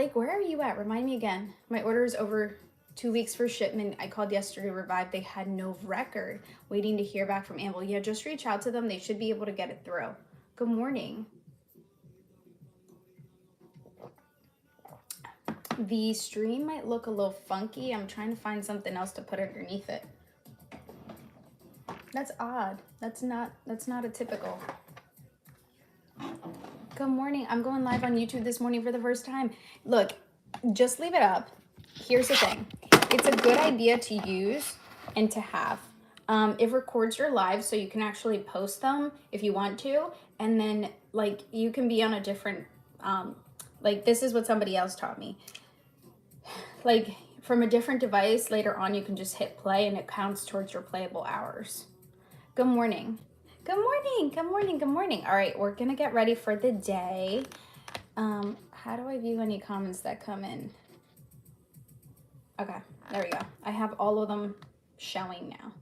Blake, where are you at? Remind me again. My order is over 2 weeks for shipment. I called yesterday to Revive. They had no record. Waiting to hear back from Amble. Yeah, just reach out to them. They should be able to get it through. Good morning. The stream might look a little funky. I'm trying to find something else to put underneath it. That's odd. That's not a typical. Good morning. I'm going live on YouTube this morning for the first time. Look, just leave it up. Here's the thing. It's a good idea to use and to have. It records your live so you can actually post them if you want to. And then like you can be on a different, like this is what somebody else taught me. Like from a different device later on, you can just hit play and it counts towards your playable hours. Good morning. Good morning. Good morning. Good morning. All right, we're going to get ready for the day. How do I view any comments that come in? Okay, there we go. I have all of them showing now.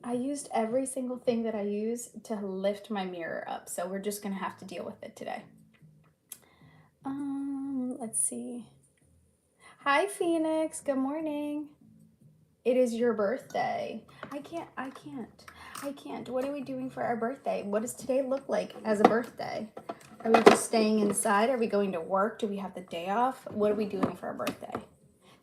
I used every single thing that I use to lift my mirror up, so we're just going to have to deal with it today. Let's see. Hi, Phoenix. Good morning. It is your birthday. I can't. What are we doing for our birthday? What does today look like as a birthday? Are we just staying inside? Are we going to work? Do we have the day off? What are we doing for our birthday?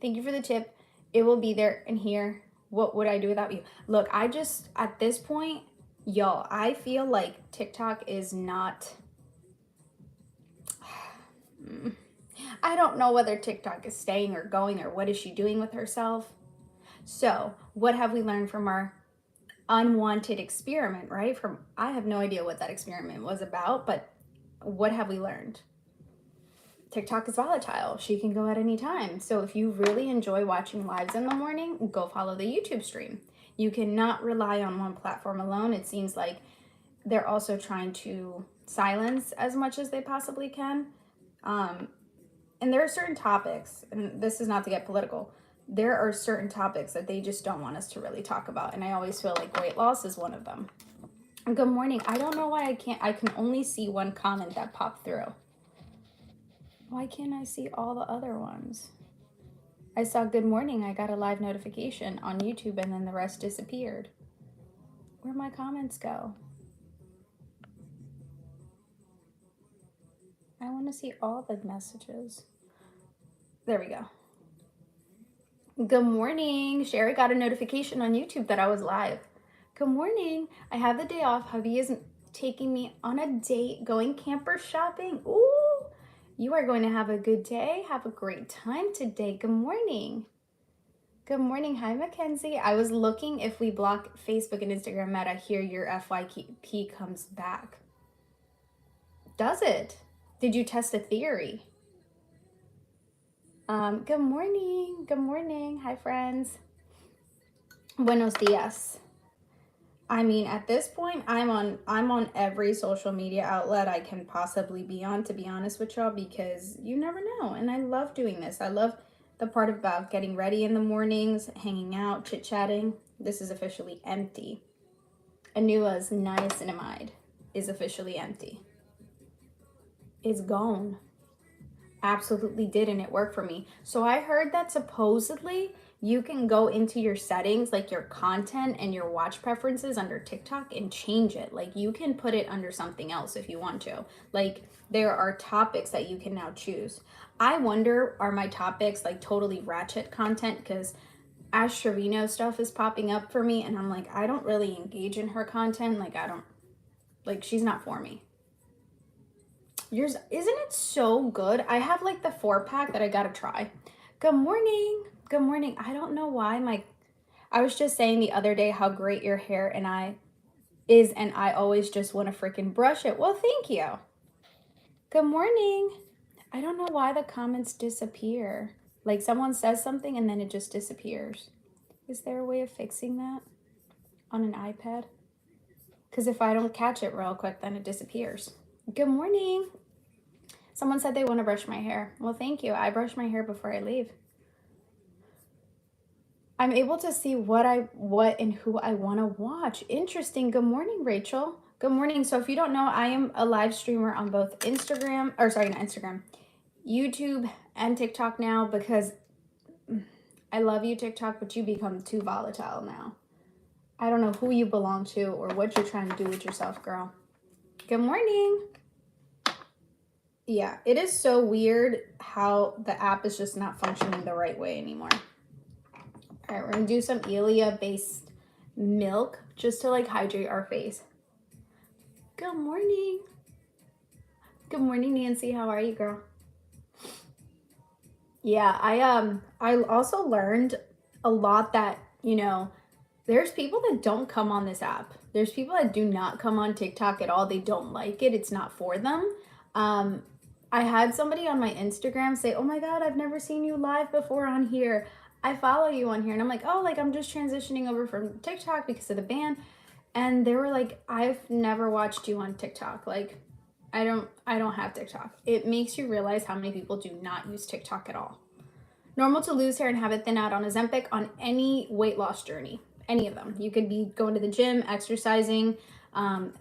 Thank you for the tip. It will be there and here. What would I do without you? Look, I just, at this point, y'all, I feel like TikTok is not, I don't know whether TikTok is staying or going or what is she doing with herself. So what have we learned from our unwanted experiment, right? I have no idea what that experiment was about, but what have we learned? TikTok is volatile. She can go at any time. So if you really enjoy watching lives in the morning, go follow the YouTube stream. You cannot rely on one platform alone. It seems like they're also trying to silence as much as they possibly can. And there are certain topics, and this is not to get political, there are certain topics that they just don't want us to really talk about. And I always feel like weight loss is one of them. Good morning. I don't know why I can only see one comment that popped through. Why can't I see all the other ones? I saw good morning. I got a live notification on YouTube and then the rest disappeared. Where'd my comments go? I want to see all the messages. There we go. Good morning. Sherry got a notification on YouTube that I was live. Good morning. I have the day off. Hubby is taking me on a date going camper shopping. Ooh. You are going to have a good day. Have a great time today. Good morning. Good morning. Hi, Mackenzie. I was looking if we block Facebook and Instagram Meta, here your FYP comes back. Does it? Did you test a theory? Good morning. Good morning. Hi, friends. Buenos dias. I mean, at this point, I'm on every social media outlet I can possibly be on, to be honest with y'all, because you never know. And I love doing this. I love the part about getting ready in the mornings, hanging out, chit-chatting. This is officially empty. Anua's niacinamide is officially empty. It's gone. Absolutely did, and it worked for me. So I heard that supposedly you can go into your settings, like your content and your watch preferences under TikTok, and change it. Like you can put it under something else if you want to. Like there are topics that you can now choose. I wonder, are my topics like totally ratchet content? Because Ash Trevino stuff is popping up for me and I'm like, I don't really engage in her content. Like she's not for me. Yours, isn't it so good? I have like the 4-pack that I gotta try. Good morning. Good morning. I don't know why I was just saying the other day how great your hair and I always just want to freaking brush it. Well, thank you. Good morning. I don't know why the comments disappear. Like someone says something and then it just disappears. Is there a way of fixing that on an iPad? Because if I don't catch it real quick, then it disappears. Good morning. Someone said they want to brush my hair. Well, thank you. I brush my hair before I leave. I'm able to see what and who I want to watch. Interesting. Good morning, Rachel. Good morning. So if you don't know, I am a live streamer on both Instagram, or sorry, not Instagram, YouTube and TikTok now, because I love you, TikTok, but you become too volatile now. I don't know who you belong to or what you're trying to do with yourself, girl. Good morning. Yeah, it is so weird how the app is just not functioning the right way anymore. All right, we're gonna do some Elia-based milk just to like hydrate our face. Good morning. Good morning, Nancy. How are you, girl? Yeah, I also learned a lot that, there's people that don't come on this app. There's people that do not come on TikTok at all. They don't like it. It's not for them. I had somebody on my Instagram say, "Oh my God, I've never seen you live before on here. I follow you on here." And I'm like, "Oh, like I'm just transitioning over from TikTok because of the ban." And they were like, "I've never watched you on TikTok. Like, I don't have TikTok." It makes you realize how many people do not use TikTok at all. Normal to lose hair and have it thin out on Ozempic on any weight loss journey. Any of them. You could be going to the gym, exercising,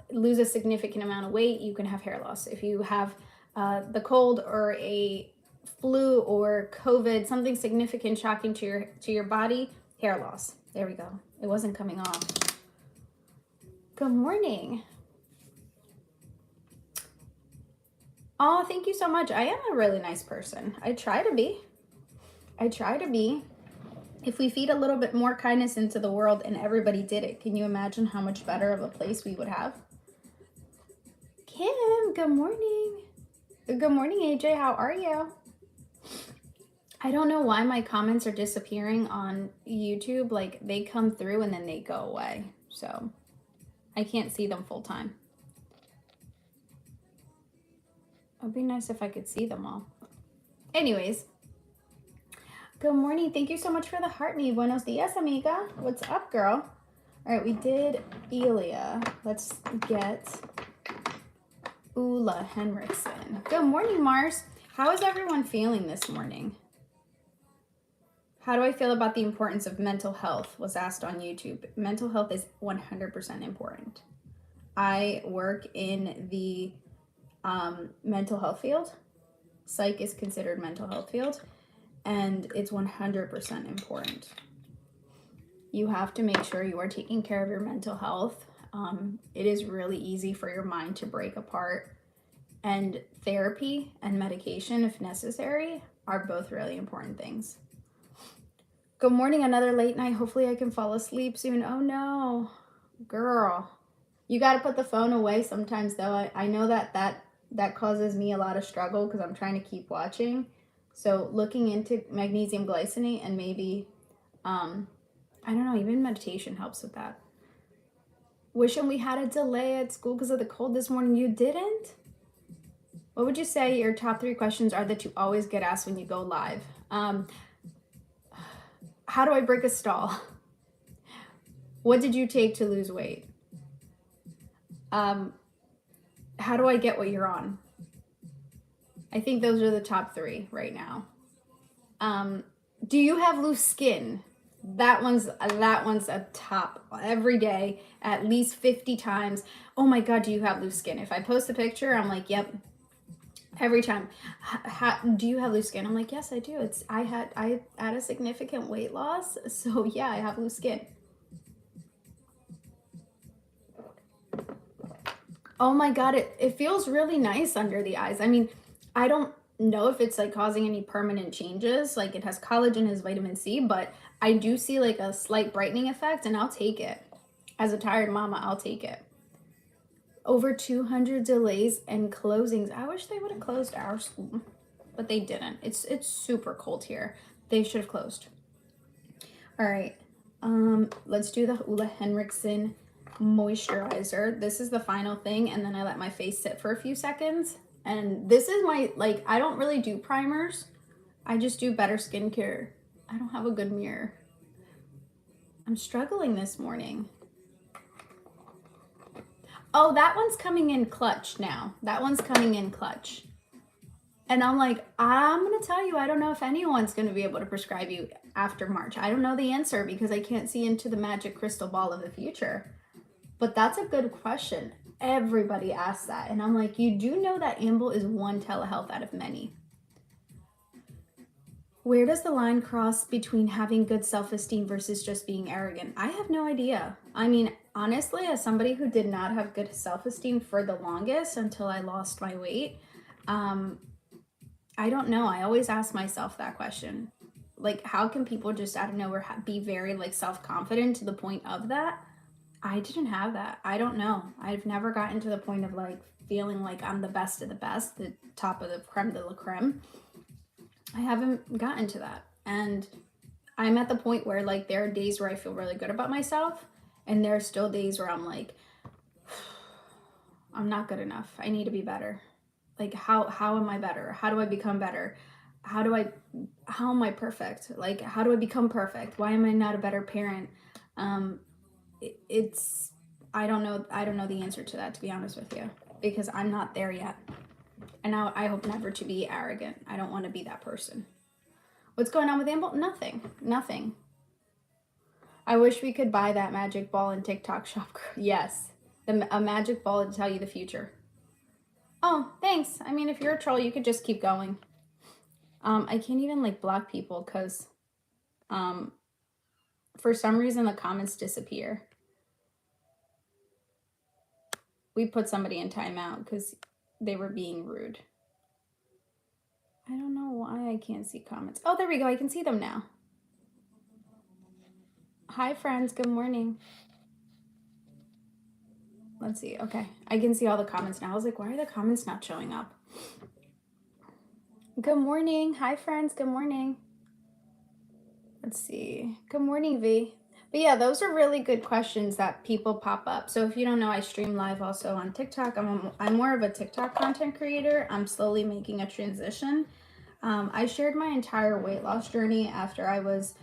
lose a significant amount of weight. You can have hair loss. If you have the cold or a flu or COVID, something significant shocking to your body, hair loss. There we go. It wasn't coming off. Good morning. Oh, thank you so much. I am a really nice person. I try to be. If we feed a little bit more kindness into the world and everybody did it, can you imagine how much better of a place we would have? Kim, good morning. Good morning, AJ. How are you? I don't know why my comments are disappearing on YouTube. Like, they come through and then they go away. So I can't see them full time. It would be nice if I could see them all. Anyways. Good morning. Thank you so much for the heart me. Buenos dias, amiga. What's up, girl? All right, we did Elia. Let's get Ula Henriksen. Good morning, Mars. How is everyone feeling this morning? How do I feel about the importance of mental health? Was asked on YouTube. Mental health is 100% important. I work in the mental health field. Psych is considered mental health field. And it's 100% important. You have to make sure you are taking care of your mental health. It is really easy for your mind to break apart. And therapy and medication, if necessary, are both really important things. Good morning, another late night. Hopefully I can fall asleep soon. Oh no, girl. You got to put the phone away sometimes though. I know that causes me a lot of struggle because I'm trying to keep watching. So looking into magnesium glycinate and maybe, I don't know, even meditation helps with that. Wishing we had a delay at school because of the cold this morning. You didn't? What would you say your top 3 questions are that you always get asked when you go live? How do I break a stall? What did you take to lose weight? How do I get what you're on? I think those are the top 3 right now. Do you have loose skin? That one's a top every day, at least 50 times. Oh my God, do you have loose skin? If I post a picture, I'm like, yep. Every time. Do you have loose skin? I'm like, yes, I do. I had a significant weight loss, so yeah, I have loose skin. Oh my God, it feels really nice under the eyes. I mean, I don't know if it's like causing any permanent changes. Like, it has collagen, has vitamin C, but I do see like a slight brightening effect, and I'll take it. As a tired mama, I'll take it. Over 200 delays and closings. I wish they would have closed our school, but they didn't. It's super cold here. They should have closed. All right, let's do the Ula Henriksen moisturizer. This is the final thing, and then I let my face sit for a few seconds. And this is my, like, I don't really do primers. I just do better skincare. I don't have a good mirror. I'm struggling this morning. Oh, that one's coming in clutch now. That one's coming in clutch. And I'm like, I'm going to tell you, I don't know if anyone's going to be able to prescribe you after March. I don't know the answer because I can't see into the magic crystal ball of the future. But that's a good question. Everybody asks that. And I'm like, you do know that Amble is one telehealth out of many. Where does the line cross between having good self-esteem versus just being arrogant? I have no idea. I mean, honestly, as somebody who did not have good self-esteem for the longest until I lost my weight, I don't know. I always ask myself that question. Like, how can people just out of nowhere be very like self-confident to the point of that? I didn't have that. I don't know. I've never gotten to the point of like feeling like I'm the best of the best, the top of the creme de la creme. I haven't gotten to that. And I'm at the point where like there are days where I feel really good about myself, and there are still days where I'm like, I'm not good enough. I need to be better. Like how am I better? How do I become better? How am I perfect? Like how do I become perfect? Why am I not a better parent? It's I don't know the answer to that, to be honest with you, because I'm not there yet. And now I hope never to be arrogant. I don't want to be that person. What's going on with Amble? Nothing. I wish we could buy that magic ball in TikTok shop. Yes, a magic ball to tell you the future. Oh, thanks. I mean, if you're a troll, you could just keep going. I can't even like block people because for some reason the comments disappear. We put somebody in timeout because they were being rude. I don't know why I can't see comments. Oh, there we go. I can see them now. Hi, friends. Good morning. Let's see. Okay. I can see all the comments now. I was like, why are the comments not showing up? Good morning. Hi, friends. Good morning. Let's see. Good morning, V. But yeah, those are really good questions that people pop up. So if you don't know, I stream live also on TikTok. I'm more of a TikTok content creator. I'm slowly making a transition. I shared my entire weight loss journey after I was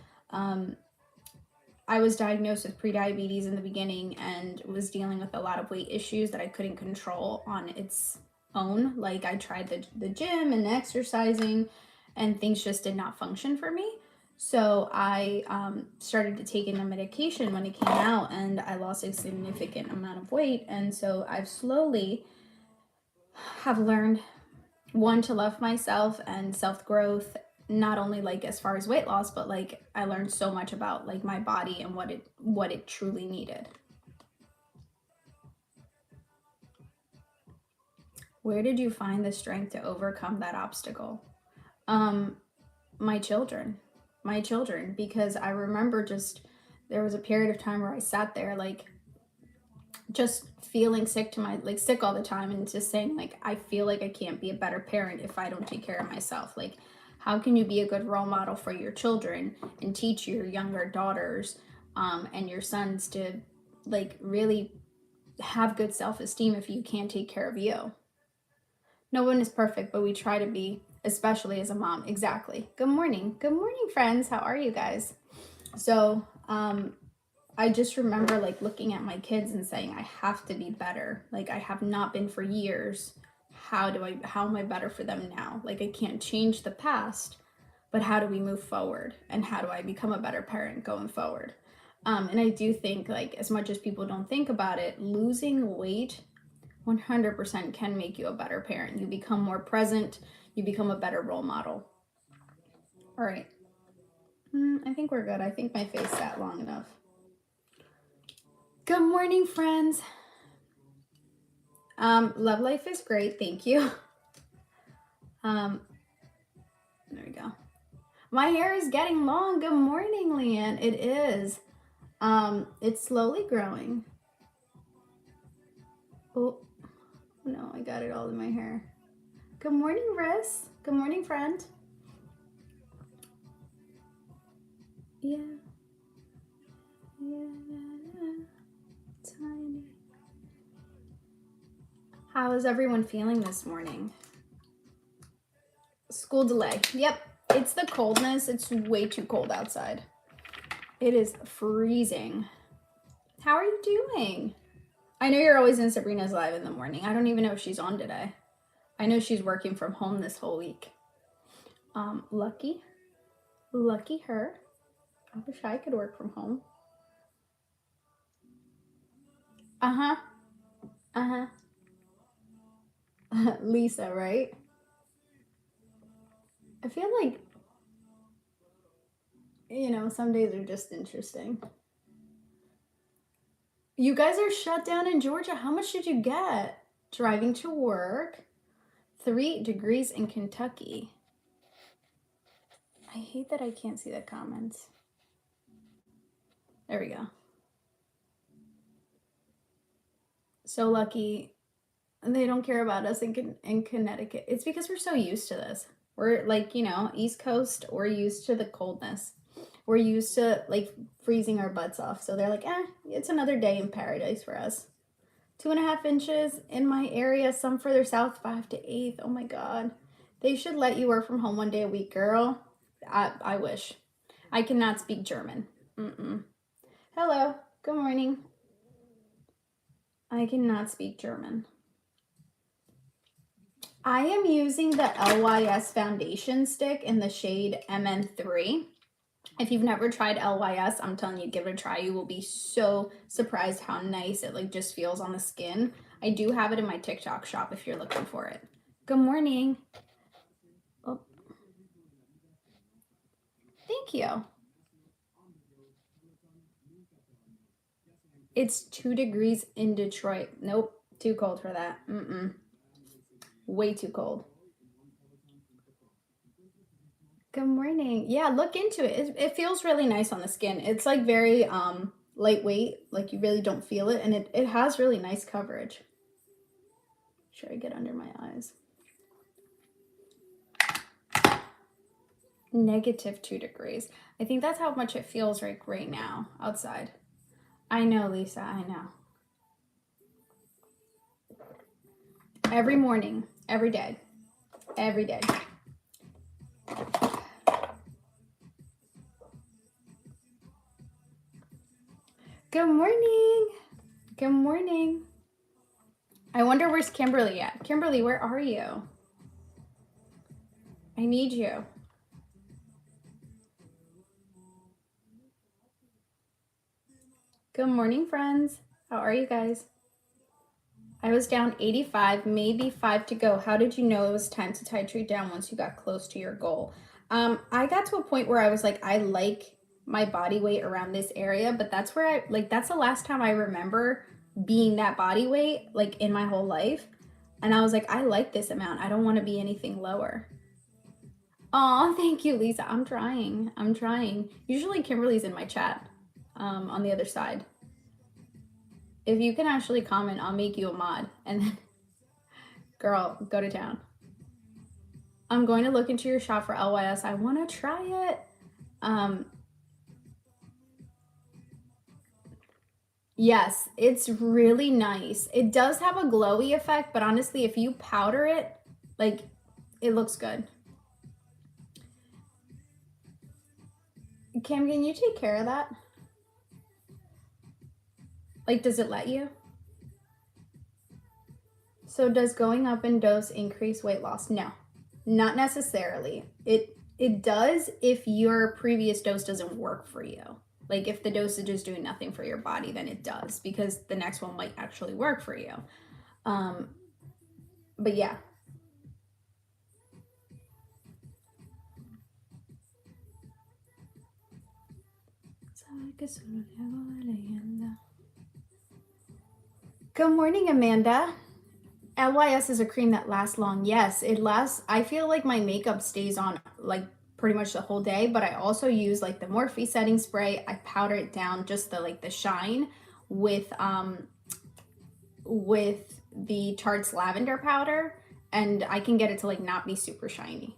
diagnosed with prediabetes in the beginning and was dealing with a lot of weight issues that I couldn't control on its own. Like I tried the gym and exercising, and things just did not function for me. So I started to take in the medication when it came out, and I lost a significant amount of weight. And so I've slowly have learned, one, to love myself and self-growth, not only like as far as weight loss, but like I learned so much about like my body and what it truly needed. Where did you find the strength to overcome that obstacle? My children, because I remember there was a period of time where I sat there like just feeling sick all the time, and just saying like, I feel like I can't be a better parent if I don't take care of myself. Like, how can you be a good role model for your children and teach your younger daughters and your sons to like really have good self-esteem if you can't take care of you? No one is perfect, but we try to be, especially as a mom. Exactly. Good morning, friends. How are you guys? So I just remember like looking at my kids and saying, I have to be better. Like I have not been for years. How am I better for them now? Like I can't change the past, but how do we move forward? And how do I become a better parent going forward? And I do think, like, as much as people don't think about it, losing weight 100% can make you a better parent. You become more present. You become a better role model. All right. I think we're good. I think my face sat long enough. Good morning, friends. Love life is great. Thank you. There we go. My hair is getting long. Good morning, Leanne. It is. It's slowly growing. Oh, no, I got it all in my hair. Good morning, Riss. Good morning, friend. Yeah. Tiny. How is everyone feeling this morning? School delay. Yep, it's the coldness. It's way too cold outside. It is freezing. How are you doing? I know you're always in Sabrina's live in the morning. I don't even know if she's on today. I know she's working from home this whole week. Lucky her. I wish I could work from home. Lisa, right? I feel like You know, some days are just interesting. You guys are shut down in Georgia. How much did you get? Driving to work. 3 degrees in Kentucky. I hate that I can't see the comments. There we go. So lucky they don't care about us in Connecticut. It's because we're so used to this. We're like, you know, East Coast, we're used to the coldness. We're used to like freezing our butts off. So they're like, it's another day in paradise for us. 2.5 inches in my area, some further south, 5 to 8. Oh my God. They should let you work from home one day a week, girl. I wish. I cannot speak German. Hello. Good morning. I cannot speak German. I am using the LYS foundation stick in the shade MN3. If you've never tried LYS, I'm telling you, give it a try. You will be so surprised how nice it like just feels on the skin. I do have it in my TikTok shop if you're looking for it. Good morning. Oh. Thank you. It's 2 degrees in Detroit. Nope, too cold for that. Way too cold. Good morning. Yeah, look into it. It feels really nice on the skin. It's like very lightweight, like you really don't feel it, and it has really nice coverage. Sure, I get under my eyes. -2 degrees. I think that's how much it feels right now outside. I know, Lisa, I know. Every morning, every day, every day. Good morning. Good morning. I wonder where's Kimberly at. Kimberly, where are you? I need you. Good morning, friends. How are you guys? I was down 85, maybe 5 to go. How did you know it was time to titrate down once you got close to your goal? I got to a point where I was like, I like my body weight around this area, but that's where that's the last time I remember being that body weight, like in my whole life. And I was like, I like this amount. I don't want to be anything lower. Oh, thank you, Lisa. I'm trying. Usually Kimberly's in my chat on the other side. If you can actually comment, I'll make you a mod. And then, girl, go to town. I'm going to look into your shop for LYS. I want to try it. Yes, it's really nice. It does have a glowy effect, but honestly, if you powder it, like, it looks good. Kim, can you take care of that? Like, does it let you? So does going up in dose increase weight loss? No, not necessarily. It does if your previous dose doesn't work for you. Like if the dosage is doing nothing for your body, then it does, because the next one might actually work for you. But yeah. Good morning, Amanda. LYS is a cream that lasts long. Yes, it lasts. I feel like my makeup stays on like pretty much the whole day, but I also use like the Morphe setting spray. I powder it down, just the shine with the Tarte's lavender powder, and I can get it to like not be super shiny.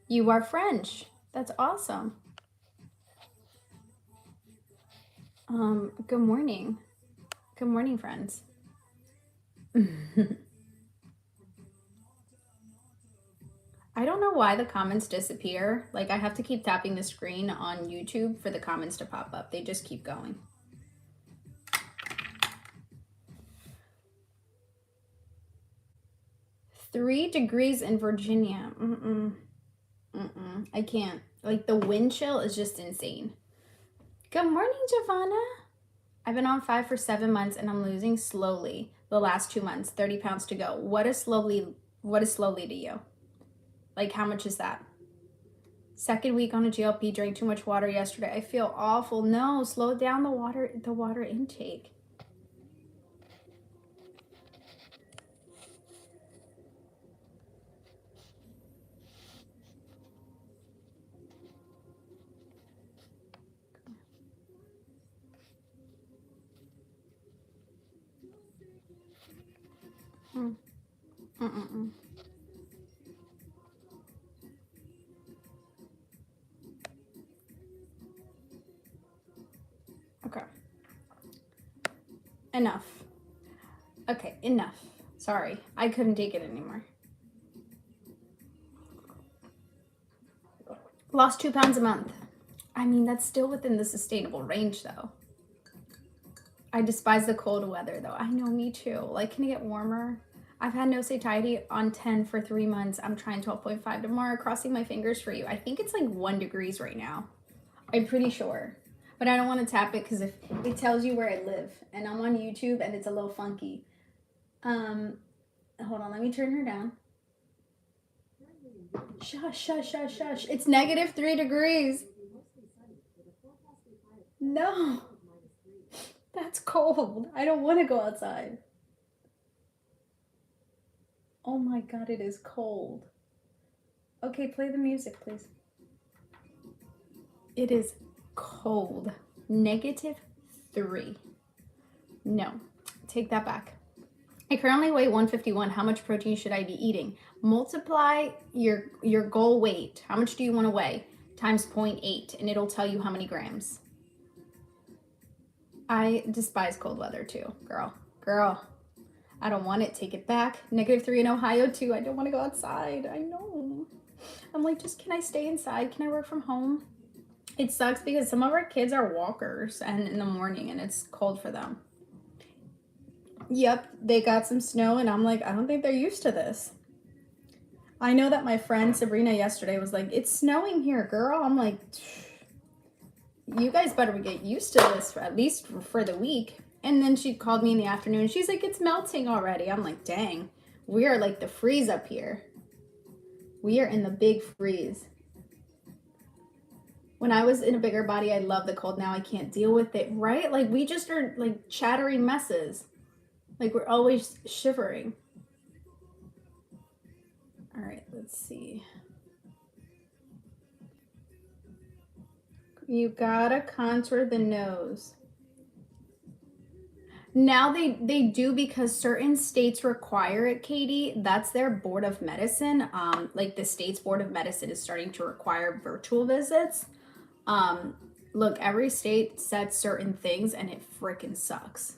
You are French. That's awesome. Good morning. Good morning, friends. I don't know why the comments disappear. Like I have to keep tapping the screen on YouTube for the comments to pop up. They just keep going. Three degrees in Virginia. I can't. Like the wind chill is just insane. Good morning, Giovanna. I've been on 5 for 7 months and I'm losing slowly the last 2 months, 30 pounds to go. What is slowly to you? Like how much is that? Second week on a GLP, drank too much water yesterday. I feel awful. No, slow down the water intake. Okay. Enough. Okay, enough. Sorry, I couldn't take it anymore. Lost 2 pounds a month. I mean, that's still within the sustainable range, though. I despise the cold weather, though. I know, me too. Like, can it get warmer? I've had no satiety on 10 for 3 months. I'm trying 12.5 tomorrow, crossing my fingers for you. I think it's like 1 degrees right now. I'm pretty sure. But I don't want to tap it because if it tells you where I live, and I'm on YouTube and it's a little funky. Hold on, let me turn her down. Shush, shush, shush, shush. It's -3 degrees. No. That's cold. I don't want to go outside. Oh my God, it is cold. Okay, play the music, please. It is cold. -3. No, take that back. I currently weigh 151. How much protein should I be eating? Multiply your goal weight. How much do you want to weigh? Times 0.8, and it'll tell you how many grams. I despise cold weather too, girl. I don't want it. Take it back. -3 in Ohio too. I don't want to go outside. I know. I'm like, just can I stay inside? Can I work from home? It sucks because some of our kids are walkers and in the morning and it's cold for them. Yep, they got some snow and I'm like, I don't think they're used to this. I know that my friend Sabrina yesterday was like, it's snowing here, girl. I'm like, you guys better get used to this for at least for the week. And then she called me in the afternoon. She's like, it's melting already. I'm like, dang, we are like the freeze up here. We are in the big freeze. When I was in a bigger body, I love the cold. Now I can't deal with it, right? Like we just are like chattering messes. Like we're always shivering. All right, let's see. You gotta contour the nose. Now they do because certain states require it, Katie. That's their board of medicine. Like the state's board of medicine is starting to require virtual visits. Look, every state sets certain things and it freaking sucks.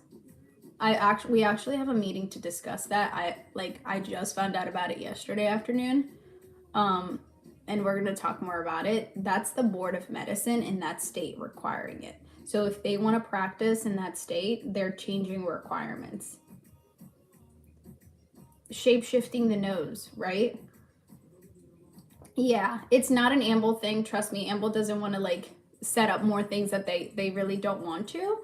We actually have a meeting to discuss that. I just found out about it yesterday afternoon. And we're going to talk more about it. That's the board of medicine in that state requiring it. So if they want to practice in that state, they're changing requirements. Shape-shifting the nose, right? Yeah, it's not an Amble thing. Trust me, Amble doesn't want to like set up more things that they really don't want to.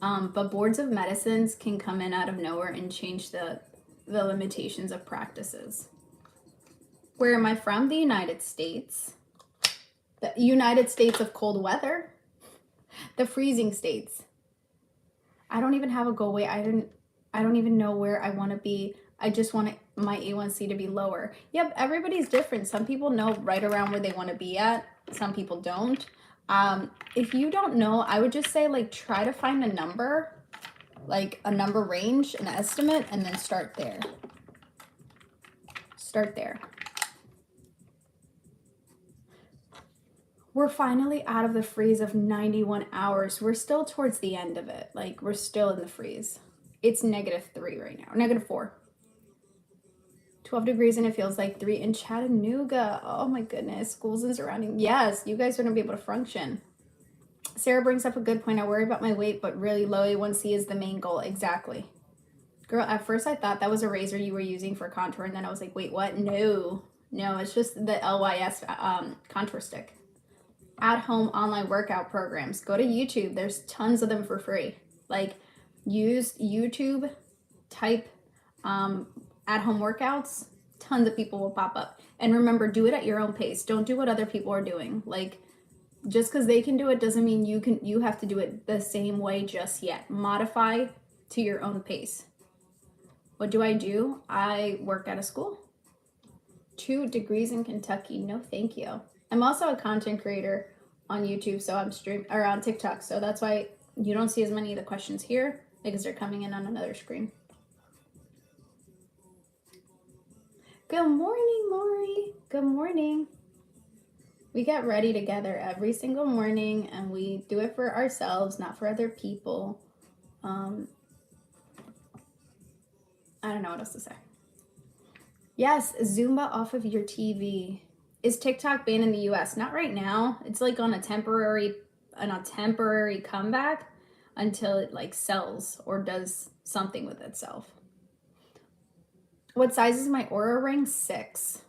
But boards of medicines can come in out of nowhere and change the limitations of practices. Where am I from? The United States. The United States of cold weather. The freezing states. I don't even have a goal weight. I don't even know where I want to be. I just want my A1C to be lower. Yep, everybody's different. Some people know right around where they want to be at. Some people don't. If you don't know, I would just say like try to find a number, like a number range, an estimate, and then start there. Start there. We're finally out of the freeze of 91 hours. We're still towards the end of it. Like we're still in the freeze. It's -3 right now, -4. 12 degrees and it feels like 3 in Chattanooga. Oh my goodness, schools and surrounding. Yes, you guys are gonna be able to function. Sarah brings up a good point. I worry about my weight, but really low A1C is the main goal. Exactly. Girl, at first I thought that was a razor you were using for contour, and then I was like, wait, what? No, it's just the LYS contour stick. At-home online workout programs. Go to YouTube. There's tons of them for free. Like, use YouTube, type at-home workouts, tons of people will pop up. And remember, do it at your own pace. Don't do what other people are doing. Like, just because they can do it doesn't mean you have to do it the same way just yet. Modify to your own pace. What do? I work at a school. 2 degrees in Kentucky. No, thank you. I'm also a content creator on YouTube, so I'm on TikTok. So that's why you don't see as many of the questions here, because they're coming in on another screen. Good morning, Lori. Good morning. We get ready together every single morning, and we do it for ourselves, not for other people. I don't know what else to say. Yes, Zumba off of your TV. Is TikTok banned in the US? Not right now. It's like on a temporary comeback until it like sells or does something with itself. What size is my Aura ring? 6.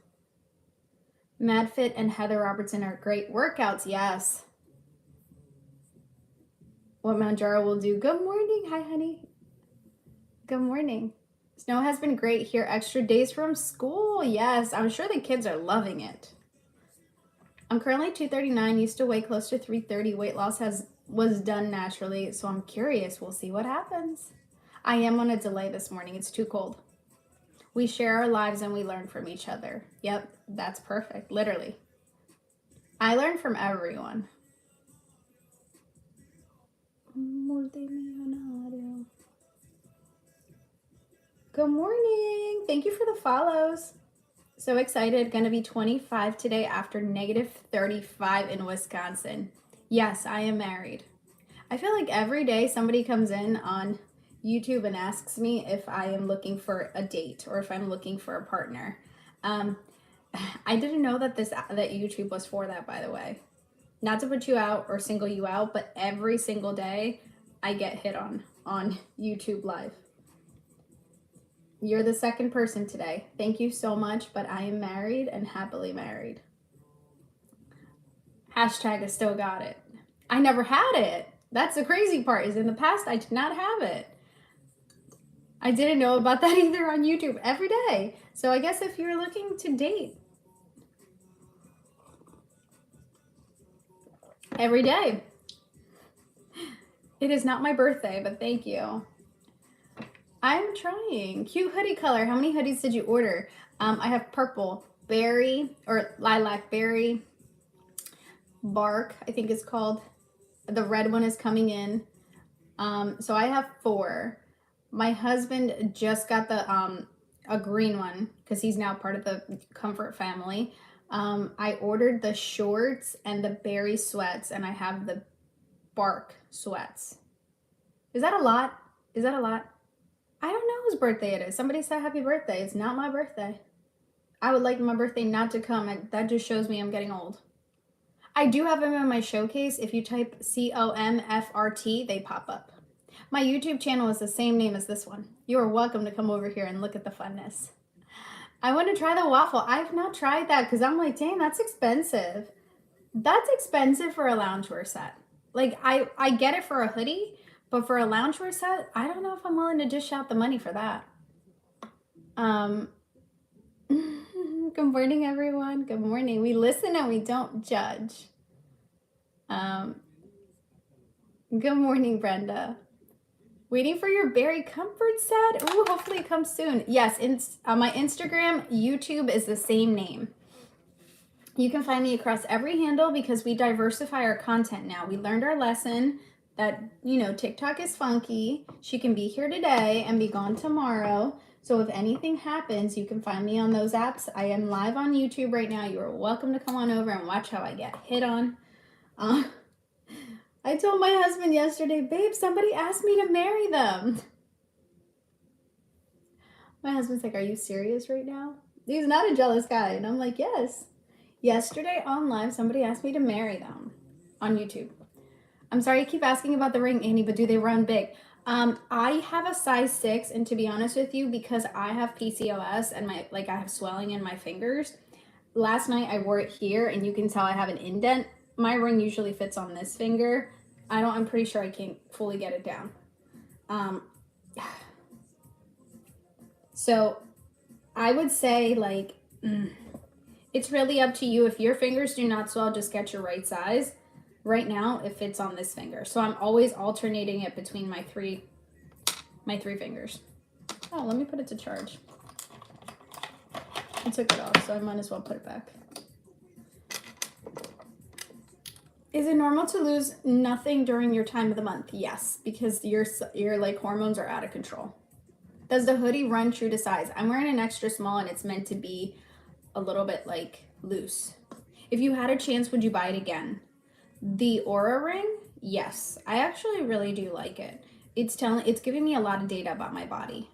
MadFit and Heather Robertson are great workouts. Yes. What Manjaro will do. Good morning. Hi, honey. Good morning. Snow has been great here. Extra days from school. Yes, I'm sure the kids are loving it. I'm currently 239. Used to weigh close to 330. Weight loss was done naturally, so I'm curious. We'll see what happens. I am on a delay this morning. It's too cold. We share our lives and we learn from each other. Yep, that's perfect. Literally. I learn from everyone. Good morning. Thank you for the follows. So excited. Gonna be 25 today after negative 35 in Wisconsin. Yes, I am married. I feel like every day somebody comes in on YouTube and asks me if I am looking for a date or if I'm looking for a partner. I didn't know that YouTube was for that, by the way. Not to put you out or single you out, but every single day I get hit on YouTube Live. You're the second person today. Thank you so much, but I am married and happily married. Hashtag I still got it. I never had it. That's the crazy part, is in the past I did not have it. I didn't know about that either on YouTube every day. So I guess if you're looking to date every day. It is not my birthday, but thank you. I'm trying. Cute hoodie color. How many hoodies did you order? I have purple, berry, or lilac berry, bark, I think it's called. The red one is coming in. So I have 4. My husband just got a green one because he's now part of the Comfort family. I ordered the shorts and the berry sweats, and I have the bark sweats. Is that a lot? Is that a lot? I don't know whose birthday it is. Somebody said happy birthday. It's not my birthday. I would like my birthday not to come. That just shows me I'm getting old. I do have them in my showcase. If you type COMFRT, they pop up. My YouTube channel is the same name as this one. You are welcome to come over here and look at the funness. I want to try the waffle. I've not tried that because I'm like, dang, that's expensive. That's expensive for a loungewear set. Like, I get it for a hoodie, but for a loungewear set, I don't know if I'm willing to dish out the money for that. Good morning, everyone. Good morning. We listen and we don't judge. Good morning, Brenda. Waiting for your berry comfort set. Ooh, hopefully it comes soon. Yes, on my Instagram, YouTube is the same name. You can find me across every handle because we diversify our content now. We learned our lesson that, TikTok is funky. She can be here today and be gone tomorrow. So if anything happens, you can find me on those apps. I am live on YouTube right now. You are welcome to come on over and watch how I get hit on. I told my husband yesterday, babe, somebody asked me to marry them. My husband's like, are you serious right now? He's not a jealous guy. And I'm like, yes. Yesterday on live, somebody asked me to marry them on YouTube. I'm sorry I keep asking about the ring, Annie, but do they run big? I have a size 6, and to be honest with you, because I have PCOS and I have swelling in my fingers, last night I wore it here and you can tell I have an indent. My ring usually fits on this finger. I'm pretty sure I can't fully get it down. So I would say like, it's really up to you. If your fingers do not swell, just get your right size. Right now, it fits on this finger. So I'm always alternating it between my three fingers. Oh, let me put it to charge. I took it off, so I might as well put it back. Is it normal to lose nothing during your time of the month? Yes, because your like hormones are out of control. Does the hoodie run true to size? I'm wearing an extra small and it's meant to be a little bit like loose. If you had a chance, would you buy it again? The Aura ring? Yes. I actually really do like it. It's giving me a lot of data about my body.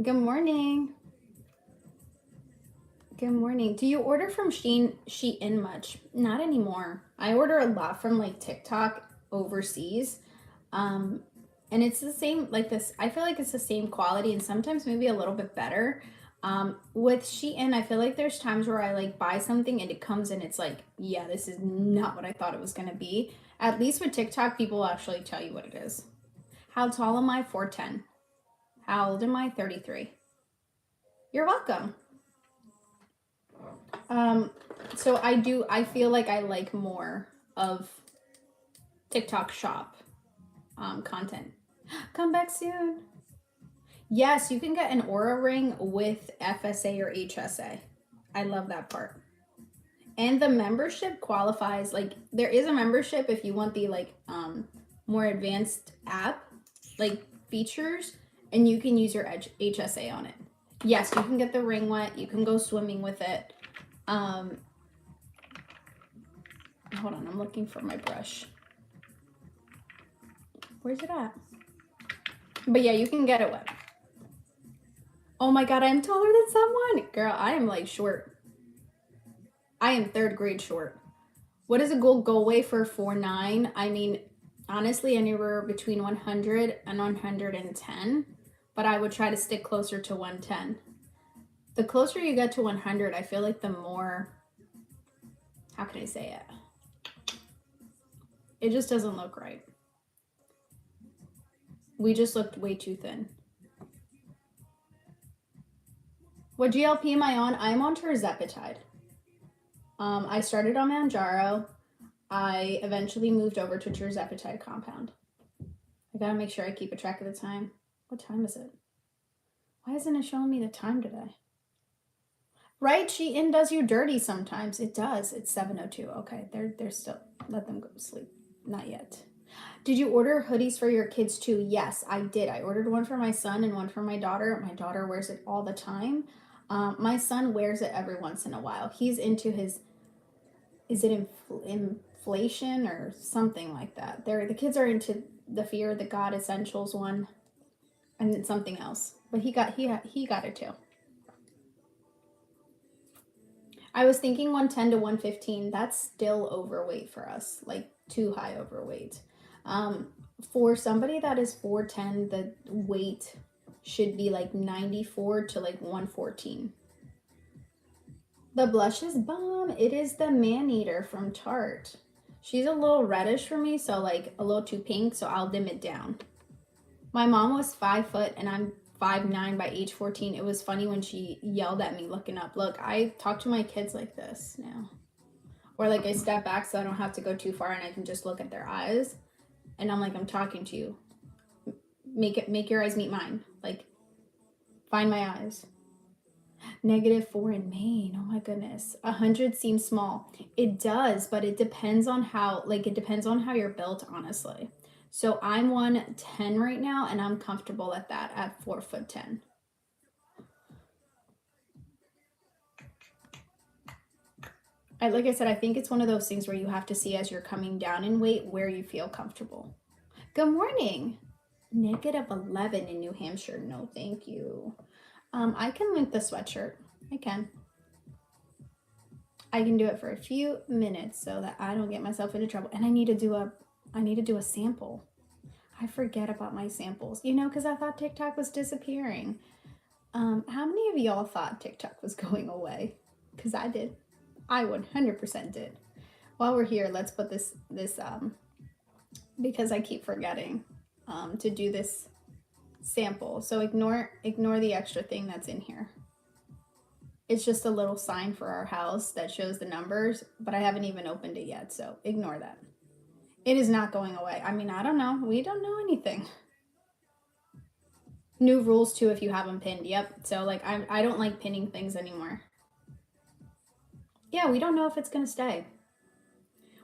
Good morning. Good morning. Do you order from Shein much? Not anymore. I order a lot from like TikTok overseas. And it's the same, like this, I feel like it's the same quality and sometimes maybe a little bit better. With Shein, I feel like there's times where I like buy something and it comes and it's like, yeah, this is not what I thought it was going to be. At least with TikTok, people will actually tell you what it is. How tall am I? 4'10". How old am I? 33. You're welcome. So I feel like I like more of TikTok shop content. Come back soon. Yes, you can get an Aura ring with FSA or HSA. I love that part. And the membership qualifies, like there is a membership if you want the like more advanced app like features, and you can use your HSA on it. Yes, you can get the ring wet, you can go swimming with it. Hold on, I'm looking for my brush. Where's it at? But yeah, you can get it wet. Oh my god, I'm taller than someone. Girl, I am like short. I am 3rd grade short. What is a goal weight for 4'9"? I mean, honestly, anywhere between 100 and 110, but I would try to stick closer to 110. The closer you get to 100, I feel like the more, how can I say it? It just doesn't look right. We just looked way too thin. What GLP am I on? I'm on tirzepatide. I started on Manjaro. I eventually moved over to tirzepatide compound. I gotta make sure I keep a track of the time. What time is it? Why isn't it showing me the time today? Right, Shein does you dirty sometimes. It does. It's 7:02. Okay, they're still, let them go to sleep. Not yet. Did you order hoodies for your kids too? Yes, I did. I ordered one for my son and one for my daughter. My daughter wears it all the time. My son wears it every once in a while. He's into his, is it inflation or something like that? The kids are into the Fear of the God Essentials one, and it's something else. But he got it too. I was thinking 110 to 115. That's still overweight for us, like too high overweight. For somebody that is 4'10", the weight should be like 94 to like 114. The blush is bomb. It is the Man-Eater from Tarte. She's a little reddish for me, so like a little too pink, so I'll dim it down. My mom was 5 foot and I'm 5'9" by age 14. It was funny when she yelled at me looking up. Look, I talk to my kids like this now. Or like I step back so I don't have to go too far and I can just look at their eyes. And I'm like, I'm talking to you. Make your eyes meet mine. Like, find my eyes. -4 in Maine. Oh my goodness. 100 seems small. It does, but it depends on how, like, it depends on how you're built, honestly. So I'm 110 right now, and I'm comfortable at that at 4'10". Like I said, I think it's one of those things where you have to see as you're coming down in weight where you feel comfortable. Good morning. -11 in New Hampshire. No, thank you. I can link the sweatshirt. I can do it for a few minutes so that I don't get myself into trouble. And I need to do a sample. I forget about my samples, because I thought TikTok was disappearing. How many of y'all thought TikTok was going away? Because I did. I 100% did. While we're here, let's put this because I keep forgetting. to do this sample. So ignore the extra thing that's in here. It's just a little sign for our house that shows the numbers, but I haven't even opened it yet, so ignore that. It is not going away. I mean, I don't know. We don't know anything. New rules too if you have them pinned. Yep. So like I don't like pinning things anymore. Yeah, we don't know if it's gonna stay.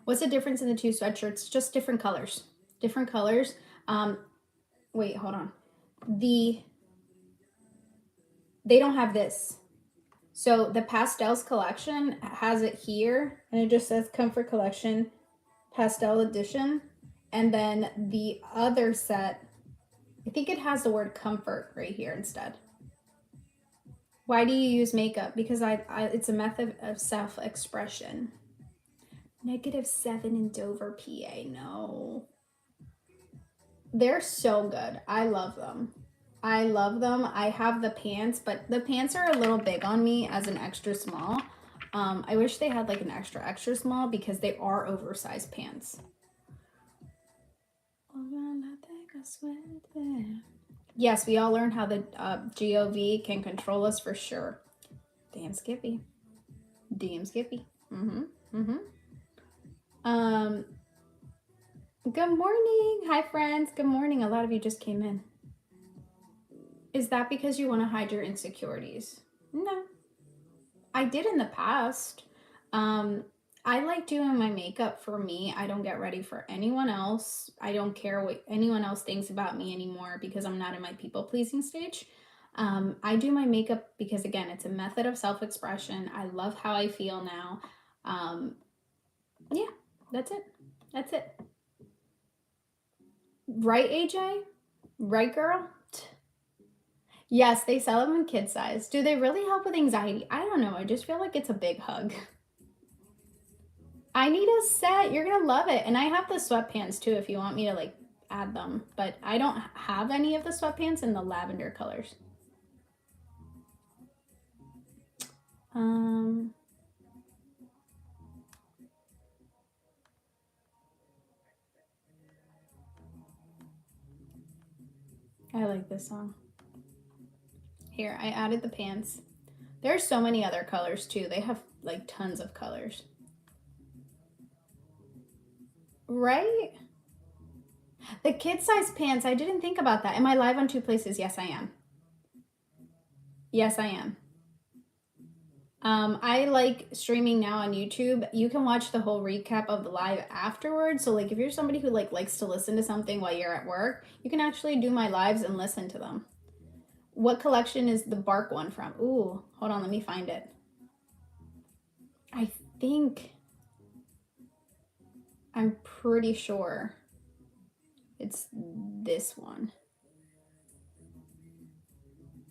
What's the difference in the two sweatshirts? Just different colors. Different colors. Wait, hold on. They don't have this. So the Pastels collection has it here, and it just says Comfort Collection Pastel Edition. And then the other set, I think it has the word comfort right here instead. Why do you use makeup? Because it's a method of self-expression. -7 in Dover, PA. No. They're so good. I love them. I love them. I have the pants, but the pants are a little big on me as an extra small. I wish they had like an extra small because they are oversized pants. Yes, we all learned how the GOV can control us for sure. Damn Skippy. Damn Skippy. Good morning. Hi, friends. Good morning. A lot of you just came in. Is that because you want to hide your insecurities? No. I did in the past. I like doing my makeup for me. I don't get ready for anyone else. I don't care what anyone else thinks about me anymore because I'm not in my people-pleasing stage. I do my makeup because, again, it's a method of self-expression. I love how I feel now. Yeah, that's it. That's it. Right, AJ? Right, girl? Yes, they sell them in kid size. Do they really help with anxiety? I don't know. I just feel like it's a big hug. I need a set. You're gonna love it. And I have the sweatpants too if you want me to like add them. But I don't have any of the sweatpants in the lavender colors. I like this song. Here, I added the pants. There's so many other colors too. They have like tons of colors. Right? The kid size pants, I didn't think about that. Am I live on 2 places? Yes, I am. Yes, I am. I like streaming now on YouTube. You can watch the whole recap of the live afterwards. So like if you're somebody who like likes to listen to something while you're at work, you can actually do my lives and listen to them. What collection is the bark one from? Ooh, hold on, let me find it. I'm pretty sure it's this one.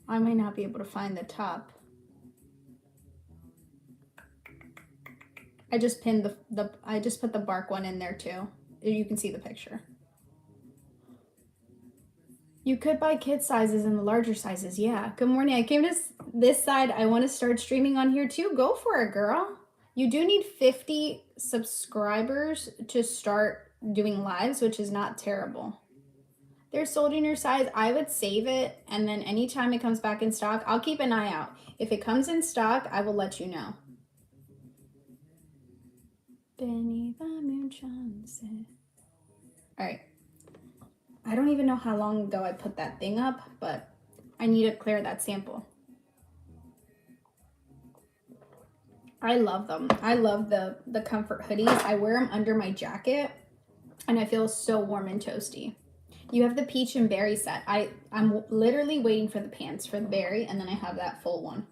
I might not be able to find the top. I just pinned I just put the bark one in there too. You can see the picture. You could buy kid sizes and the larger sizes. Yeah. Good morning. I came to this side. I want to start streaming on here too. Go for it, girl. You do need 50 subscribers to start doing lives, which is not terrible. They're sold in your size. I would save it, and then anytime it comes back in stock, I'll keep an eye out. If it comes in stock, I will let you know. All right. I don't even know how long ago I put that thing up, but I need to clear that sample. I love them. I love the comfort hoodies. I wear them under my jacket, and I feel so warm and toasty. You have the peach and berry set. I'm literally waiting for the pants for the berry, and then I have that full one.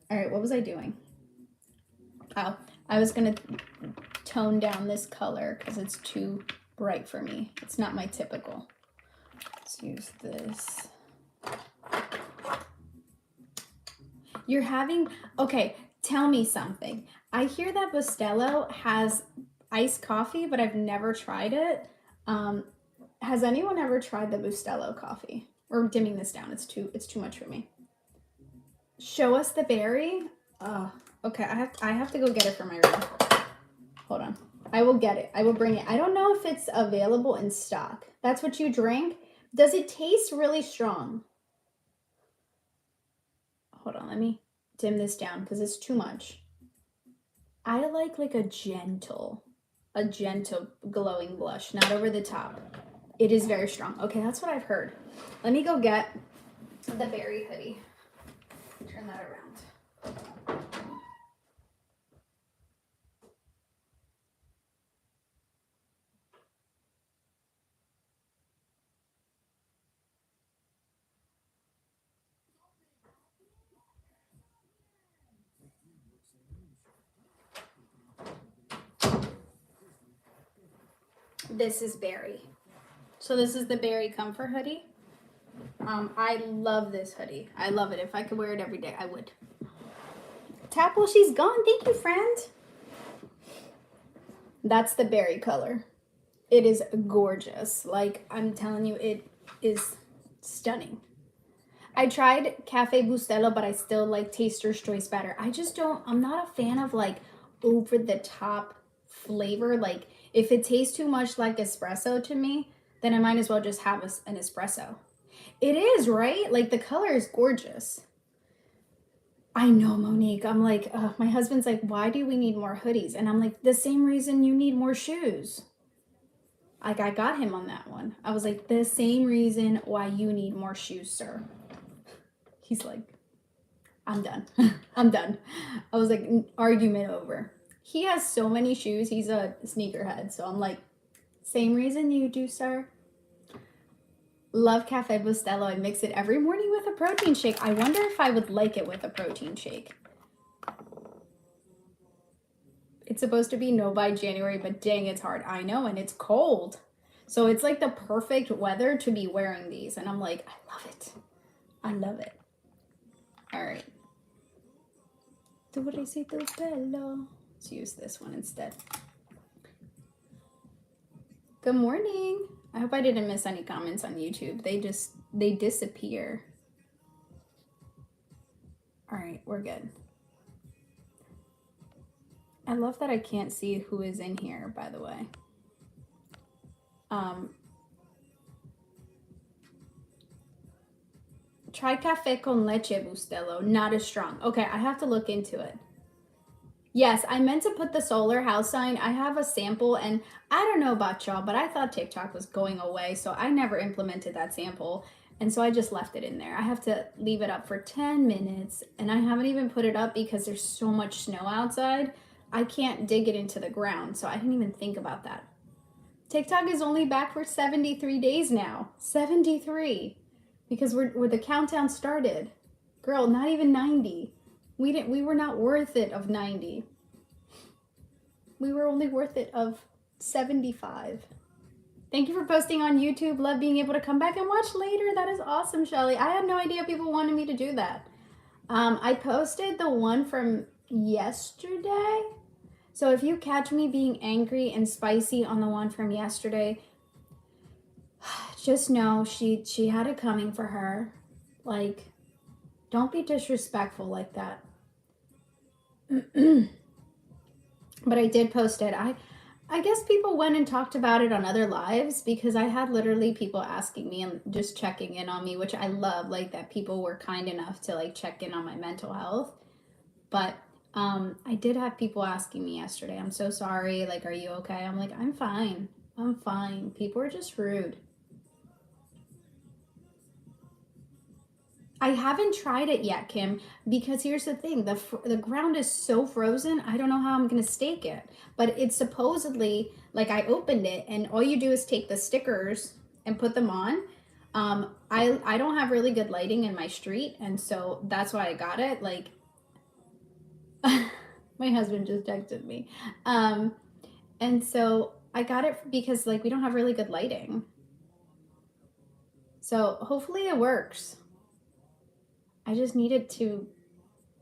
All right, what was I doing? Oh, I was going to tone down this color because it's too bright for me. It's not my typical. Let's use this. You're having, okay, tell me something. I hear that Bustelo has iced coffee, but I've never tried it. Has anyone ever tried the Bustelo coffee? Or dimming this down, it's too much for me. Show us the berry. Oh, okay, I have to go get it from my room. Hold on. I will get it. I will bring it. I don't know if it's available in stock. That's what you drink? Does it taste really strong? Hold on, let me dim this down because it's too much. I like a gentle glowing blush, not over the top. It is very strong. Okay, that's what I've heard. Let me go get the berry hoodie. Turn that around. This is berry. So this is the berry comfort hoodie. I love this hoodie. I love it. If I could wear it every day, I would. Tap while she's gone. Thank you, friend. That's the berry color. It is gorgeous. Like, I'm telling you, it is stunning. I tried Cafe Bustelo, but I still like Taster's Choice better. I'm not a fan of like over the top flavor. Like, if it tastes too much like espresso to me, then I might as well just have an espresso. It is, right? Like, the color is gorgeous. I know, Monique. I'm like, my husband's like, why do we need more hoodies? And I'm like, the same reason you need more shoes. Like, I got him on that one. I was like, the same reason why you need more shoes, sir. He's like, I'm done. I'm done. I was like, argument over. He has so many shoes. He's a sneakerhead. So I'm like, same reason you do, sir. Love Cafe Bustelo. I mix it every morning with a protein shake. I wonder if I would like it with a protein shake. It's supposed to be no by January, but dang, it's hard. I know, and it's cold. So it's like the perfect weather to be wearing these. And I'm like, I love it. I love it. All right. Let's use this one instead. Good morning. I hope I didn't miss any comments on YouTube. They disappear. All right, we're good. I love that I can't see who is in here, by the way. Try Cafe con Leche Bustelo, not as strong. Okay, I have to look into it. Yes, I meant to put the solar house sign. I have a sample, and I don't know about y'all, but I thought TikTok was going away, so I never implemented that sample, and so I just left it in there. I have to leave it up for 10 minutes, and I haven't even put it up because there's so much snow outside. I can't dig it into the ground, so I didn't even think about that. TikTok is only back for 73 days now. 73. Because we're the countdown started. Girl, not even 90. We were not worth it of 90. We were only worth it of 75. Thank you for posting on YouTube. Love being able to come back and watch later. That is awesome, Shelly. I had no idea people wanted me to do that. I posted the one from yesterday. So if you catch me being angry and spicy on the one from yesterday, just know she had it coming for her. Like, don't be disrespectful like that. But I did post it. I guess people went and talked about it on other lives because I had literally people asking me and just checking in on me, which I love, like that people were kind enough to like check in on my mental health. But I did have people asking me yesterday, I'm so sorry, like, are you okay? I'm like, I'm fine. I'm fine. People are just rude. I haven't tried it yet, Kim, because here's the thing. The ground is so frozen, I don't know how I'm going to stake it. But it's supposedly, like, I opened it, and all you do is take the stickers and put them on. I don't have really good lighting in my street, and so that's why I got it. Like, my husband just texted me. And so I got it because, like, we don't have really good lighting. So hopefully it works. I just need it to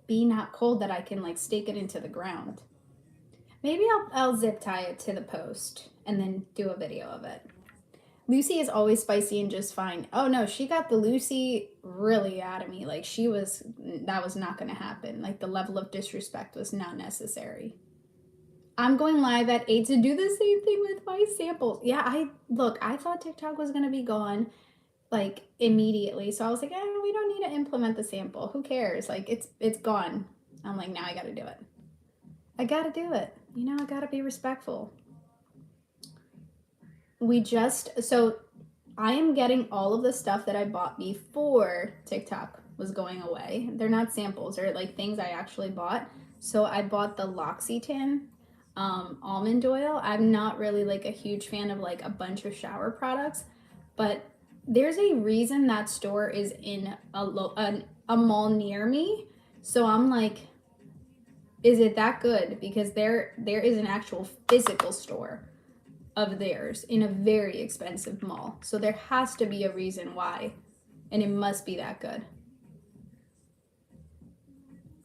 be not cold that I can like stake it into the ground. Maybe I'll zip tie it to the post and then do a video of it. Lucy is always spicy and just fine. Oh no, she got the Lucy really out of me. Like that was not going to happen. Like the level of disrespect was not necessary. I'm going live at 8 to do the same thing with my samples. Yeah, I thought TikTok was gonna be gone like immediately. So I was like, we don't need to implement the sample. Who cares? Like it's gone. I'm like, now I gotta do it. I gotta do it. I gotta be respectful. So I am getting all of the stuff that I bought before TikTok was going away. They're not samples, they're like things I actually bought. So I bought the L'Occitane almond oil. I'm not really like a huge fan of like a bunch of shower products, but there's a reason that store is in a mall near me. So I'm like, is it that good? Because there is an actual physical store of theirs in a very expensive mall. So there has to be a reason why, and it must be that good.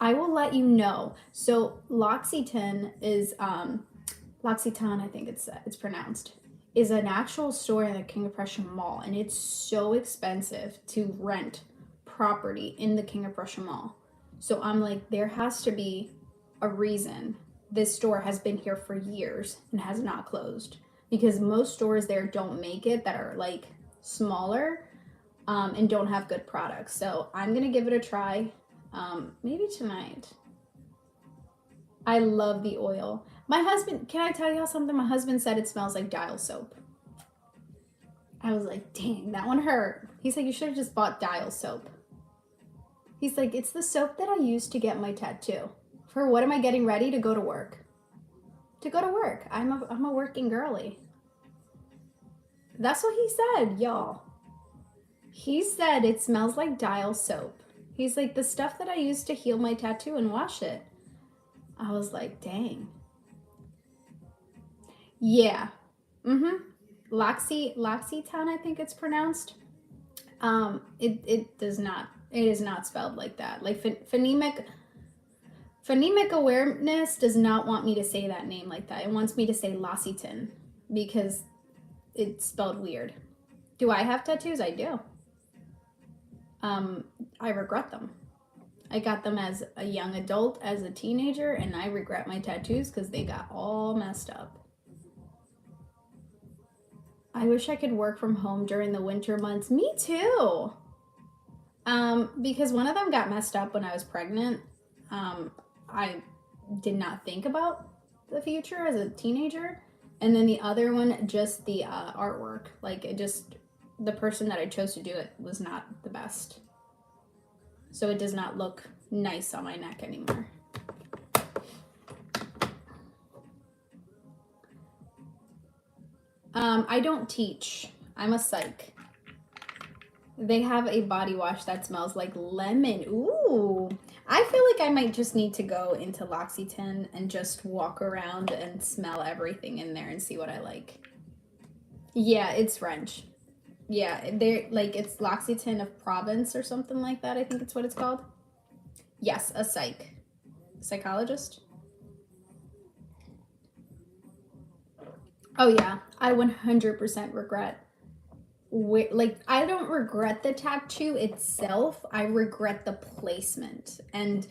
I will let you know. So L'Occitane is L'Occitane, I think it's pronounced, is an actual store in the King of Prussia Mall, and it's so expensive to rent property in the King of Prussia Mall. So I'm like, there has to be a reason this store has been here for years and has not closed, because most stores there don't make it, that are like smaller and don't have good products. So I'm gonna give it a try, maybe tonight. I love the oil. My husband, can I tell y'all something? My husband said it smells like Dial soap. I was like, dang, that one hurt. He's like, you should have just bought Dial soap. He's like, it's the soap that I used to get my tattoo. For what am I getting ready to go to work? To go to work. I'm a working girly. That's what he said, y'all. He said it smells like Dial soap. He's like, the stuff that I used to heal my tattoo and wash it. I was like, dang. Yeah. L'Occitane, I think it's pronounced. It is not spelled like that. Like phonemic awareness does not want me to say that name like that. It wants me to say L'Occitane because it's spelled weird. Do I have tattoos? I do. I regret them. I got them as a young adult, as a teenager, and I regret my tattoos because they got all messed up. I wish I could work from home during the winter months. Me too. Because one of them got messed up when I was pregnant. I did not think about the future as a teenager. And then the other one, just the artwork. Like, the person that I chose to do it was not the best. So it does not look nice on my neck anymore. I don't teach. I'm a psych. They have a body wash that smells like lemon. Ooh. I feel like I might just need to go into L'Occitane and just walk around and smell everything in there and see what I like. Yeah, it's French. Yeah, they're like, it's L'Occitane of Provence or something like that. I think it's what it's called. Yes, a psychologist. Oh yeah, I 100% regret. Like, I don't regret the tattoo itself. I regret the placement. And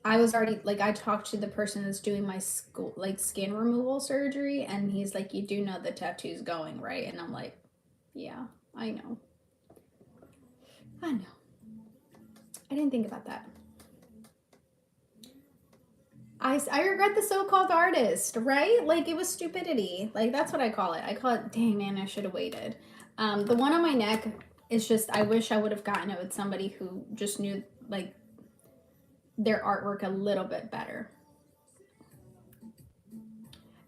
I was already like, I talked to the person that's doing my skin removal surgery, and he's like, you do know the tattoo's going, right? And I'm like, yeah, I know. I didn't think about that. I regret the so-called artist, right? Like, it was stupidity. Like, that's what I call it. I call it, dang man, I should have waited. The one on my neck is just, I wish I would have gotten it with somebody who just knew like their artwork a little bit better.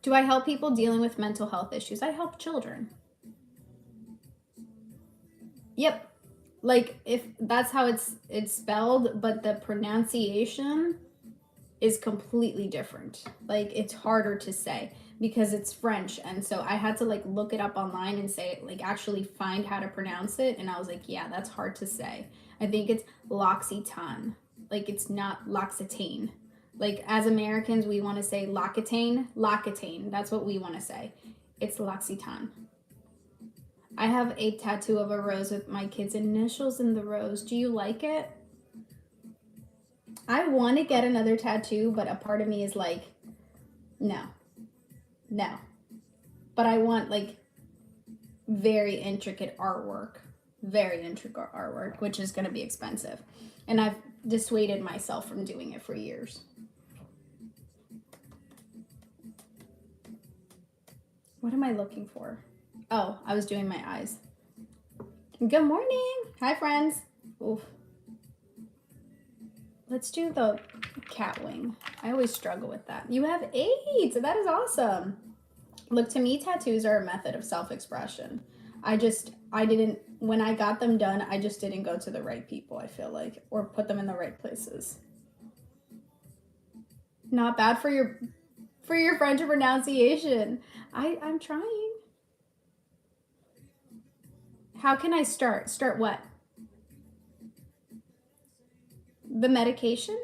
Do I help people dealing with mental health issues? I help children. Yep. Like, if that's how it's spelled, but the pronunciation is completely different. Like, it's harder to say because it's French, and so I had to like look it up online and say, like, actually find how to pronounce it, and I was like, yeah, that's hard to say. I think it's L'Occitane. Like, it's not L'Occitane. Like, as Americans, we want to say L'Occitane. That's what we want to say. It's L'Occitane. I have a tattoo of a rose with my kids' initials in the rose. Do you like it? I want to get another tattoo, but a part of me is like, no. No. But I want like very intricate artwork, which is going to be expensive. And I've dissuaded myself from doing it for years. What am I looking for? Oh, I was doing my eyes. Good morning. Hi, friends. Oof. Let's do the cat wing. I always struggle with that. You have 8. That is awesome. Look, to me, tattoos are a method of self-expression. When I got them done, I just didn't go to the right people, I feel like, or put them in the right places. Not bad for your French pronunciation. I'm trying. How can I start? Start what? The medication?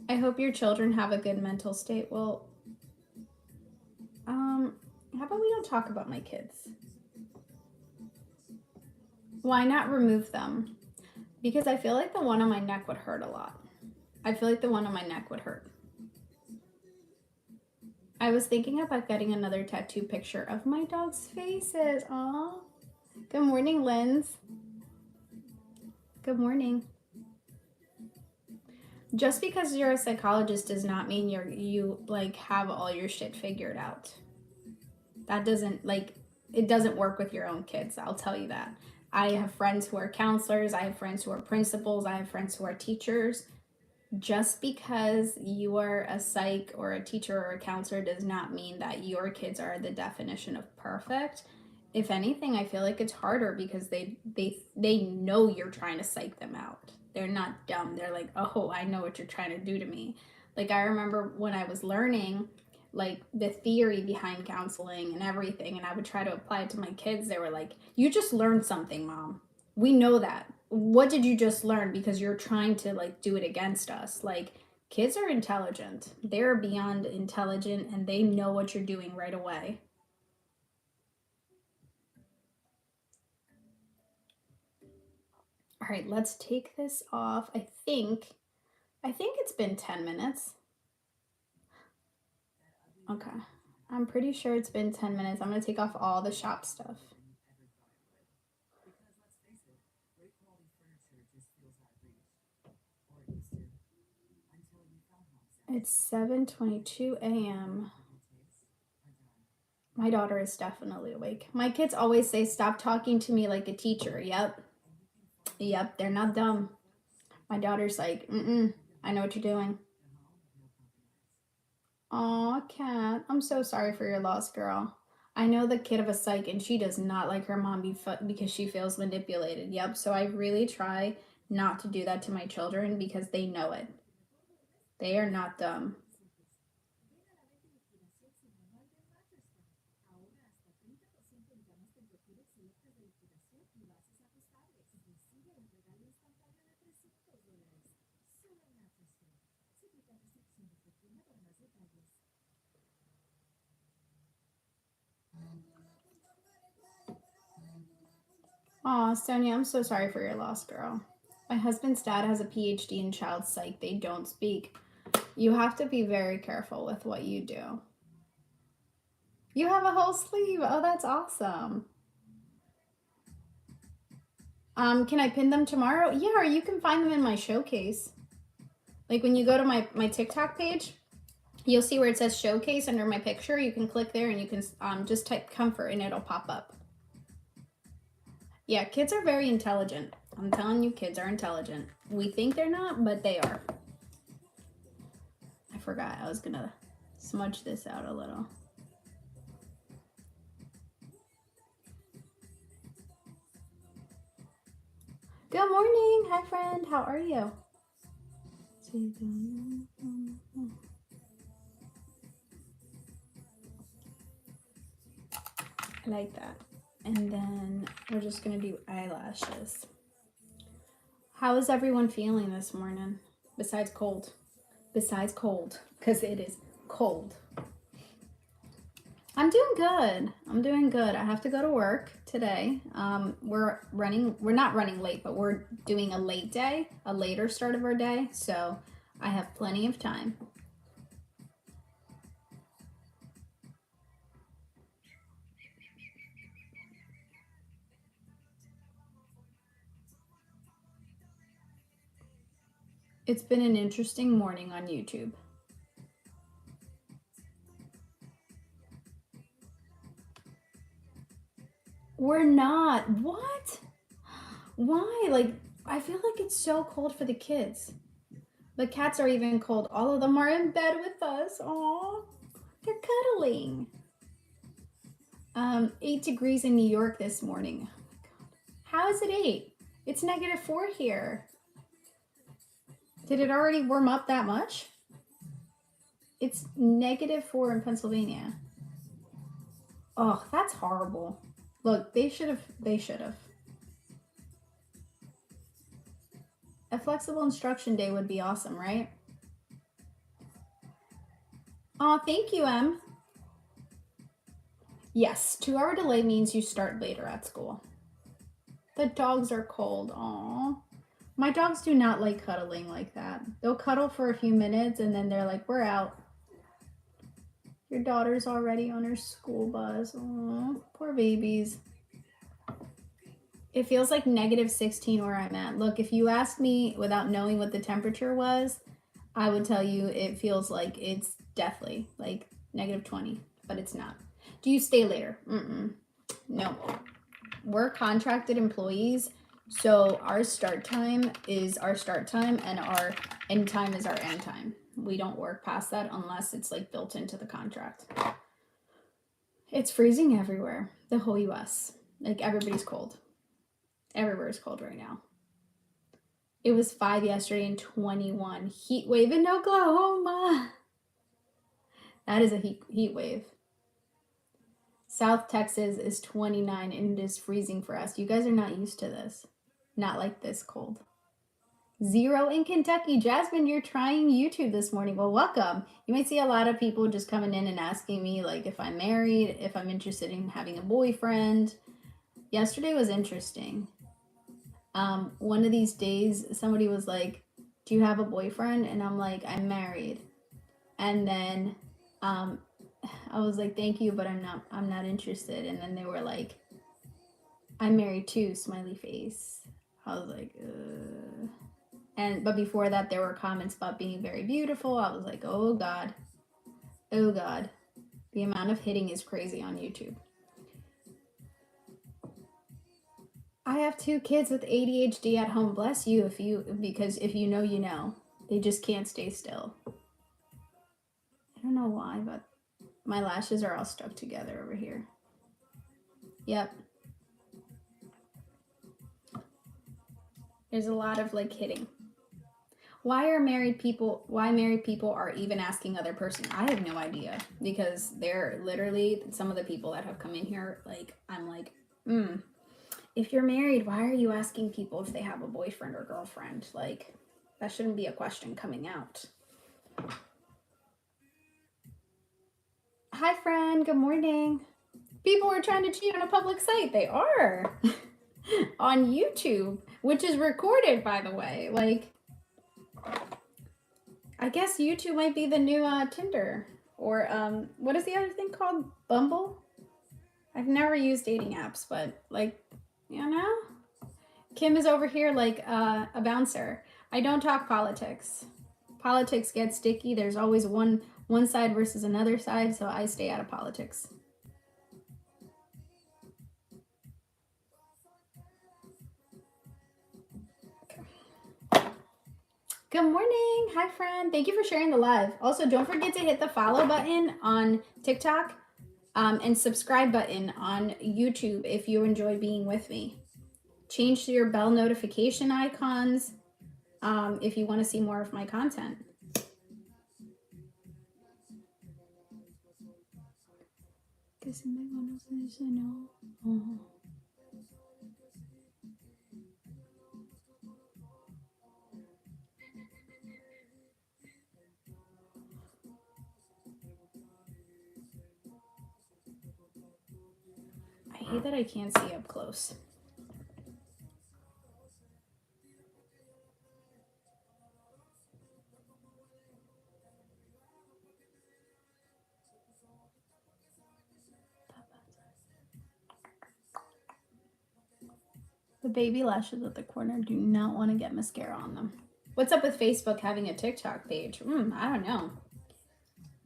I hope your children have a good mental state. Well, how about we don't talk about my kids? Why not remove them? Because I feel like the one on my neck would hurt a lot. I feel like the one on my neck would hurt. I was thinking about getting another tattoo picture of my dog's faces. Aw. Good morning, Linz. Good morning. Just because you're a psychologist does not mean you like have all your shit figured out. That doesn't it doesn't work with your own kids. I'll tell you that. I have friends who are counselors. I have friends who are principals. I have friends who are teachers. Just because you are a psych or a teacher or a counselor does not mean that your kids are the definition of perfect. If anything, I feel like it's harder because they know you're trying to psych them out. They're not dumb. They're like, oh, I know what you're trying to do to me. Like, I remember when I was learning like the theory behind counseling and everything, and I would try to apply it to my kids. They were like, you just learned something, Mom. We know that. What did you just learn? Because you're trying to like do it against us. Like, kids are intelligent. They're beyond intelligent, and they know what you're doing right away. All right, let's take this off. I think it's been 10 minutes. Okay. I'm pretty sure it's been 10 minutes. I'm going to take off all the shop stuff. It's 7:22 a.m. My daughter is definitely awake. My kids always say, stop talking to me like a teacher. Yep, they're not dumb. My daughter's like, I know what you're doing. Aw, Kat, I'm so sorry for your loss, girl. I know the kid of a psych, and she does not like her mom because she feels manipulated. Yep, so I really try not to do that to my children because they know it. They are not dumb. Aw, Sonia, I'm so sorry for your loss, girl. My husband's dad has a PhD in child psych. They don't speak. You have to be very careful with what you do. You have a whole sleeve. Oh, that's awesome. Can I pin them tomorrow? Yeah, or you can find them in my showcase. Like when you go to my TikTok page, you'll see where it says showcase under my picture. You can click there and you can just type comfort and it'll pop up. Yeah, kids are very intelligent. I'm telling you, kids are intelligent. We think they're not, but they are. I forgot I was gonna smudge this out a little. Good morning. Hi, friend. How are you? I like that. And then we're just gonna do eyelashes. How is everyone feeling this morning? Besides cold, because it is cold. I'm doing good. I have to go to work today. We're not running late, but we're doing a later start of our day. So I have plenty of time. It's been an interesting morning on YouTube. We're not. What? Why? Like, I feel like it's so cold for the kids. The cats are even cold. All of them are in bed with us. Aw, they're cuddling. 8 degrees in New York this morning. Oh my God. How is it 8? It's -4 here. Did it already warm up that much? It's -4 in Pennsylvania. Oh, that's horrible. Look, they should have. A flexible instruction day would be awesome, right? Oh, thank you, Em. Yes, 2-hour delay means you start later at school. The dogs are cold. Aw. My dogs do not like cuddling like that. They'll cuddle for a few minutes and then they're like, we're out. Your daughter's already on her school bus. Aw, poor babies. It feels like -16 where I'm at. Look, if you asked me without knowing what the temperature was, I would tell you it feels like it's definitely like -20, but it's not. Do you stay later? No. We're contracted employees, so our start time is our start time and our end time is our end time. We don't work past that unless it's like built into the contract. It's freezing everywhere, the whole US. Like everybody's cold. Everywhere's cold right now. It was 5 yesterday and 21. Heat wave in Oklahoma. That is a heat wave. South Texas is 29 and it is freezing for us. You guys are not used to this. Not like this cold. 0 in Kentucky. Jasmine, you're trying YouTube this morning. Well, welcome. You might see a lot of people just coming in and asking me like if I'm married, if I'm interested in having a boyfriend. Yesterday was interesting. One of these days, somebody was like, do you have a boyfriend? And I'm like, I'm married. And then I was like, thank you, but I'm not interested. And then they were like, I'm married too, smiley face. I was like, but before that, there were comments about being very beautiful. I was like, oh God. Oh God. The amount of hitting is crazy on YouTube. I have 2 kids with ADHD at home. Bless you because if you know, you know. They just can't stay still. I don't know why, but my lashes are all stuck together over here. Yep. There's a lot of like hitting. Why married people are even asking other person? I have no idea, because they're literally some of the people that have come in here, like, I'm like, if you're married, why are you asking people if they have a boyfriend or girlfriend? Like, that shouldn't be a question coming out. Hi, friend. Good morning. People are trying to cheat on a public site. They are. On YouTube, which is recorded, by the way. Like, I guess YouTube might be the new Tinder. Or, what is the other thing called? Bumble? I've never used dating apps, but, like, you know? Kim is over here like a bouncer. I don't talk politics. Politics get sticky. There's always one side versus another side, so I stay out of politics. Good morning. Hi, friend. Thank you for sharing the live. Also, don't forget to hit the follow button on TikTok and subscribe button on YouTube if you enjoy being with me. Change your bell notification icons if you want to see more of my content. I hate that I can't see up close. The baby lashes at the corner do not want to get mascara on them. What's up with Facebook having a TikTok page? I don't know.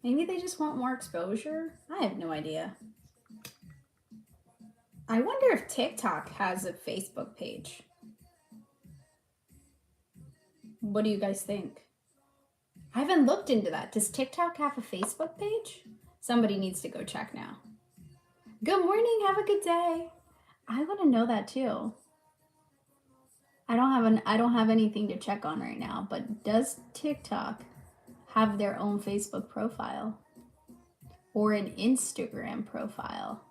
Maybe they just want more exposure? I have no idea. I wonder if TikTok has a Facebook page. What do you guys think? I haven't looked into that. Does TikTok have a Facebook page? Somebody needs to go check now. Good morning. Have a good day. I want to know that too. I don't have anything to check on right now, but does TikTok have their own Facebook profile or an Instagram profile?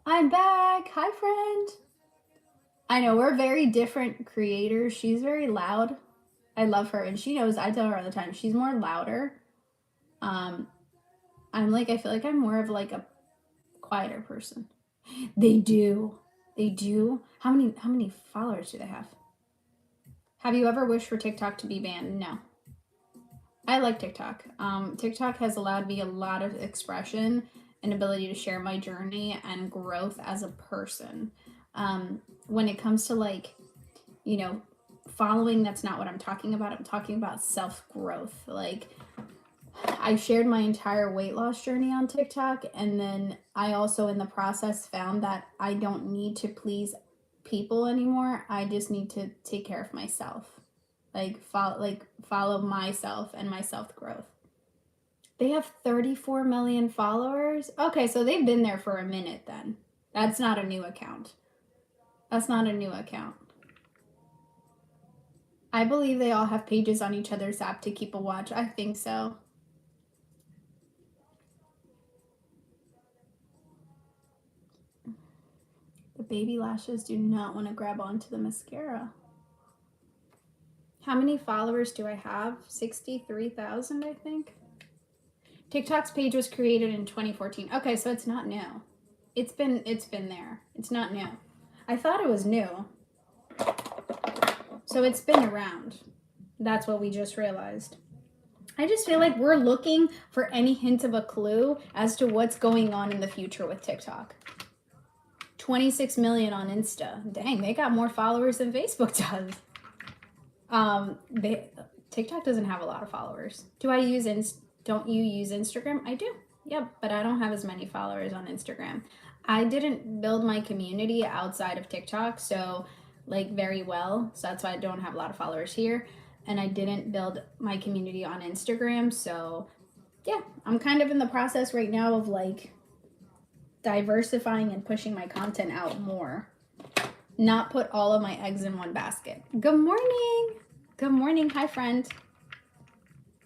I'm back. Hi, friend. I know we're very different creators. She's very loud. I love her, and she knows. I tell her all the time. She's more louder. I feel like I'm more of like a quieter person. They do. They do. How many followers do they have? Have you ever wished for TikTok to be banned? No. I like TikTok. TikTok has allowed me a lot of expression and ability to share my journey and growth as a person. When it comes to like, following, that's not what I'm talking about. I'm talking about self-growth. Like, I shared my entire weight loss journey on TikTok, and then I also in the process found that I don't need to please people anymore. I just need to take care of myself. Follow myself and my self-growth. They have 34 million followers. Okay, so they've been there for a minute then. That's not a new account. That's not a new account. I believe they all have pages on each other's app to keep a watch. I think so. The baby lashes do not want to grab onto the mascara. How many followers do I have? 63,000, I think. TikTok's page was created in 2014. Okay, so it's not new. It's been there. It's not new. I thought it was new. So it's been around. That's what we just realized. I just feel like we're looking for any hint of a clue as to what's going on in the future with TikTok. 26 million on Insta. Dang, they got more followers than Facebook does. TikTok doesn't have a lot of followers. Don't you use Instagram? I do. Yep, but I don't have as many followers on Instagram. I didn't build my community outside of TikTok, so very well. So that's why I don't have a lot of followers here. And I didn't build my community on Instagram. So yeah, I'm kind of in the process right now of diversifying and pushing my content out more. Not put all of my eggs in one basket. Good morning. Good morning. Hi, friend.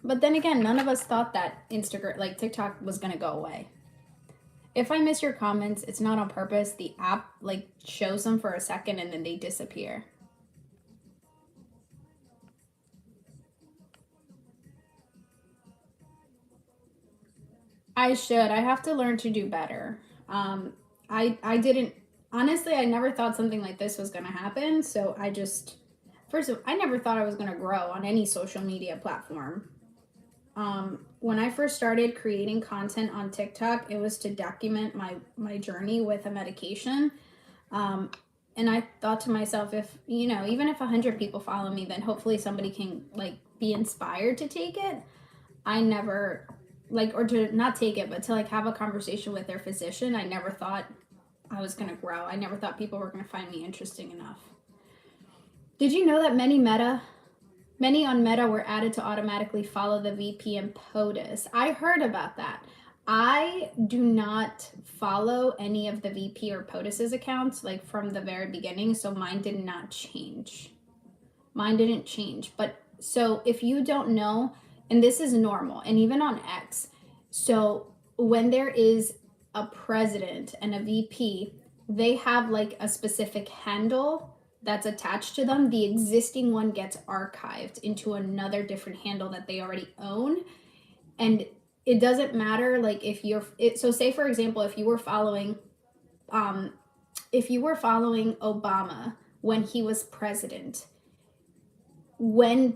But then again, none of us thought that TikTok was going to go away. If I miss your comments, it's not on purpose. The app shows them for a second and then they disappear. I should. I have to learn to do better. I didn't, honestly, I never thought something like this was going to happen. So I never thought I was going to grow on any social media platform. When I first started creating content on TikTok, it was to document my journey with a medication. And I thought to myself, even if 100 people follow me, then hopefully somebody can be inspired to take it. I never or to not take it, but to have a conversation with their physician. I never thought I was going to grow. I never thought people were going to find me interesting enough. Did you know that many on Meta were added to automatically follow the VP and POTUS? I heard about that. I do not follow any of the VP or POTUS's accounts from the very beginning, so mine did not change. Mine didn't change. But so if you don't know, and this is normal, and even on X, so when there is a president and a VP, they have a specific handle that's attached to them. The existing one gets archived into another different handle that they already own. And it doesn't matter so say for example, if you were following Obama when he was president, when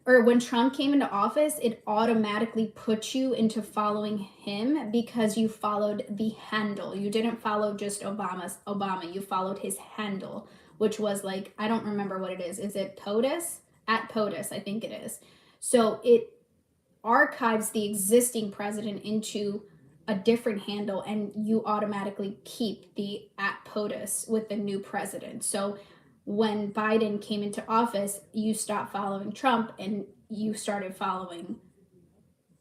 when Trump came into office, it automatically put you into following him because you followed the handle. You didn't follow just Obama. You followed his handle, which was like, I don't remember what it is. Is it POTUS? At POTUS, I think it is. So it archives the existing president into a different handle, and you automatically keep the at POTUS with the new president. So when Biden came into office, you stopped following Trump and you started following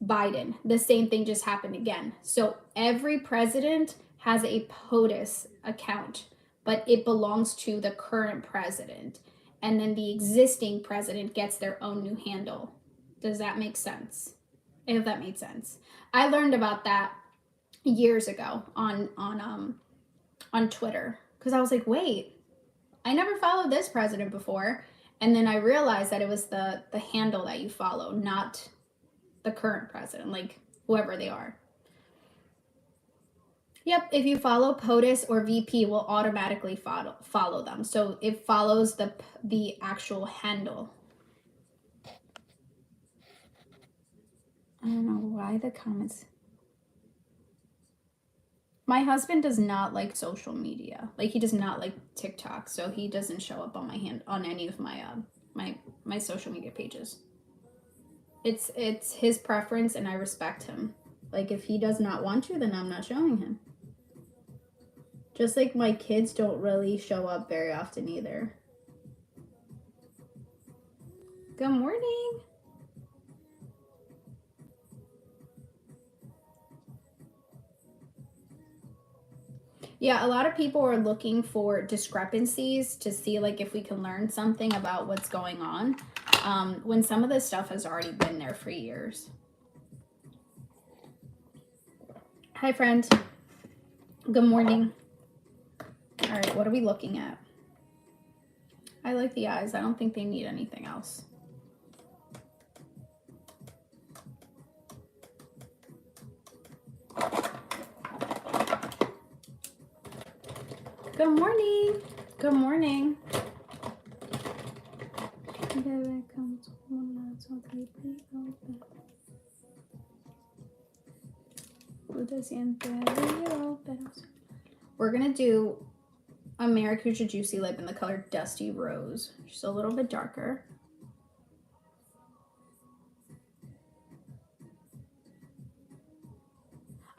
Biden. The same thing just happened again. So every president has a POTUS account, but it belongs to the current president. And then the existing president gets their own new handle. Does that make sense? If that made sense. I learned about that years ago on Twitter, because I was like, wait, I never followed this president before. And then I realized that it was the handle that you follow, not the current president, like whoever they are. Yep, if you follow POTUS or VP, will automatically follow them. So it follows the actual handle. I don't know why the comments. My husband does not like social media. Like, he does not like TikTok, so he doesn't show up on any of my my social media pages. It's his preference, and I respect him. Like, if he does not want to, then I'm not showing him. Just like my kids don't really show up very often either. Good morning. Yeah, a lot of people are looking for discrepancies to see like if we can learn something about what's going on, when some of this stuff has already been there for years. Hi, friend. Good morning. All right, what are we looking at? I like the eyes. I don't think they need anything else. Good morning. Good morning. We're going to do a Maracuja Juicy Lip in the color Dusty Rose. Just a little bit darker.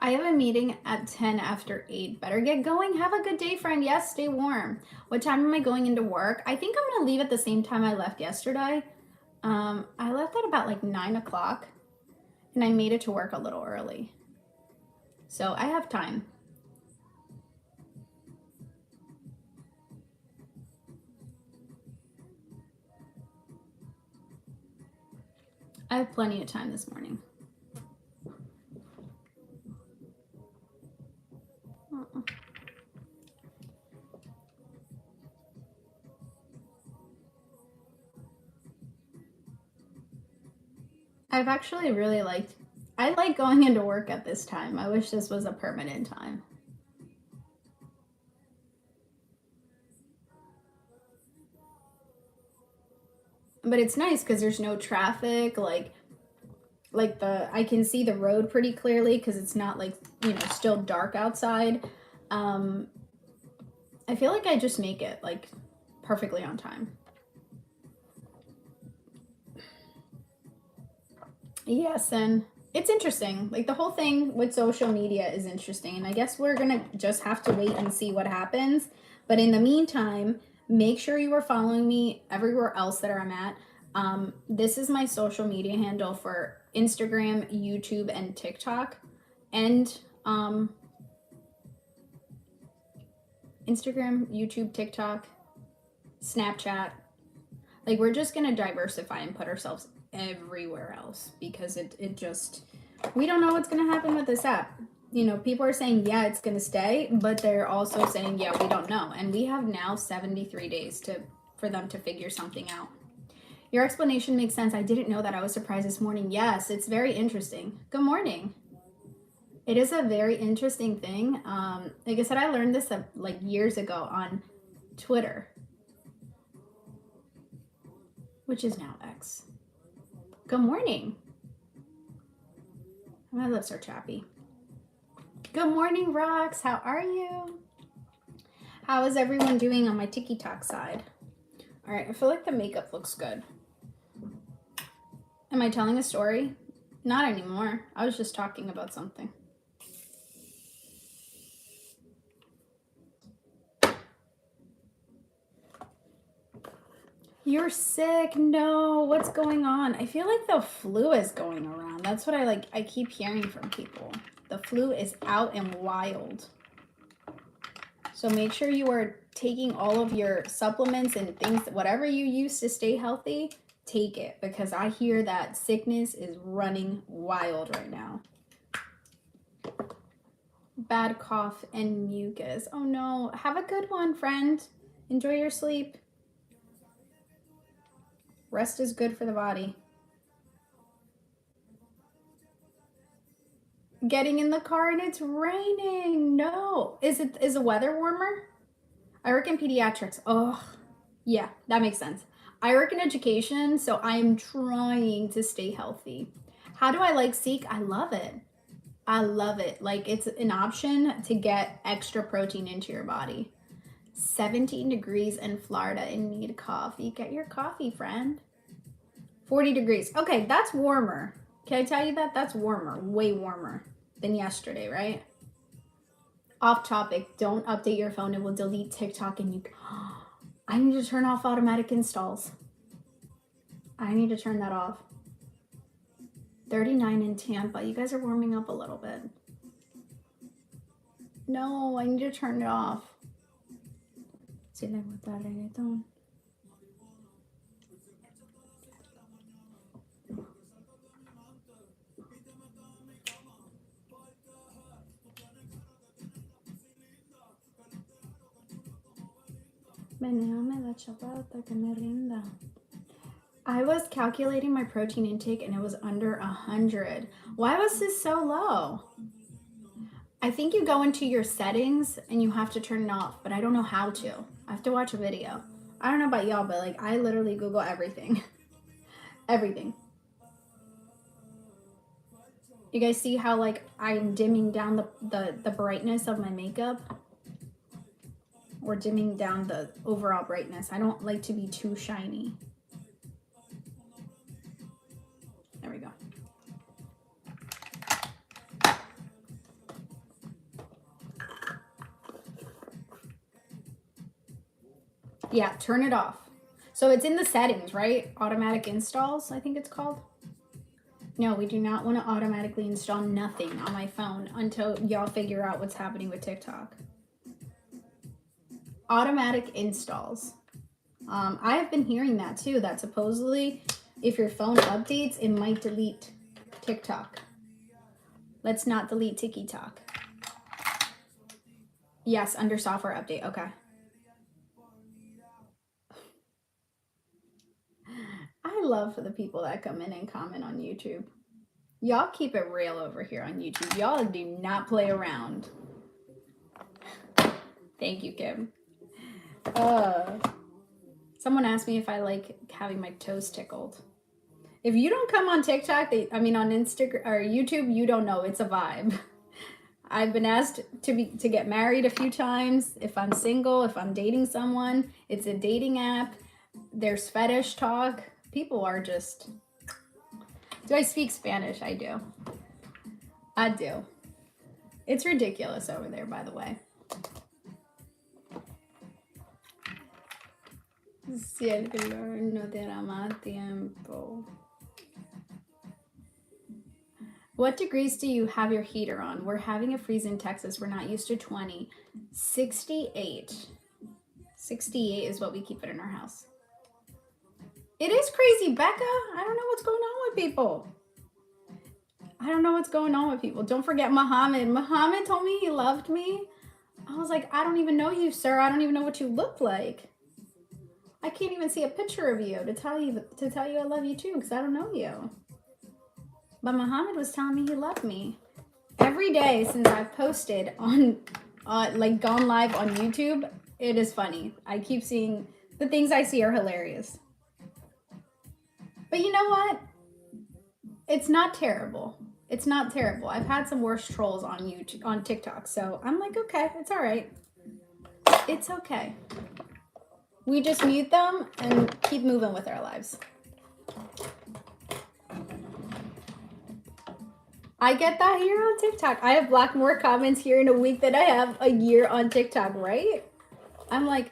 I have a meeting at 10 after 8. Better get going. Have a good day, friend. Yes, stay warm. What time am I going into work? I think I'm going to leave at the same time I left yesterday. I left at about like 9 o'clock, and I made it to work a little early. So I have time. I have plenty of time this morning. I've actually really I like going into work at this time. I wish this was a permanent time. But it's nice because there's no traffic. I can see the road pretty clearly because it's not like, still dark outside. I feel like I just make it like perfectly on time. Yes, and it's interesting. Like, the whole thing with social media is interesting, and I guess we're gonna just have to wait and see what happens. But in the meantime, make sure you are following me everywhere else that I'm at. This is my social media handle for Instagram, YouTube, and TikTok. And Instagram, YouTube, TikTok, Snapchat. Like, we're just gonna diversify and put ourselves everywhere else because it just, we don't know what's gonna happen with this app. People are saying, yeah, it's gonna stay, but they're also saying, yeah, we don't know. And we have now 73 days for them to figure something out. Your explanation makes sense. I didn't know that. I was surprised this morning. Yes, it's very interesting. Good morning. It is a very interesting thing. Like I said, I learned this like years ago on Twitter. which is now X. Good morning. My lips are chappy. Good morning, Rox. How are you? How is everyone doing on my TikTok side? All right, I feel like the makeup looks good. Am I telling a story? Not anymore. I was just talking about something. You're sick. No, what's going on? I feel like the flu is going around. That's what I keep hearing from people. The flu is out and wild. So make sure you are taking all of your supplements and things, whatever you use to stay healthy, take it, because I hear that sickness is running wild right now. Bad cough and mucus. Oh no. Have a good one, friend. Enjoy your sleep. Rest is good for the body. Getting in the car and it's raining. No. Is the weather warmer? I work in pediatrics. Oh, yeah, that makes sense. I work in education, so I'm trying to stay healthy. How do I like Seek? I love it. I love it. Like, it's an option to get extra protein into your body. 17 degrees in Florida and need coffee. Get your coffee, friend. 40 degrees. Okay, that's warmer. Can I tell you that? That's warmer. Way warmer than yesterday, right? Off topic. Don't update your phone. It will delete TikTok and you... I need to turn off automatic installs. I need to turn that off. 39 in Tampa. You guys are warming up a little bit. No, I need to turn it off. Si le gusta el reggaetón. Menéame la chapata que me rinda. I was calculating my protein intake and it was under 100. Why was this so low? I think you go into your settings and you have to turn it off, but I don't know how to. I have to watch a video. I don't know about y'all, but like I literally Google everything. Everything. You guys see how like I'm dimming down the brightness of my makeup? Or dimming down the overall brightness. I don't like to be too shiny. There we go. Yeah, turn it off. So it's in the settings, right? Automatic installs, I think it's called. No, we do not want to automatically install nothing on my phone until y'all figure out what's happening with TikTok. Automatic installs. I have been hearing that too, that supposedly if your phone updates, it might delete TikTok. Let's not delete TikTok. Yes, under software update. Okay. I love for the people that come in and comment on YouTube. Y'all keep it real over here on YouTube. Y'all do not play around. Thank you, Kim. Someone asked me if I like having my toes tickled. If you don't come on TikTok, on Instagram or YouTube, you don't know. It's a vibe. I've been asked to get married a few times. If I'm single, if I'm dating someone, it's a dating app. There's fetish talk. People are just... Do I speak Spanish? I do. I do. It's ridiculous over there, by the way. Si el calor no te da más tiempo. What degrees do you have your heater on? We're having a freeze in Texas. We're not used to 20. 68. 68 is what we keep it in our house. It is crazy, Becca. I don't know what's going on with people. I don't know what's going on with people. Don't forget Muhammad. Muhammad told me he loved me. I was like, I don't even know you, sir. I don't even know what you look like. I can't even see a picture of you to tell you I love you too, because I don't know you. But Muhammad was telling me he loved me. Every day since I've posted on, like gone live on YouTube, it is funny. I keep seeing, the things I see are hilarious. But you know what? It's not terrible. It's not terrible. I've had some worse trolls on YouTube, on TikTok, so I'm like, okay, it's all right. It's okay. We just mute them and keep moving with our lives. I get that here on TikTok. I have Blackmore comments here in a week that I have a year on TikTok, right? I'm like,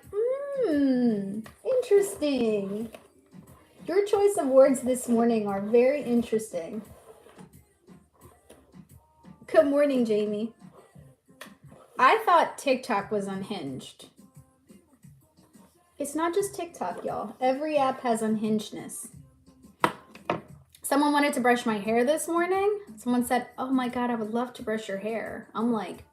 interesting. Your choice of words this morning are very interesting. Good morning, Jamie. I thought TikTok was unhinged. It's not just TikTok, y'all. Every app has unhingedness. Someone wanted to brush my hair this morning. Someone said, oh my God, I would love to brush your hair. I'm like,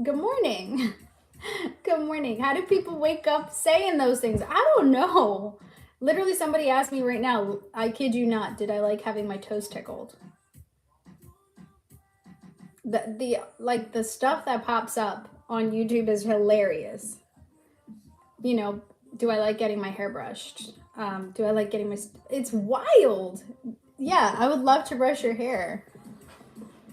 good morning. Good morning. How do people wake up saying those things? I don't know. Literally, somebody asked me right now, I kid you not, did I like having my toes tickled? The stuff that pops up on YouTube is hilarious. You know, do I like getting my hair brushed? Do I like getting it's wild. Yeah, I would love to brush your hair.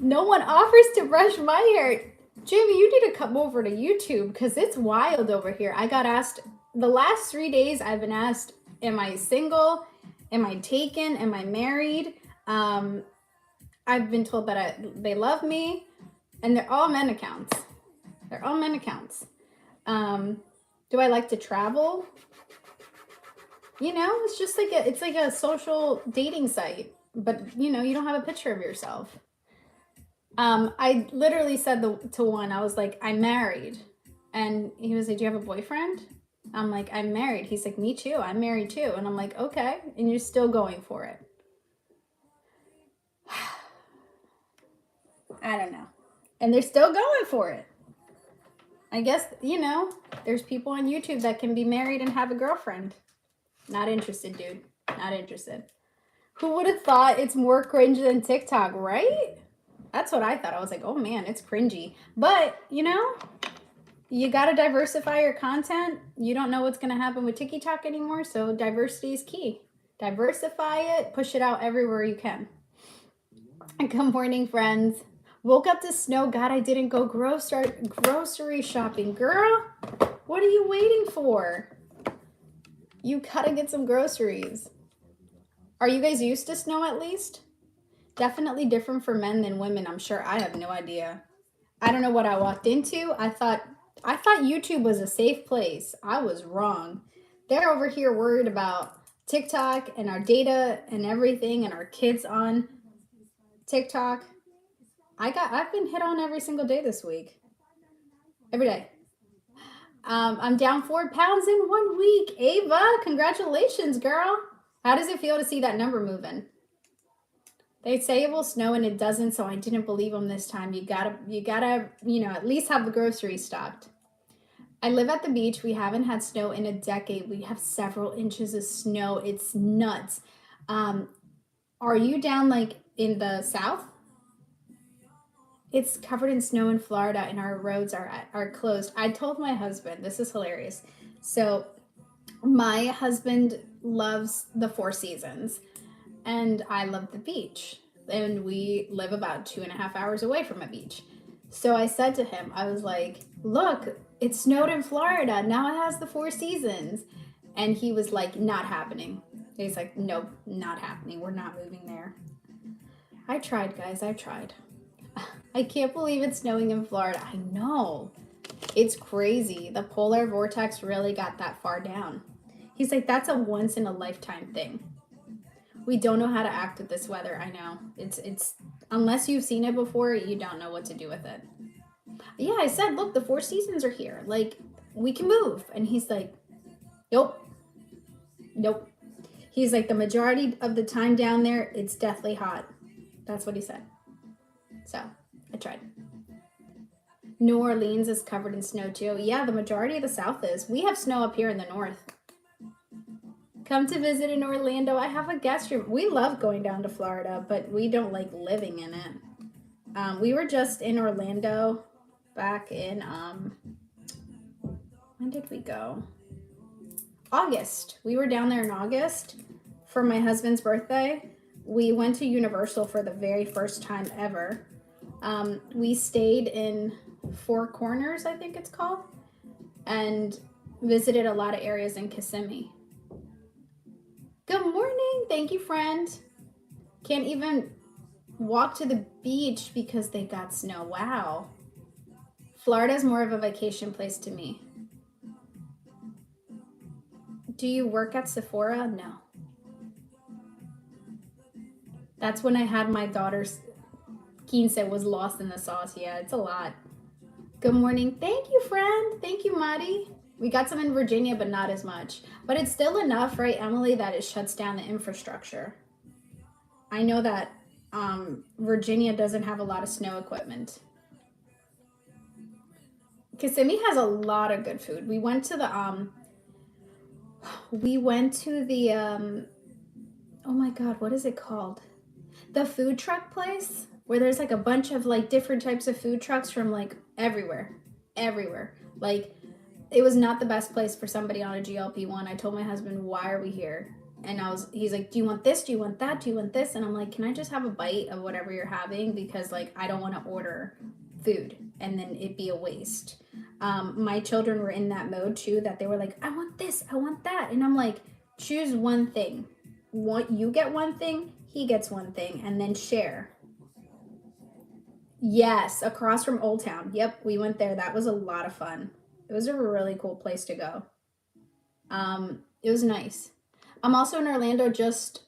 No one offers to brush my hair. Jamie, you need to come over to YouTube because it's wild over here. I got asked the last 3 days. I've been asked, am I single? Am I taken? Am I married? I've been told that they love me, and they're all men accounts. They're all men accounts. Do I like to travel? You know, it's just like it's like a social dating site, but you know, you don't have a picture of yourself. I literally said to one, I was like, I'm married. And he was like, do you have a boyfriend? I'm like, I'm married. He's like, me too. I'm married too. And I'm like, okay. And you're still going for it. I don't know. And they're still going for it. I guess, you know, there's people on YouTube that can be married and have a girlfriend. Not interested, dude. Not interested. Who would have thought it's more cringe than TikTok, right? That's what I thought. I was like, oh man, it's cringy. But, you know, you got to diversify your content. You don't know what's going to happen with TikTok anymore, so diversity is key. Diversify it, push it out everywhere you can. And good morning, friends. Woke up to snow. God, I didn't go grocery shopping. Girl, what are you waiting for? You gotta get some groceries. Are you guys used to snow at least? Definitely different for men than women, I'm sure. I have no idea. I don't know what I walked into. I thought YouTube was a safe place. I was wrong. They're over here worried about TikTok and our data and everything and our kids on TikTok. I've been hit on every single day this week. Every day. I'm down 4 pounds in 1 week. Ava, congratulations, girl. How does it feel to see that number moving? They say it will snow and it doesn't, so I didn't believe them this time. You gotta, you know, at least have the groceries stocked. I live at the beach. We haven't had snow in a decade. We have several inches of snow. It's nuts. Are you down like in the south? It's covered in snow in Florida and our roads are closed. I told my husband, this is hilarious. So my husband loves the Four Seasons and I love the beach. And we live about 2.5 hours away from a beach. So I said to him, I was like, look, it snowed in Florida. Now it has the Four Seasons. And he was like, not happening. He's like, nope, not happening. We're not moving there. I tried, guys. I tried. I can't believe it's snowing in Florida. I know. It's crazy. The polar vortex really got that far down. He's like, that's a once in a lifetime thing. We don't know how to act with this weather. I know. It's unless you've seen it before, you don't know what to do with it. Yeah, I said, look, the Four Seasons are here. Like, we can move. And he's like, nope. Nope. He's like, the majority of the time down there, it's deathly hot. That's what he said. So I tried. New Orleans is covered in snow too. Yeah, the majority of the South is. We have snow up here in the North. Come to visit in Orlando. I have a guest room. We love going down to Florida, but we don't like living in it. We were just in Orlando back in, when did we go? August. We were down there in August for my husband's birthday. We went to Universal for the very first time ever. We stayed in Four Corners, I think it's called, and visited a lot of areas in Kissimmee. Good morning. Thank you, friend. Can't even walk to the beach because they got snow. Wow. Florida's more of a vacation place to me. Do you work at Sephora? No. That's when I had my daughter's quince was lost in the sauce. Yeah, it's a lot. Good morning. Thank you, friend. Thank you, Madi. We got some in Virginia, but not as much. But it's still enough, right, Emily, that it shuts down the infrastructure. I know that Virginia doesn't have a lot of snow equipment. Kissimmee has a lot of good food. We went to the oh my God, what is it called? The food truck place where there's like a bunch of like different types of food trucks from like everywhere. Like it was not the best place for somebody on a GLP-1. I told my husband, why are we here? And he's like, do you want this? Do you want that? Do you want this? And I'm like, can I just have a bite of whatever you're having? Because like, I don't want to order food and then it be a waste. My children were in that mode too, that they were like, I want this, I want that. And I'm like, choose one thing. You get one thing, he gets one thing, and then share. Yes, across from Old Town. Yep, we went there. That was a lot of fun. It was a really cool place to go. It was nice. I'm also in Orlando.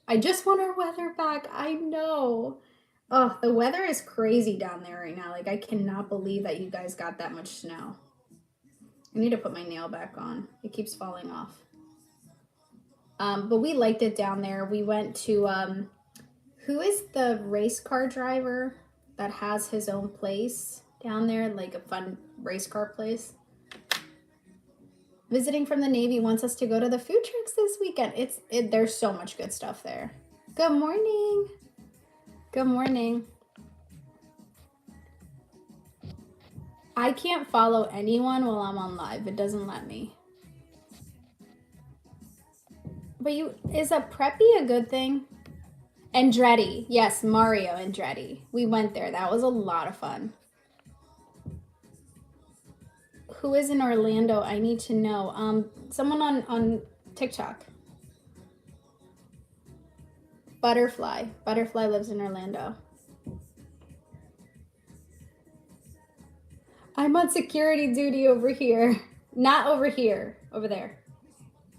I just want our weather back. I know. Oh, the weather is crazy down there right now. Like I cannot believe that you guys got that much snow. I need to put my nail back on. It keeps falling off. But we liked it down there. We went to who is the race car driver that has his own place down there, like a fun race car place? Visiting from the Navy wants us to go to the food trucks this weekend. There's so much good stuff there. Good morning. Good morning. I can't follow anyone while I'm on live. It doesn't let me. But is a preppy a good thing? Andretti. Yes, Mario Andretti. We went there. That was a lot of fun. Who is in Orlando? I need to know. Someone on TikTok. Butterfly. Butterfly lives in Orlando. I'm on security duty over here. Not over here. Over there.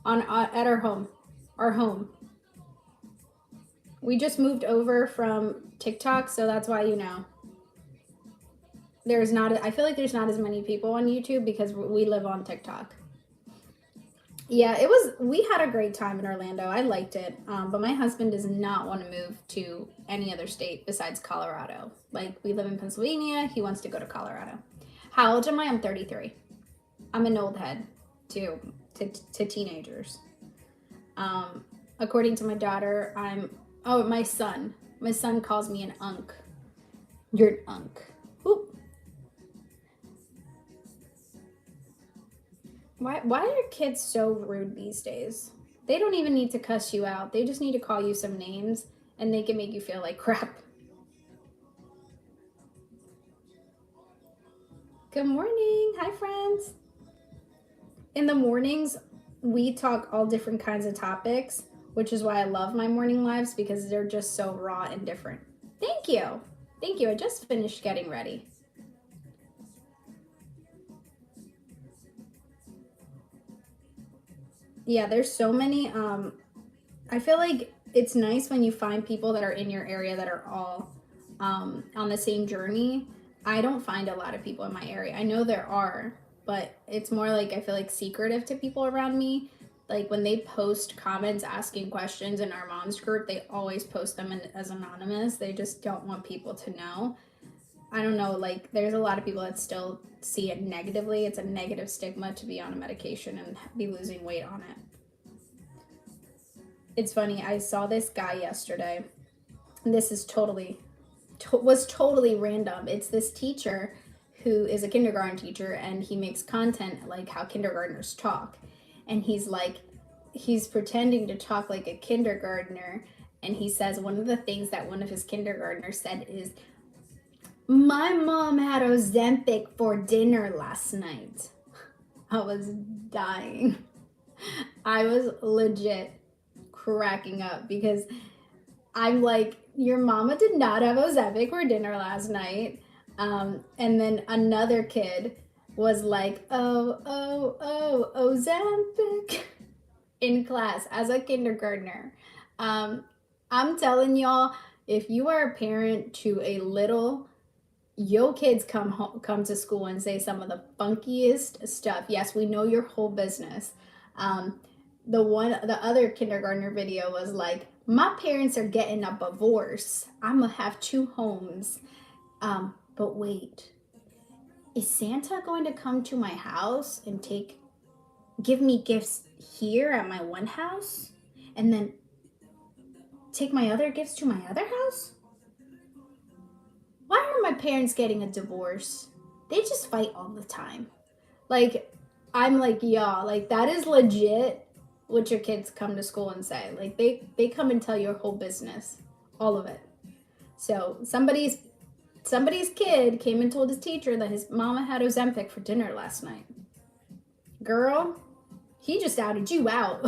At our home. Our home. We just moved over from TikTok, so that's why, I feel like there's not as many people on YouTube because we live on TikTok. Yeah, we had a great time in Orlando. I liked it. But my husband does not want to move to any other state besides Colorado. Like, we live in Pennsylvania. He wants to go to Colorado. How old am I? I'm 33. I'm an old head to teenagers. According to my daughter, my son. My son calls me an unk. You're an unk. Oop. Why are kids so rude these days? They don't even need to cuss you out. They just need to call you some names and they can make you feel like crap. Good morning. Hi, friends. In the mornings, we talk all different kinds of topics, which is why I love my morning lives because they're just so raw and different. Thank you. Thank you. I just finished getting ready. Yeah, there's so many. I feel like it's nice when you find people that are in your area that are all on the same journey. I don't find a lot of people in my area. I know there are, but it's more like I feel like secretive to people around me. Like when they post comments asking questions in our mom's group, they always post them as anonymous. They just don't want people to know. I don't know, like there's a lot of people that still see it negatively. It's a negative stigma to be on a medication and be losing weight on it. It's funny, I saw this guy yesterday. This is was totally random. It's this teacher who is a kindergarten teacher and he makes content like how kindergartners talk. And he's like, he's pretending to talk like a kindergartner, and he says one of the things that one of his kindergartners said is, my mom had Ozempic for dinner last night. I was dying. I was legit cracking up because I'm like, your mama did not have Ozempic for dinner last night. And then another kid was like, Ozempic in class as a kindergartner. I'm telling y'all, if you are a parent to a little, your kids come to school and say some of the funkiest stuff. Yes, we know your whole business. The other kindergartner video was like, my parents are getting a divorce. I'm gonna have 2 homes. But wait, is Santa going to come to my house and give me gifts here at my one house and then take my other gifts to my other house? Why are my parents getting a divorce? They just fight all the time. Like, I'm like, yeah, like that is legit what your kids come to school and say. Like they come and tell your whole business, all of it. So somebody's kid came and told his teacher that his mama had Ozempic for dinner last night. Girl, he just outed you out.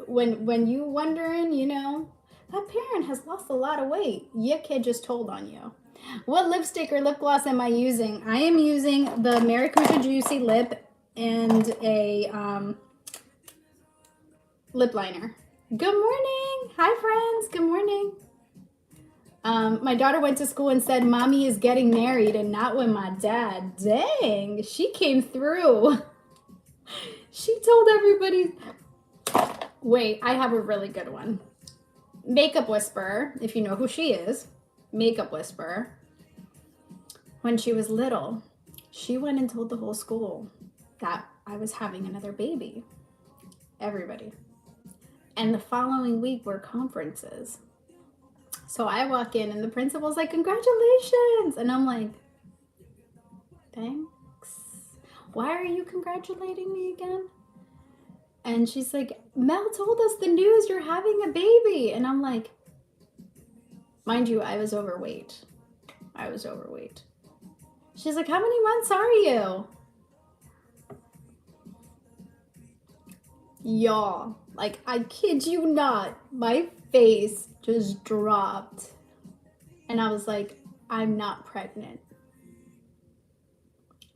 when you wondering, you know, that parent has lost a lot of weight. Your kid just told on you. What lipstick or lip gloss am I using? I am using the Maracuja Juicy Lip and a lip liner. Good morning. Hi, friends. Good morning. My daughter went to school and said, Mommy is getting married and not with my dad. Dang, she came through. She told everybody. Wait, I have a really good one. Makeup Whisperer, if you know who she is. Makeup Whisperer. When she was little, she went and told the whole school that I was having another baby. Everybody. And the following week were conferences. So I walk in and the principal's like, congratulations. And I'm like, thanks. Why are you congratulating me again? And she's like, Mel told us the news, you're having a baby. And I'm like, mind you, I was overweight. She's like, how many months are you? Y'all, like, I kid you not, my face just dropped. And I was like, I'm not pregnant.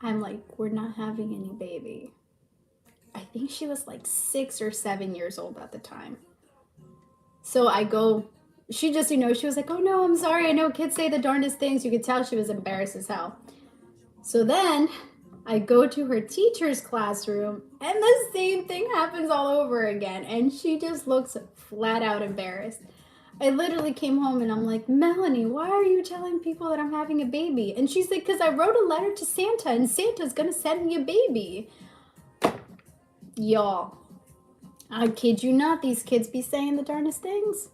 I'm like, we're not having any baby. I think she was like 6 or 7 years old at the time. So I go, she just, you know, she was like, oh no, I'm sorry. I know kids say the darndest things. You could tell she was embarrassed as hell. So then I go to her teacher's classroom and the same thing happens all over again. And she just looks flat out embarrassed. I literally came home and I'm like, Melanie, why are you telling people that I'm having a baby? And she's like, because I wrote a letter to Santa and Santa's going to send me a baby. Y'all, I kid you not, these kids be saying the darndest things.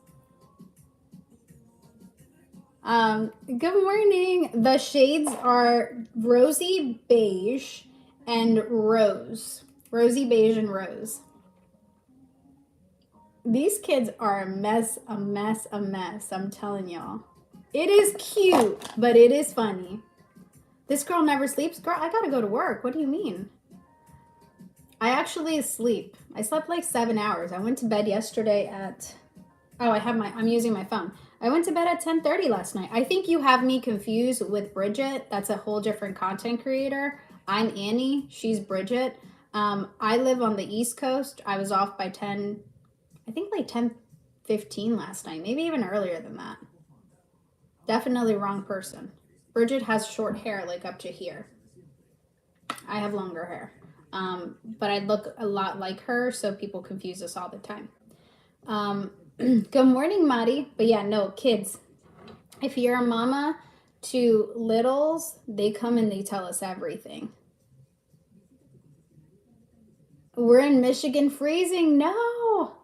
Good morning. The shades are rosy beige and rose. Rosy beige and rose. These kids are a mess. I'm telling y'all. It is cute, but it is funny. This girl never sleeps. Girl, I gotta go to work. What do you mean? I actually sleep. I slept like 7 hours. I went to bed yesterday at, I'm using my phone. I went to bed at 10:30 last night. I think you have me confused with Bridget. That's a whole different content creator. I'm Annie. She's Bridget. I live on the East Coast. I was off by 10, I think like 10:15 last night. Maybe even earlier than that. Definitely wrong person. Bridget has short hair like up to here. I have longer hair. But I look a lot like her, so people confuse us all the time. Good morning, Mari. But yeah, no, kids, if you're a mama to littles, they come and they tell us everything. We're in Michigan freezing. No.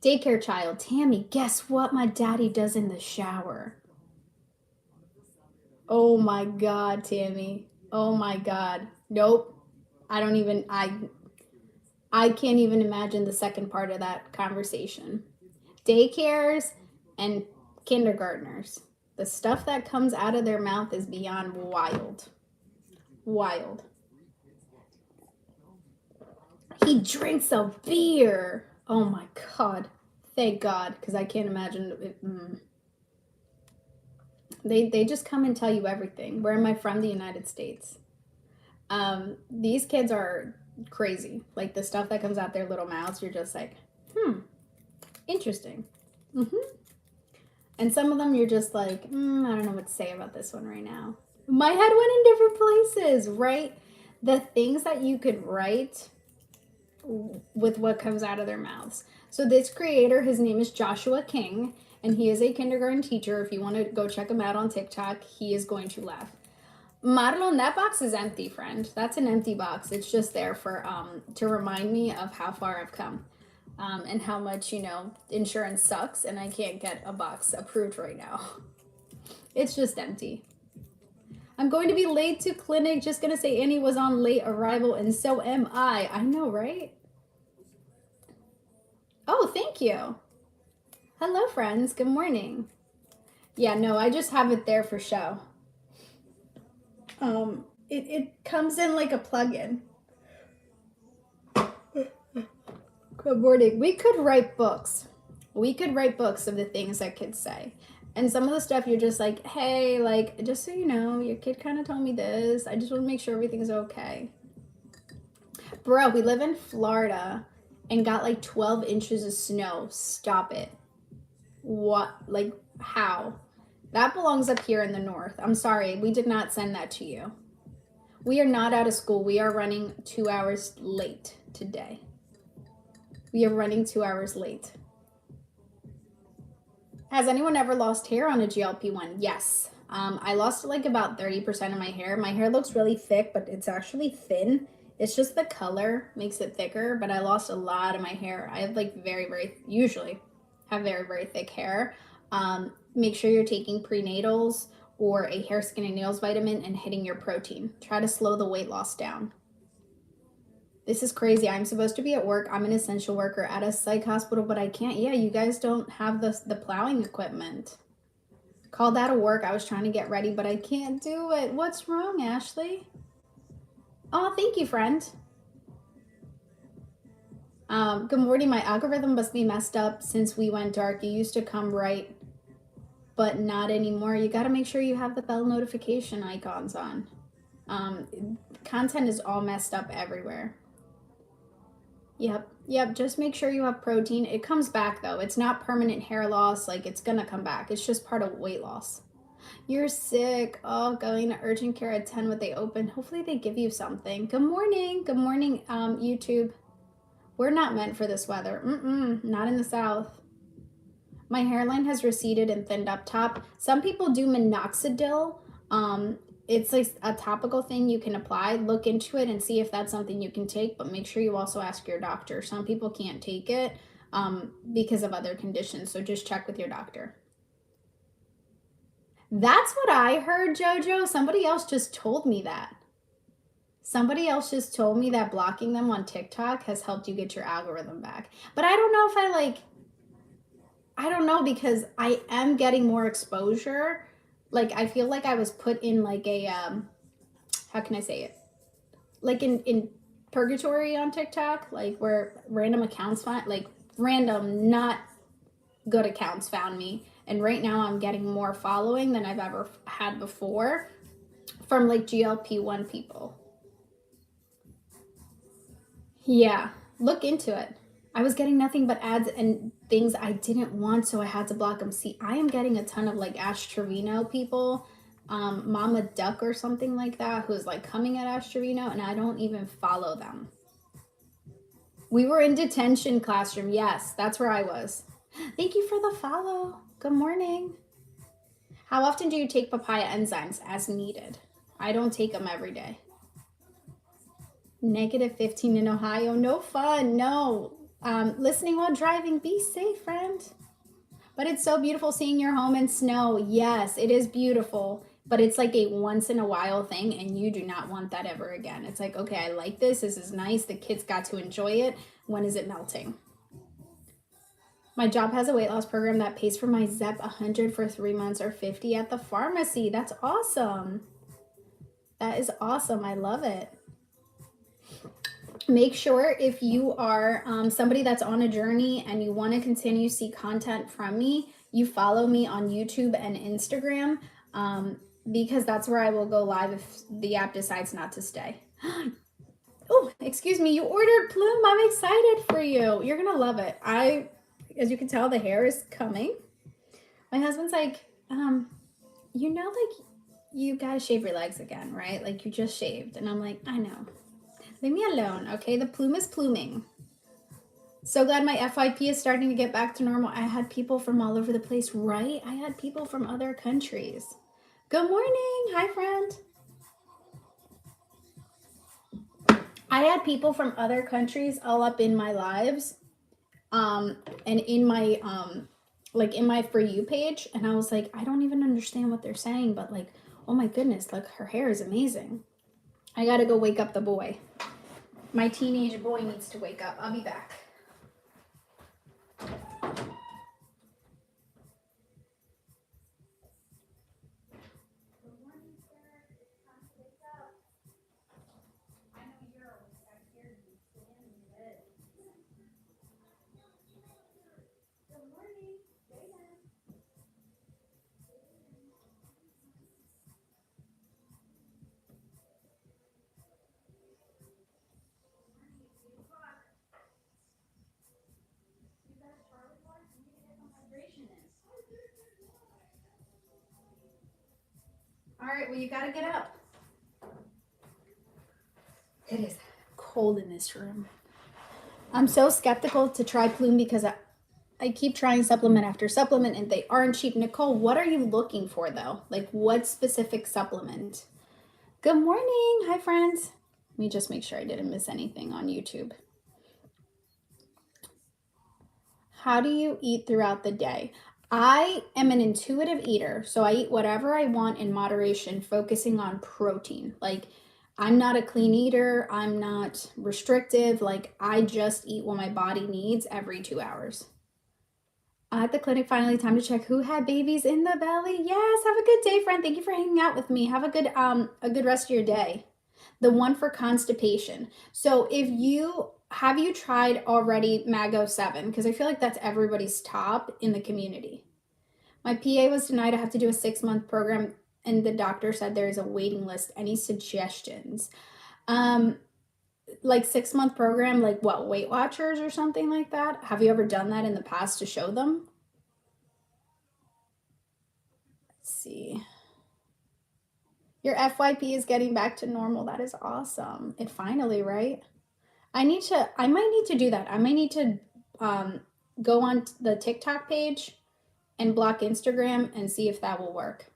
Daycare child. Tammy, guess what my daddy does in the shower? Oh my God, Tammy. Oh my God. Nope. I I can't even imagine the second part of that conversation. Daycares and kindergartners. The stuff that comes out of their mouth is beyond wild. Wild. He drinks a beer. Oh my God. Thank God, because I can't imagine it. They just come and tell you everything. Where am I from? The United States. These kids are crazy. Like the stuff that comes out their little mouths, you're just like, interesting. And some of them you're just like, I don't know what to say about this one right now. My head went in different places, right? The things that you could write with what comes out of their mouths. So this creator, his name is Joshua King, and he is a kindergarten teacher. If you want to go check him out on TikTok, he is going to laugh. Marlon, that box is empty, friend. That's an empty box. It's just there for to remind me of how far I've come. And how much, insurance sucks and I can't get a box approved right now. It's just empty. I'm going to be late to clinic. Just going to say Annie was on late arrival and so am I. I know, right? Oh, thank you. Hello, friends. Good morning. Yeah, no, I just have it there for show. It comes in like a plug-in. Good morning. We could write books. We could write books of the things that kids say. And some of the stuff you're just like, hey, like, just so you know, your kid kind of told me this. I just want to make sure everything's okay. Bro, we live in Florida and got like 12 inches of snow. Stop it. What? Like, how? That belongs up here in the north. I'm sorry. We did not send that to you. We are not out of school. We are running 2 hours late today. We are running 2 hours late. Has anyone ever lost hair on a GLP-1? Yes. I lost like about 30% of my hair. My hair looks really thick, but it's actually thin. It's just the color makes it thicker, but I lost a lot of my hair. I have like usually have very, very thick hair. Make sure you're taking prenatals or a hair, skin, and nails vitamin and hitting your protein. Try to slow the weight loss down. This is crazy. I'm supposed to be at work. I'm an essential worker at a psych hospital, but I can't. Yeah, you guys don't have the plowing equipment. Called out of work. I was trying to get ready, but I can't do it. What's wrong, Ashley? Oh, thank you, friend. Good morning. My algorithm must be messed up since we went dark. You used to come right, but not anymore. You got to make sure you have the bell notification icons on. Content is all messed up everywhere. Yep, just make sure you have protein. It comes back though. It's not permanent hair loss. Like it's gonna come back. It's just part of weight loss. You're sick. Oh, going to urgent care at 10 when they open. Hopefully they give you something. Good morning, YouTube. We're not meant for this weather. Not in the South. My hairline has receded and thinned up top. Some people do minoxidil. It's like a topical thing you can apply. Look into it and see if that's something you can take, but make sure you also ask your doctor. Some people can't take it because of other conditions, so just check with your doctor. That's what I heard, Jojo. Somebody else just told me that. Somebody else just told me that blocking them on TikTok has helped you get your algorithm back. But I don't know if I don't know, because I am getting more exposure. Like, I feel like I was put in like a, how can I say it? Like in purgatory on TikTok, like where random accounts random, not good accounts found me. And right now I'm getting more following than I've ever had before from like GLP-1 people. Yeah, look into it. I was getting nothing but ads and things I didn't want, so I had to block them. See, I am getting a ton of like Ash Trevino people, Mama Duck or something like that, who's like coming at Ash Trevino, and I don't even follow them. We were in detention classroom. Yes, that's where I was. Thank you for the follow. Good morning. How often do you take papaya enzymes? As needed. I don't take them every day. -15 in Ohio. No fun. No. Listening while driving. Be safe, friend. But it's so beautiful seeing your home in snow. Yes, it is beautiful. but it's like a once in a while thing, and you do not want that ever again. It's like, okay, I like this is nice, the kids got to enjoy it. When is it melting? My job has a weight loss program that pays for my Zep 100 for 3 months or 50 at the pharmacy. That's awesome. That is awesome. I love it. Make sure if you are somebody that's on a journey and you want to continue to see content from me, you follow me on YouTube and Instagram, because that's where I will go live if the app decides not to stay. Oh, excuse me, you ordered Plume. I'm excited for you. You're going to love it. As you can tell, the hair is coming. My husband's like, like you got to shave your legs again, right? Like you just shaved. And I'm like, I know. Leave me alone, okay? The plume is pluming. So glad my FYP is starting to get back to normal. I had people from all over the place, right? I had people from other countries. Good morning. Hi, friend. I had people from other countries all up in my lives, and in my in my For You page, and I was like, I don't even understand what they're saying, but like, oh my goodness, like her hair is amazing. I gotta go wake up the boy. My teenage boy needs to wake up. I'll be back. All right, well, you gotta get up. It is cold in this room. I'm so skeptical to try Plume because I keep trying supplement after supplement and they aren't cheap. Nicole, what are you looking for though? Like what specific supplement? Good morning. Hi, friends. Let me just make sure I didn't miss anything on YouTube. How do you eat throughout the day? I am an intuitive eater, so I eat whatever I want in moderation, focusing on protein. Like, I'm not a clean eater. I'm not restrictive. Like, I just eat what my body needs every 2 hours. At the clinic, finally, time to check who had babies in the belly. Yes, have a good day, friend. Thank you for hanging out with me. Have a good rest of your day. The one for constipation. So if you have you tried already Mago 7? Because I feel like that's everybody's top in the community. My PA was denied. I have to do a 6-month program, and the doctor said there is a waiting list. Any suggestions? Like 6-month program, like what, Weight Watchers or something like that? Have you ever done that in the past to show them? Let's see. Your FYP is getting back to normal. That is awesome. It finally, right? I might need to do that. I might need to go on the TikTok page and block Instagram and see if that will work.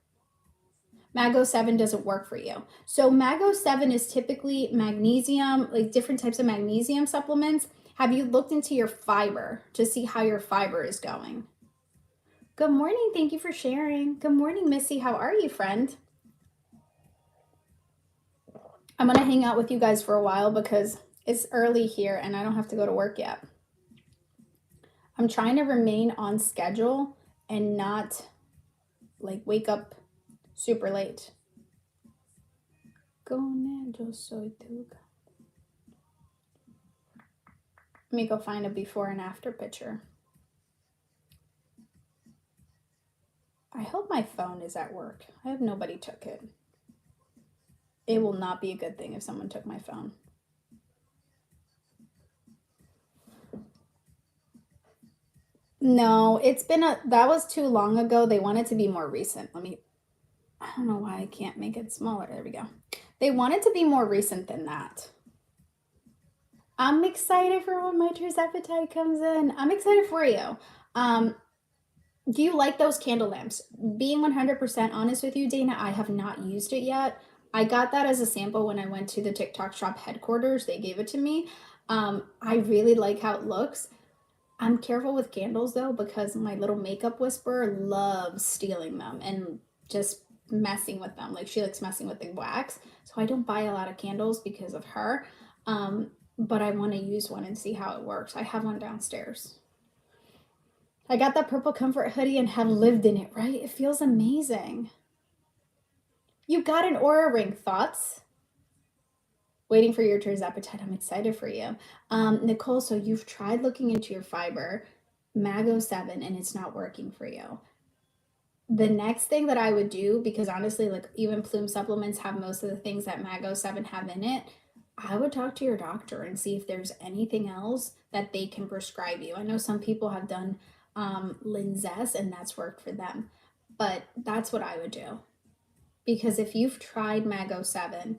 Mago 7 doesn't work for you. So Mago 7 is typically magnesium, like different types of magnesium supplements. Have you looked into your fiber to see how your fiber is going? Good morning. Thank you for sharing. Good morning, Missy. How are you, friend? I'm going to hang out with you guys for a while because it's early here and I don't have to go to work yet. I'm trying to remain on schedule and not like wake up super late. Let me go find a before and after picture. I hope my phone is at work. I hope nobody took it. It will not be a good thing if someone took my phone. No, that was too long ago. They want it to be more recent. I don't know why I can't make it smaller. There we go. They want it to be more recent than that. I'm excited for when my Terzepatide comes in. I'm excited for you. Do you like those candle lamps? Being 100% honest with you, Dana, I have not used it yet. I got that as a sample when I went to the TikTok shop headquarters. They gave it to me. I really like how it looks. I'm careful with candles though because my little makeup whisperer loves stealing them and just messing with them. Like she likes messing with the wax. So I don't buy a lot of candles because of her. But I want to use one and see how it works. I have one downstairs. I got that purple comfort hoodie and have lived in it, right? It feels amazing. You got an Aura ring. Thoughts? Waiting for your tur's appetite. I'm excited for you. Nicole, so you've tried looking into your fiber, Mago 7, and it's not working for you. The next thing that I would do, because honestly, like even Plume supplements have most of the things that Mago 7 have in it, I would talk to your doctor and see if there's anything else that they can prescribe you. I know some people have done Linzess and that's worked for them, but that's what I would do. Because if you've tried Mago 7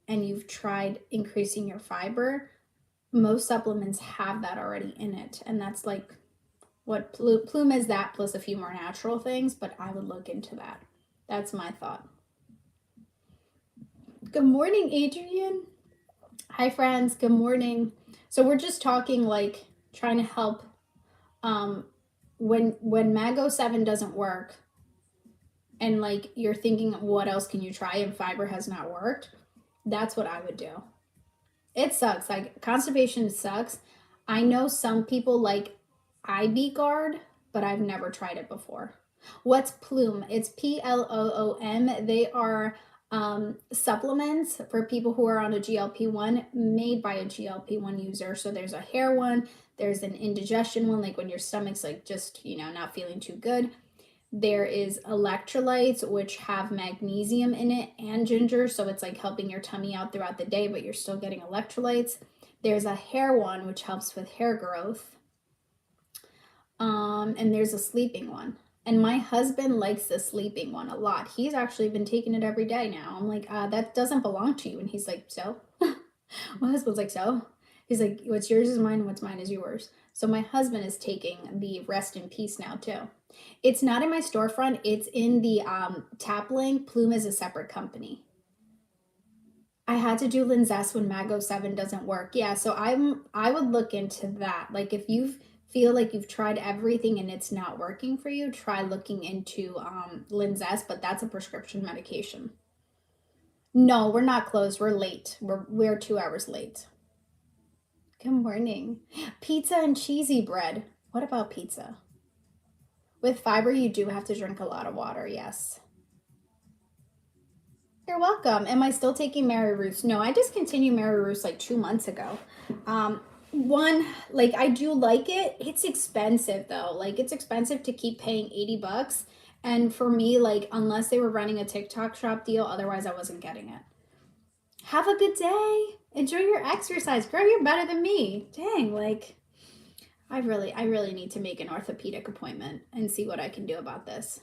and you've tried increasing your fiber, most supplements have that already in it. And that's like what Plume is, that plus a few more natural things, but I would look into that. That's my thought. Good morning, Adrian. Hi, friends. Good morning. So we're just talking, like, trying to help. When Mago 7 doesn't work, and like you're thinking, what else can you try? And fiber has not worked. That's what I would do. It sucks. Like constipation sucks. I know some people like IB Guard, but I've never tried it before. What's Plume? It's PLOOM. They are supplements for people who are on a GLP-1 made by a GLP-1 user. So there's a hair one, there's an indigestion one, like when your stomach's like just, not feeling too good. There is electrolytes, which have magnesium in it and ginger. So it's like helping your tummy out throughout the day, but you're still getting electrolytes. There's a hair one, which helps with hair growth. And there's a sleeping one. And my husband likes the sleeping one a lot. He's actually been taking it every day now. I'm like, that doesn't belong to you. And he's like, so? My husband's like, so? He's like, what's yours is mine, what's mine is yours. So my husband is taking the Rest in Peace now too. It's not in my storefront. It's in the tap link. Plume is a separate company. I had to do Linzess when Mago 7 doesn't work. Yeah, so I would look into that. Like if you feel like you've tried everything and it's not working for you, try looking into Linzess, but that's a prescription medication. No, we're not closed. We're late. We're 2 hours late. Good morning. Pizza and cheesy bread. What about pizza? With fiber, you do have to drink a lot of water, yes. You're welcome. Am I still taking Mary Ruth's? No, I discontinued Mary Ruth's like 2 months ago. One, like I do like it. It's expensive though. Like it's expensive to keep paying $80. And for me, like unless they were running a TikTok shop deal, otherwise I wasn't getting it. Have a good day. Enjoy your exercise. Girl, you're better than me. Dang, like I really need to make an orthopedic appointment and see what I can do about this.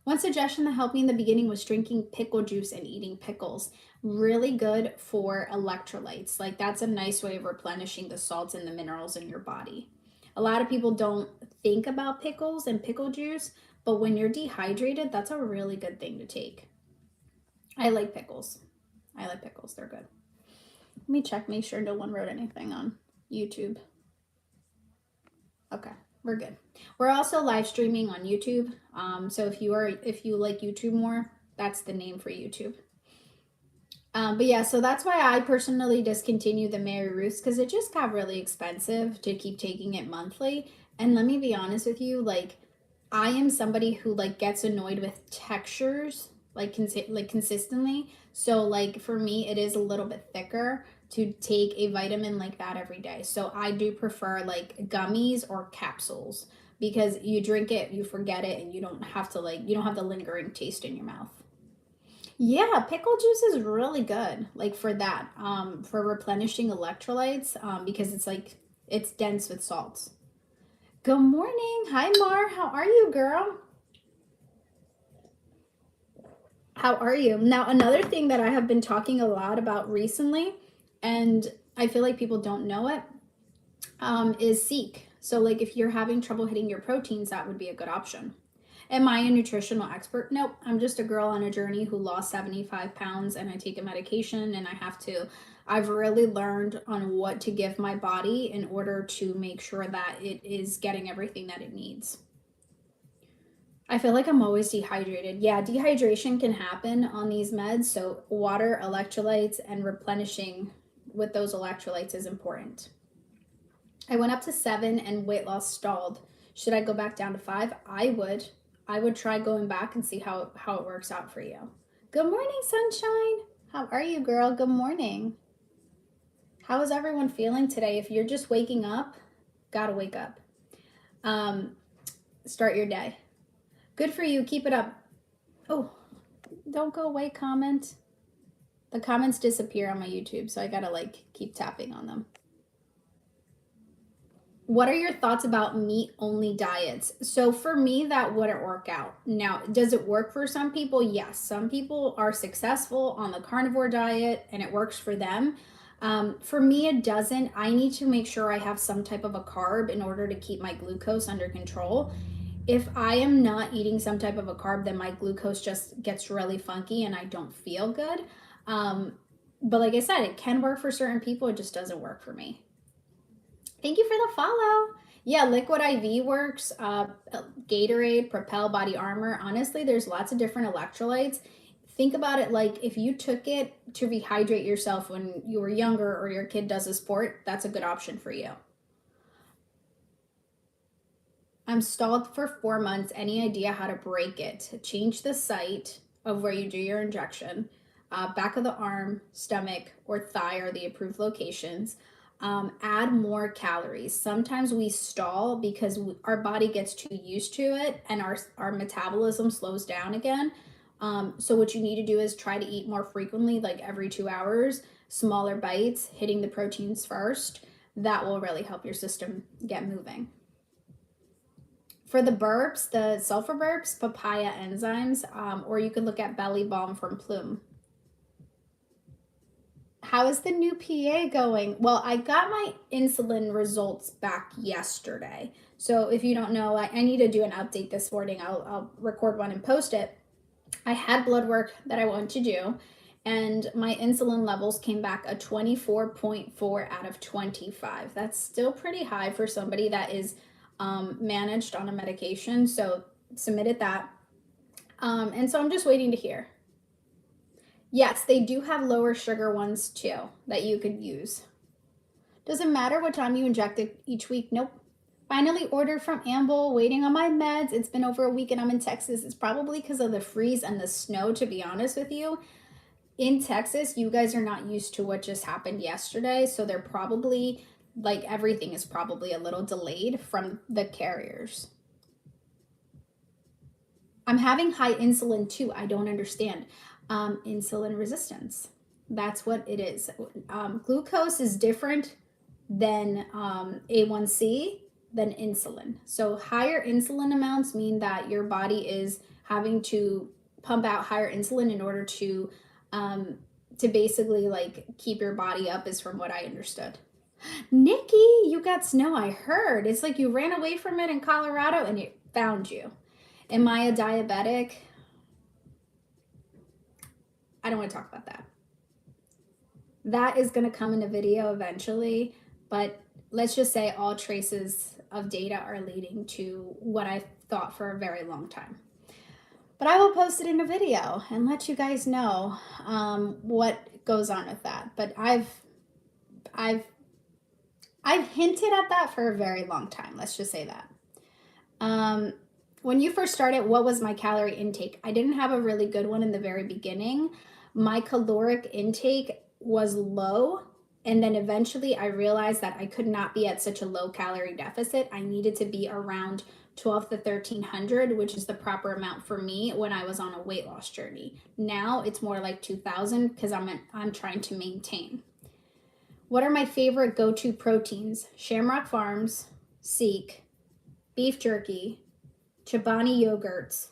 One suggestion that helped me in the beginning was drinking pickle juice and eating pickles. Really good for electrolytes. Like that's a nice way of replenishing the salts and the minerals in your body. A lot of people don't think about pickles and pickle juice, but when you're dehydrated, that's a really good thing to take. I like pickles. They're good. Let me check, make sure no one wrote anything on YouTube. Okay, we're good. We're also live streaming on YouTube. So if you like YouTube more, that's the name for YouTube. But yeah, so that's why I personally discontinued the Mary Ruth's because it just got really expensive to keep taking it monthly. And let me be honest with you, like I am somebody who like gets annoyed with textures like consistently. So like for me, it is a little bit thicker to take a vitamin like that every day. So I do prefer like gummies or capsules because you drink it, you forget it, and you don't have the lingering taste in your mouth. Yeah, pickle juice is really good, like for that, for replenishing electrolytes, because it's dense with salts. Good morning. Hi, Mar. How are you, girl? How are you? Now, another thing that I have been talking a lot about recently, and I feel like people don't know it, is Seek. So like if you're having trouble hitting your proteins, that would be a good option. Am I a nutritional expert? Nope. I'm just a girl on a journey who lost 75 pounds and I take a medication and I've really learned on what to give my body in order to make sure that it is getting everything that it needs. I feel like I'm always dehydrated. Yeah, dehydration can happen on these meds. So, water, electrolytes, and replenishing with those electrolytes is important. I went up to 7 and weight loss stalled. Should I go back down to 5? I would. I would try going back and see how it works out for you. Good morning, sunshine. How are you, girl? Good morning. How is everyone feeling today? If you're just waking up, gotta wake up. Start your day. Good for you. Keep it up. Oh, don't go away, comment. The comments disappear on my YouTube, so I gotta like keep tapping on them. What are your thoughts about meat-only diets? So for me, that wouldn't work out. Now, does it work for some people? Yes. Some people are successful on the carnivore diet and it works for them. For me, it doesn't. I need to make sure I have some type of a carb in order to keep my glucose under control. If I am not eating some type of a carb, then my glucose just gets really funky and I don't feel good. But like I said, it can work for certain people. It just doesn't work for me. Thank you for the follow. Yeah, Liquid IV works. Gatorade, Propel, Body Armor. Honestly, there's lots of different electrolytes. Think about it like if you took it to rehydrate yourself when you were younger or your kid does a sport, that's a good option for you. I'm stalled for 4 months. Any idea how to break it? Change the site of where you do your injection. Back of the arm, stomach, or thigh are the approved locations. Add more calories. Sometimes we stall because our body gets too used to it and our metabolism slows down again. So what you need to do is try to eat more frequently, like every 2 hours, smaller bites, hitting the proteins first. That will really help your system get moving. For the burps, the sulfur burps, papaya enzymes, or you could look at belly balm from Plume. How is the new PA going? Well, I got my insulin results back yesterday. So if you don't know, I need to do an update this morning. I'll record one and post it. I had blood work that I wanted to do, and my insulin levels came back a 24.4 out of 25. That's still pretty high for somebody that is managed on a medication. So submitted that. And so I'm just waiting to hear. Yes, they do have lower sugar ones too that you could use. Does it matter what time you inject it each week? Nope. Finally ordered from Amble, waiting on my meds. It's been over a week and I'm in Texas. It's probably because of the freeze and the snow, to be honest with you. In Texas, you guys are not used to what just happened yesterday. So they're probably, like everything is probably a little delayed from the carriers. I'm having high insulin too. I don't understand. Insulin resistance. That's what it is. Glucose is different than A1C than insulin. So higher insulin amounts mean that your body is having to pump out higher insulin in order to basically like keep your body up, is from what I understood. Nikki, you got snow, I heard. It's like you ran away from it in Colorado and it found you. Am I a diabetic? I don't want to talk about that. That is going to come in a video eventually, but let's just say all traces of data are leading to what I thought for a very long time. But I will post it in a video and let you guys know what goes on with that. But I've hinted at that for a very long time. Let's just say that. When you first started, what was my calorie intake? I didn't have a really good one in the very beginning. My caloric intake was low, and then eventually I realized that I could not be at such a low calorie deficit. I needed to be around 12 to 1300, which is the proper amount for me when I was on a weight loss journey. Now it's more like 2000 because I'm trying to maintain. What are my favorite go-to proteins? Shamrock Farms, Seek, beef jerky, Chobani yogurts,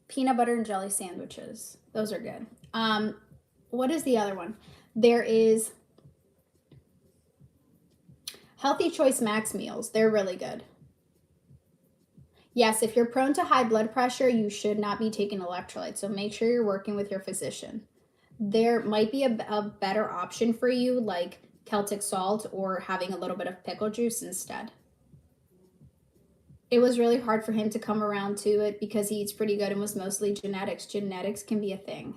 peanut butter and jelly sandwiches. Those are good. What is the other one? There is Healthy Choice Max meals. They're really good. Yes, if you're prone to high blood pressure, you should not be taking electrolytes. So make sure you're working with your physician. There might be a better option for you, like Celtic salt or having a little bit of pickle juice instead. it was really hard for him to come around to it because he eats pretty good and was mostly genetics. Genetics can be a thing.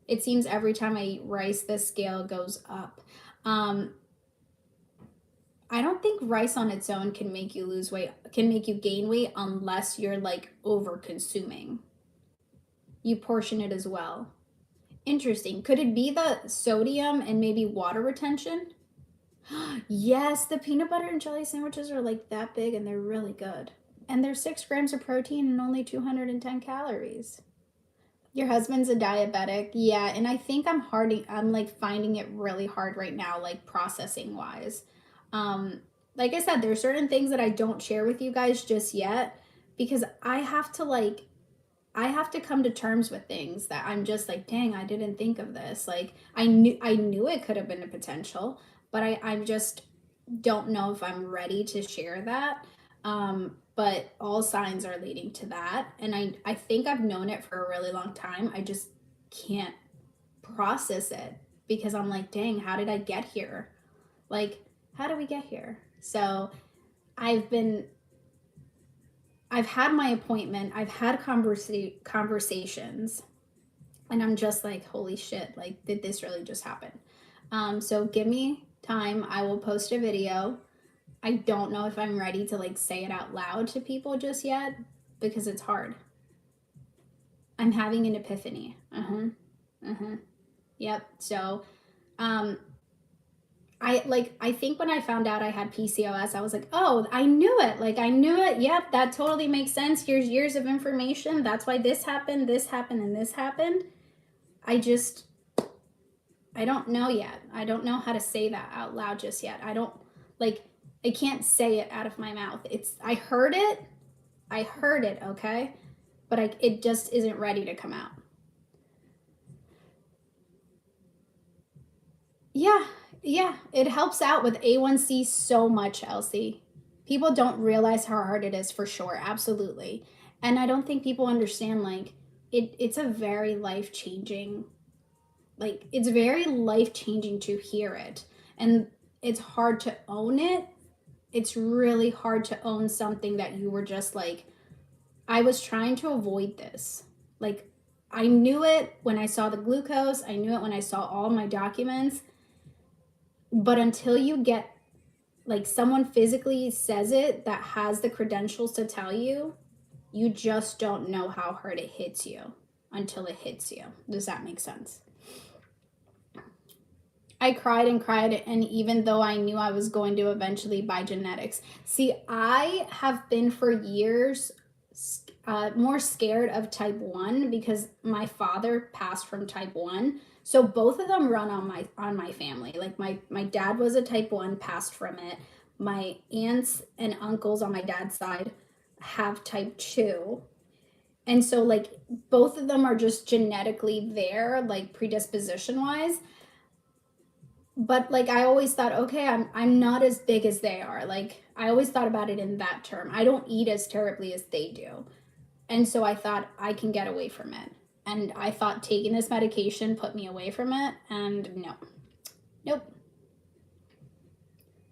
It seems every time I eat rice, the scale goes up. Um, I don't think rice on its own can make you lose weight, can make you gain weight unless you're like over consuming. You portion it as well. Interesting. Could it be the sodium and maybe water retention? Yes, the peanut butter and jelly sandwiches are like that big and they're really good. And they're 6 grams of protein and only 210 calories. Your husband's a diabetic. Yeah, and I think I'm like finding it really hard right now, like processing wise. Um, like I said, there's certain things that I don't share with you guys just yet because I have to come to terms with things that I'm just like, dang, I didn't think of this. Like I knew it could have been a potential, but I just don't know if I'm ready to share that. But all signs are leading to that. And I think I've known it for a really long time. I just can't process it because I'm like, dang, how did I get here? Like, how did we get here? So I've been I've had my appointment, I've had conversations, and I'm just like, holy shit, like, did this really just happen? So give me time. I will post a video. I don't know if I'm ready to like say it out loud to people just yet because it's hard. I'm having an epiphany. Yep. So, um, I think when I found out I had PCOS, I was like, oh, I knew it. Like I knew it. Yep, that totally makes sense. Here's years of information. That's why this happened, and this happened. I just I don't know yet. I don't know how to say that out loud just yet. I don't like I can't say it out of my mouth. It's I heard it. I heard it, okay? But it just isn't ready to come out. Yeah, yeah, it helps out with A1C so much, Elsie. People don't realize how hard it is for sure, absolutely. And I don't think people understand like it's a very life-changing like it's very life-changing to hear it. And it's hard to own it. It's really hard to own something that you were just like I was trying to avoid this. Like I knew it when I saw the glucose, I knew it when I saw all my documents, but until you get like someone physically says it that has the credentials to tell you, you just don't know how hard it hits you until it hits you. Does that make sense? I cried and cried, and even though I knew I was going to eventually buy genetics. See, I have been for years more scared of type 1 because my father passed from type 1. So both of them run on my family. Like my dad was a type 1, passed from it. My aunts and uncles on my dad's side have type 2. And so like both of them are just genetically there, like predisposition wise. But like I always thought, okay, I'm not as big as they are. Like I always thought about it in that term. I don't eat as terribly as they do. And so I thought I can get away from it. And I thought taking this medication put me away from it. And no, nope.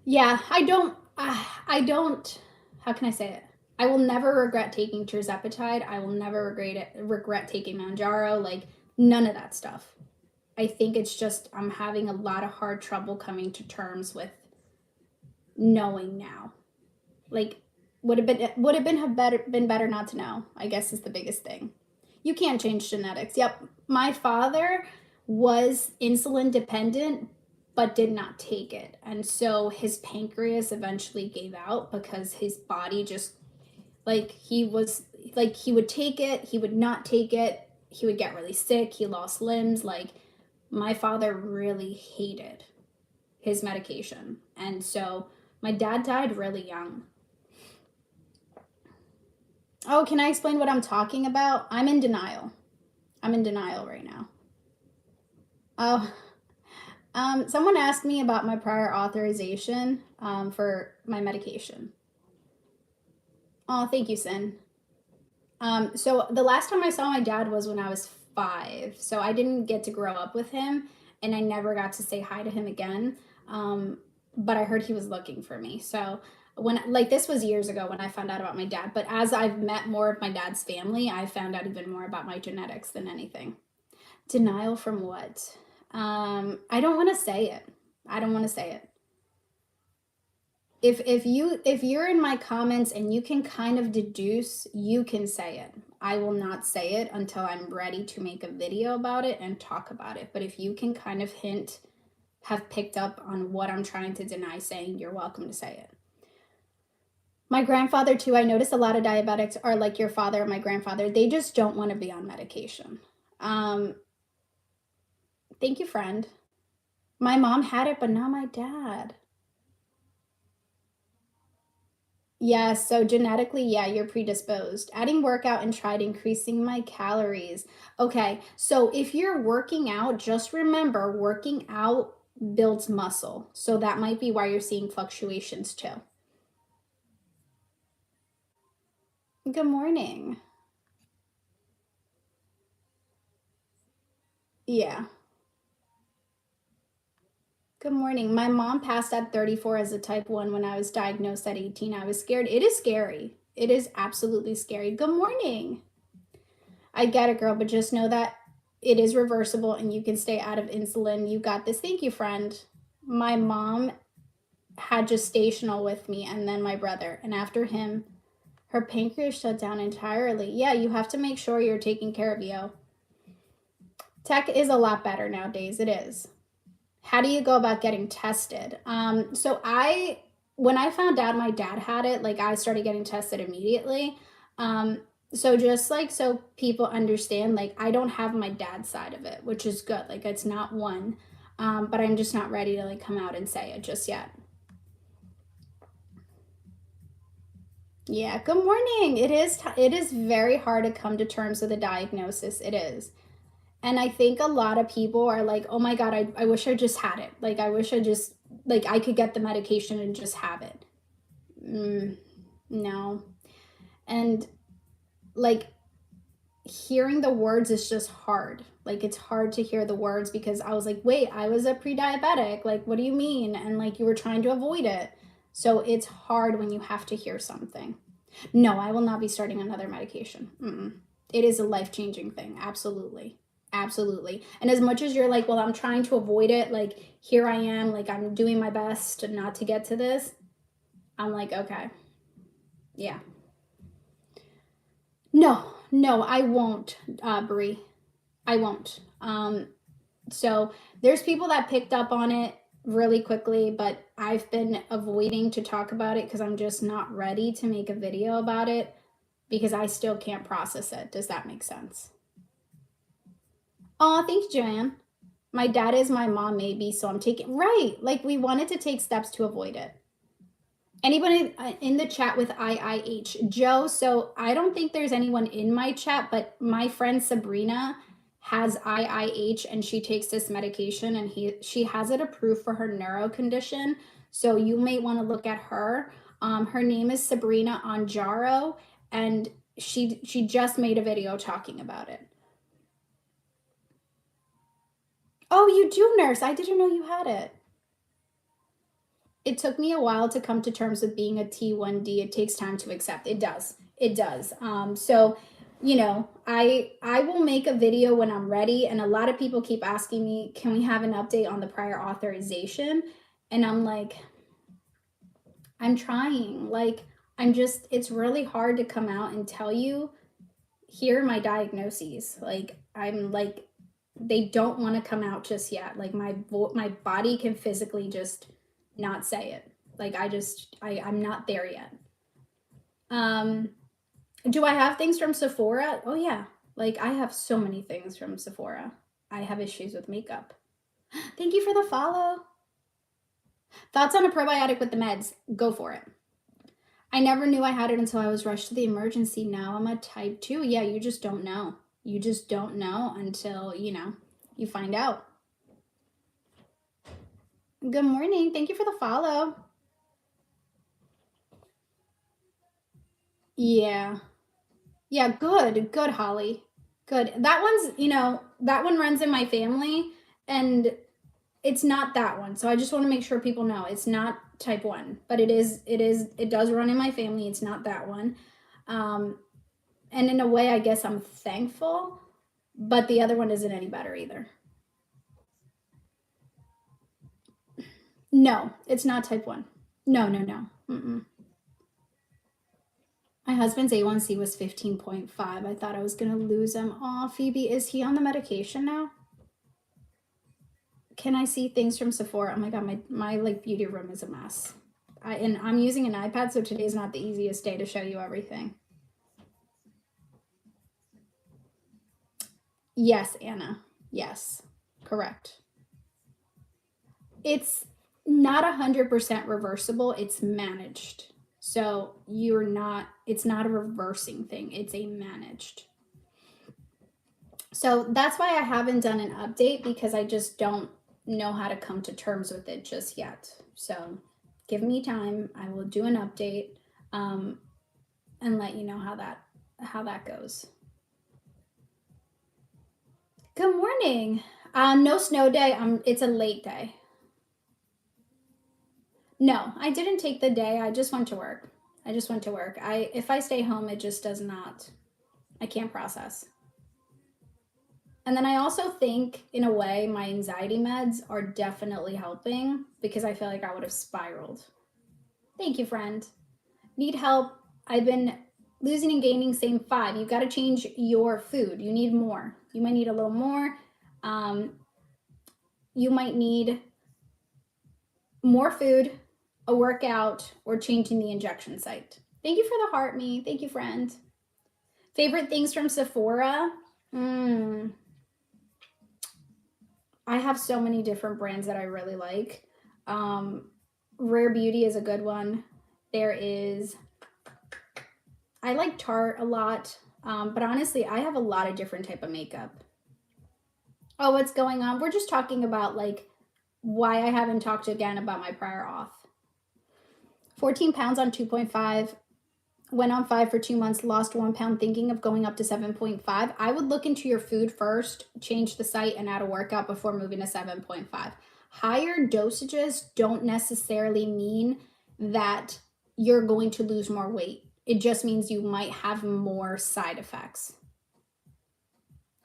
Yeah, I don't, how can I say it? I will never regret taking tirzepatide. I will never regret taking Manjaro. Like none of that stuff. I think it's just I'm having a lot of hard trouble coming to terms with knowing now. Like would have been better not to know, I guess is the biggest thing. You can't change genetics. Yep. My father was insulin dependent but did not take it. And so his pancreas eventually gave out because his body just like he was like he would take it, he would not take it, he would get really sick, he lost limbs. Like my father really hated his medication. And so my dad died really young. Oh, can I explain what I'm talking about? I'm in denial. I'm in denial right now. Oh, someone asked me about my prior authorization for my medication. Oh, thank you, Sin. So the last time I saw my dad was when I was 5. So I didn't get to grow up with him, and I never got to say hi to him again. But I heard he was looking for me. So when, like, this was years ago when I found out about my dad, but as I've met more of my dad's family, I found out even more about my genetics than anything. Denial from what? I don't want to say it. I don't want to say it. If you're in my comments and you can kind of deduce, you can say it. I will not say it until I'm ready to make a video about it and talk about it. But if you can kind of hint, have picked up on what I'm trying to deny saying, you're welcome to say it. My grandfather too, I notice a lot of diabetics are like your father or my grandfather. They just don't want to be on medication. Thank you, friend. My mom had it, but not my dad. Yes, so genetically, yeah, you're predisposed. Adding workout and tried increasing my calories. Okay, so if you're working out, just remember working out builds muscle. So that might be why you're seeing fluctuations too. Good morning. Yeah. Good morning. My mom passed at 34 as a type 1 when I was diagnosed at 18. I was scared. It is scary. It is absolutely scary. Good morning. I get it, girl, but just know that it is reversible and you can stay out of insulin. You got this. Thank you, friend. My mom had gestational with me and then my brother. And after him, her pancreas shut down entirely. Yeah, you have to make sure you're taking care of you. Tech is a lot better nowadays. It is. How do you go about getting tested? So when I found out my dad had it, like I started getting tested immediately. So just like so people understand, like I don't have my dad's side of it, which is good. Like it's not one, but I'm just not ready to like come out and say it just yet. Yeah, good morning. It is very hard to come to terms with a diagnosis. It is. And I think a lot of people are like, oh my God, I wish I just had it. Like, I wish I just, like, I could get the medication and just have it. No. And like, hearing the words is just hard. Like, it's hard to hear the words because I was like, wait, I was a pre-diabetic. Like, what do you mean? And like, you were trying to avoid it. So it's hard when you have to hear something. No, I will not be starting another medication. It is a life-changing thing. Absolutely. Absolutely. And as much as you're like, well, I'm trying to avoid it, like here I am, like I'm doing my best not to get to this. I'm like, okay. Yeah. No, I won't, Brie. I won't. So there's people that picked up on it really quickly, but I've been avoiding to talk about it because I'm just not ready to make a video about it because I still can't process it. Does that make sense? Oh, thanks, Joanne. My dad is my mom, maybe, so I'm taking, right. Like we wanted to take steps to avoid it. Anybody in the chat with IIH? Joe, so I don't think there's anyone in my chat, but my friend Sabrina has IIH and she takes this medication and she has it approved for her neuro condition. So you may want to look at her. Her name is Sabrina Anjaro and she just made a video talking about it. Oh, you do nurse. I didn't know you had it. It took me a while to come to terms with being a T1D. It takes time to accept. It does. It does. So, you know, I will make a video when I'm ready. And a lot of people keep asking me, can we have an update on the prior authorization? And I'm like, I'm trying. Like, it's really hard to come out and tell you, here are my diagnoses. Like, I'm like, they don't want to come out just yet. Like my body can physically just not say it. Like I'm not there yet. Do I have things from Sephora? Oh yeah. Like I have so many things from Sephora. I have issues with makeup. Thank you for the follow. Thoughts on a probiotic with the meds? Go for it. I never knew I had it until I was rushed to the emergency. Now I'm a type 2. Yeah, you just don't know. You just don't know until, you know, you find out. Good morning. Thank you for the follow. Yeah. Yeah, good. Good, Holly. Good. That one's, you know, that one runs in my family and it's not that one. So I just want to make sure people know it's not type 1, but it does run in my family. It's not that one. And in a way, I guess I'm thankful, but the other one isn't any better either. No, it's not type 1. No, no, no. Mm-mm. My husband's A1C was 15.5. I thought I was going to lose him. Oh, Phoebe, is he on the medication now? Can I see things from Sephora? Oh my God, my like beauty room is a mess. And I'm using an iPad, so today's not the easiest day to show you everything. Yes, Anna. Yes, correct. It's not 100% reversible. It's managed. So it's not a reversing thing. It's a managed. So that's why I haven't done an update, because I just don't know how to come to terms with it just yet. So give me time. I will do an update and let you know how that goes. Good morning. No snow day. It's a late day. No, I didn't take the day. I just went to work. If I stay home, it just does not. I can't process. And then I also think, in a way, my anxiety meds are definitely helping, because I feel like I would have spiraled. Thank you, friend. Need help? I've been losing and gaining, same 5. You've got to change your food. You need more. You might need a little more. You might need more food, a workout, or changing the injection site. Thank you for the heart, me. Thank you, friend. Favorite things from Sephora? I have so many different brands that I really like. Rare Beauty is a good one. I like Tarte a lot, but honestly, I have a lot of different type of makeup. Oh, what's going on? We're just talking about like why I haven't talked again about my prior auth. 14 pounds on 2.5. Went on 5 for 2 months, lost 1 pound, thinking of going up to 7.5. I would look into your food first, change the site, and add a workout before moving to 7.5. Higher dosages don't necessarily mean that you're going to lose more weight. It just means you might have more side effects.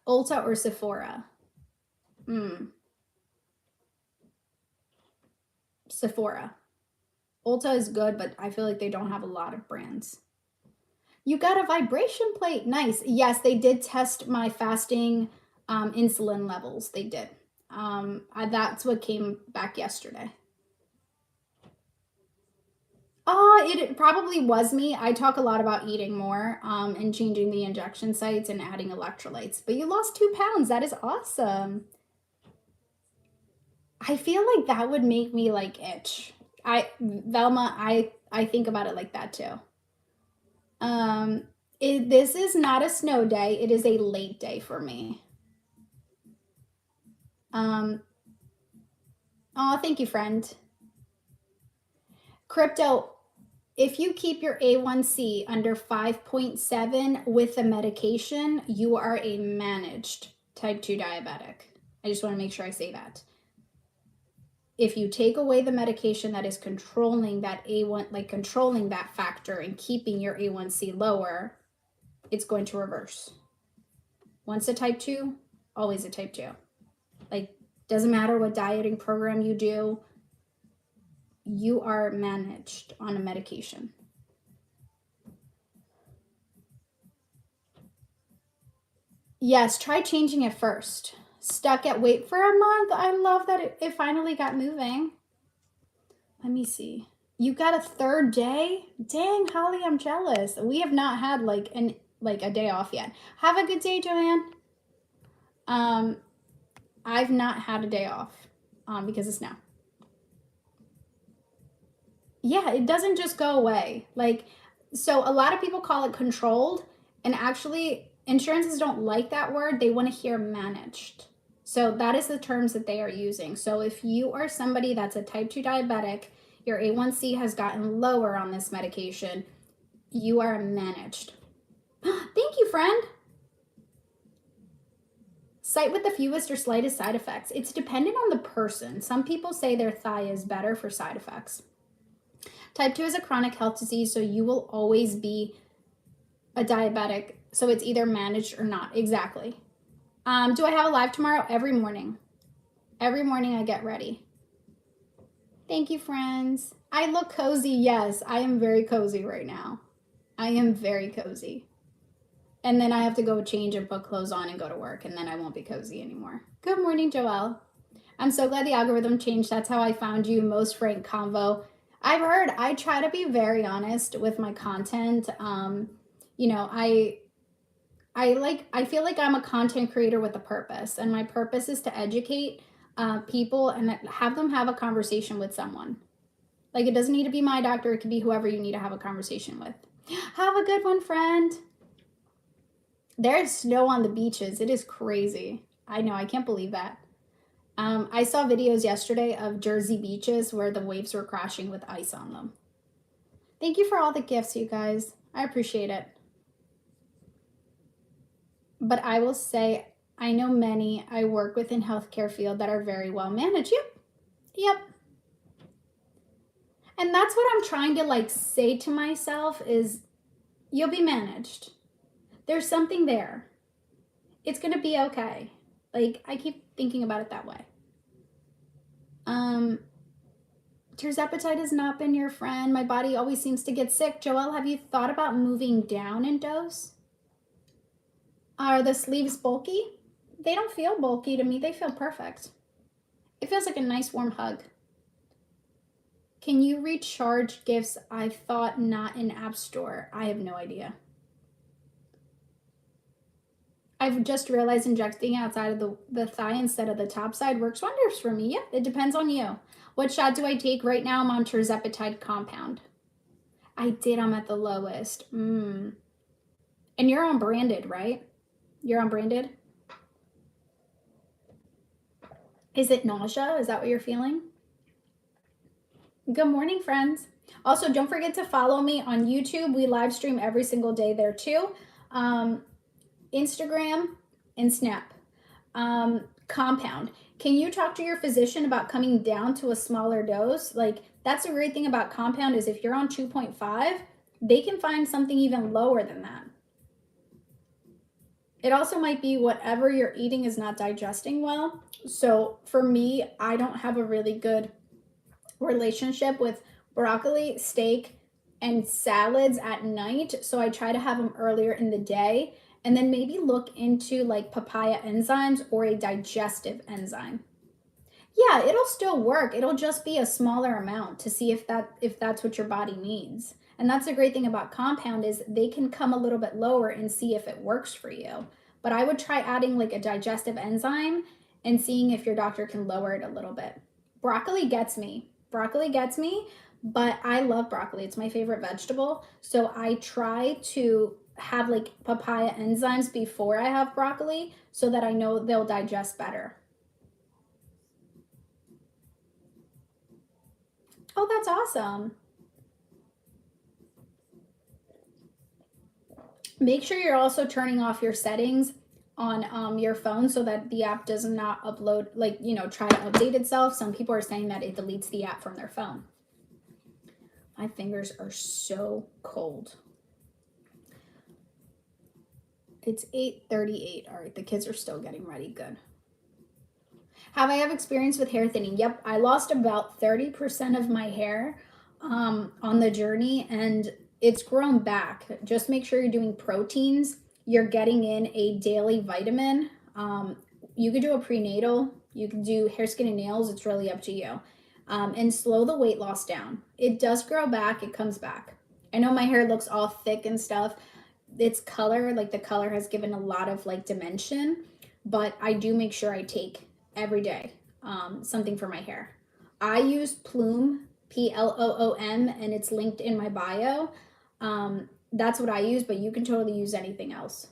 Ulta or Sephora? Sephora. Ulta is good, but I feel like they don't have a lot of brands. You got a vibration plate. Nice. Yes, they did test my fasting insulin levels. They did. That's what came back yesterday. It probably was me. I talk a lot about eating more and changing the injection sites and adding electrolytes. But you lost 2 pounds. That is awesome. I feel like that would make me like itch. Velma, I think about it like that too. This is not a snow day. It is a late day for me. Oh, thank you, friend. Crypto, if you keep your A1C under 5.7 with the medication, you are a managed type 2 diabetic. I just want to make sure I say that. If you take away the medication that is controlling that A1, like controlling that factor and keeping your A1C lower, it's going to reverse. Once a type 2, always a type 2. Like, doesn't matter what dieting program you do, you are managed on a medication. Yes, try changing it first. Stuck at weight for a month. I love that it finally got moving. Let me see. You got a 3rd day? Dang, Holly, I'm jealous. We have not had like a day off yet. Have a good day, Joanne. I've not had a day off because of snow. Yeah, it doesn't just go away. Like, so a lot of people call it controlled, and actually insurances don't like that word. They want to hear managed. So that is the terms that they are using. So if you are somebody that's a type 2 diabetic, your A1C has gotten lower on this medication, you are managed. Thank you, friend. Site with the fewest or slightest side effects. It's dependent on the person. Some people say their thigh is better for side effects. Type 2 is a chronic health disease, so you will always be a diabetic. So it's either managed or not. Exactly. Do I have a live tomorrow? Every morning. Every morning I get ready. Thank you, friends. I look cozy. Yes, I am very cozy right now. I am very cozy. And then I have to go change and put clothes on and go to work, and then I won't be cozy anymore. Good morning, Joelle. I'm so glad the algorithm changed. That's how I found you. Most frank convo. I've heard. I try to be very honest with my content. You know, I feel like I'm a content creator with a purpose, and my purpose is to educate people and have them have a conversation with someone. Like, it doesn't need to be my doctor. It could be whoever you need to have a conversation with. Have a good one, friend. There's snow on the beaches. It is crazy. I know. I can't believe that. I saw videos yesterday of Jersey beaches where the waves were crashing with ice on them. Thank you for all the gifts, you guys. I appreciate it. But I will say, I know many I work with in healthcare field that are very well managed. Yep. And that's what I'm trying to like say to myself is you'll be managed. There's something there. It's going to be okay. Like, I keep thinking about it that way. Tirzepatide has not been your friend. My body always seems to get sick. Joelle, have you thought about moving down in dose? Are the sleeves bulky? They don't feel bulky to me. They feel perfect. It feels like a nice warm hug. Can you recharge gifts? I thought not in App Store. I have no idea. I've just realized injecting outside of the thigh instead of the top side works wonders for me. Yep, it depends on you. What shot do I take? Right now I'm on tirzepatide compound. I did. I'm at the lowest. And you're on branded, right? You're on branded? Is it nausea? Is that what you're feeling? Good morning, friends. Also, don't forget to follow me on YouTube. We live stream every single day there too. Instagram and Snap. Compound. Can you talk to your physician about coming down to a smaller dose? Like, that's a great thing about compound is if you're on 2.5, they can find something even lower than that. It also might be whatever you're eating is not digesting well. So for me, I don't have a really good relationship with broccoli, steak, and salads at night. So I try to have them earlier in the day. And then maybe look into like papaya enzymes or a digestive enzyme. Yeah, it'll still work. It'll just be a smaller amount to see if that's what your body needs. And that's the great thing about compound is they can come a little bit lower and see if it works for you. But I would try adding like a digestive enzyme and seeing if your doctor can lower it a little bit. Broccoli gets me. Broccoli gets me, but I love broccoli. It's my favorite vegetable. So I try to have like papaya enzymes before I have broccoli so that I know they'll digest better. Oh, that's awesome. Make sure you're also turning off your settings on your phone so that the app does not upload, like, you know, try to update itself. Some people are saying that it deletes the app from their phone. My fingers are so cold. It's 8:38. All right, the kids are still getting ready. Good. Have I experience with hair thinning? Yep, I lost about 30% of my hair on the journey, and it's grown back. Just make sure you're doing proteins. You're getting in a daily vitamin. You could do a prenatal. You can do hair, skin, and nails. It's really up to you. And slow the weight loss down. It does grow back. It comes back. I know my hair looks all thick and stuff. Its color, like the color has given a lot of like dimension, but I do make sure I take every day something for my hair. I use Plume, Ploom, and it's linked in my bio. That's what I use, but you can totally use anything else.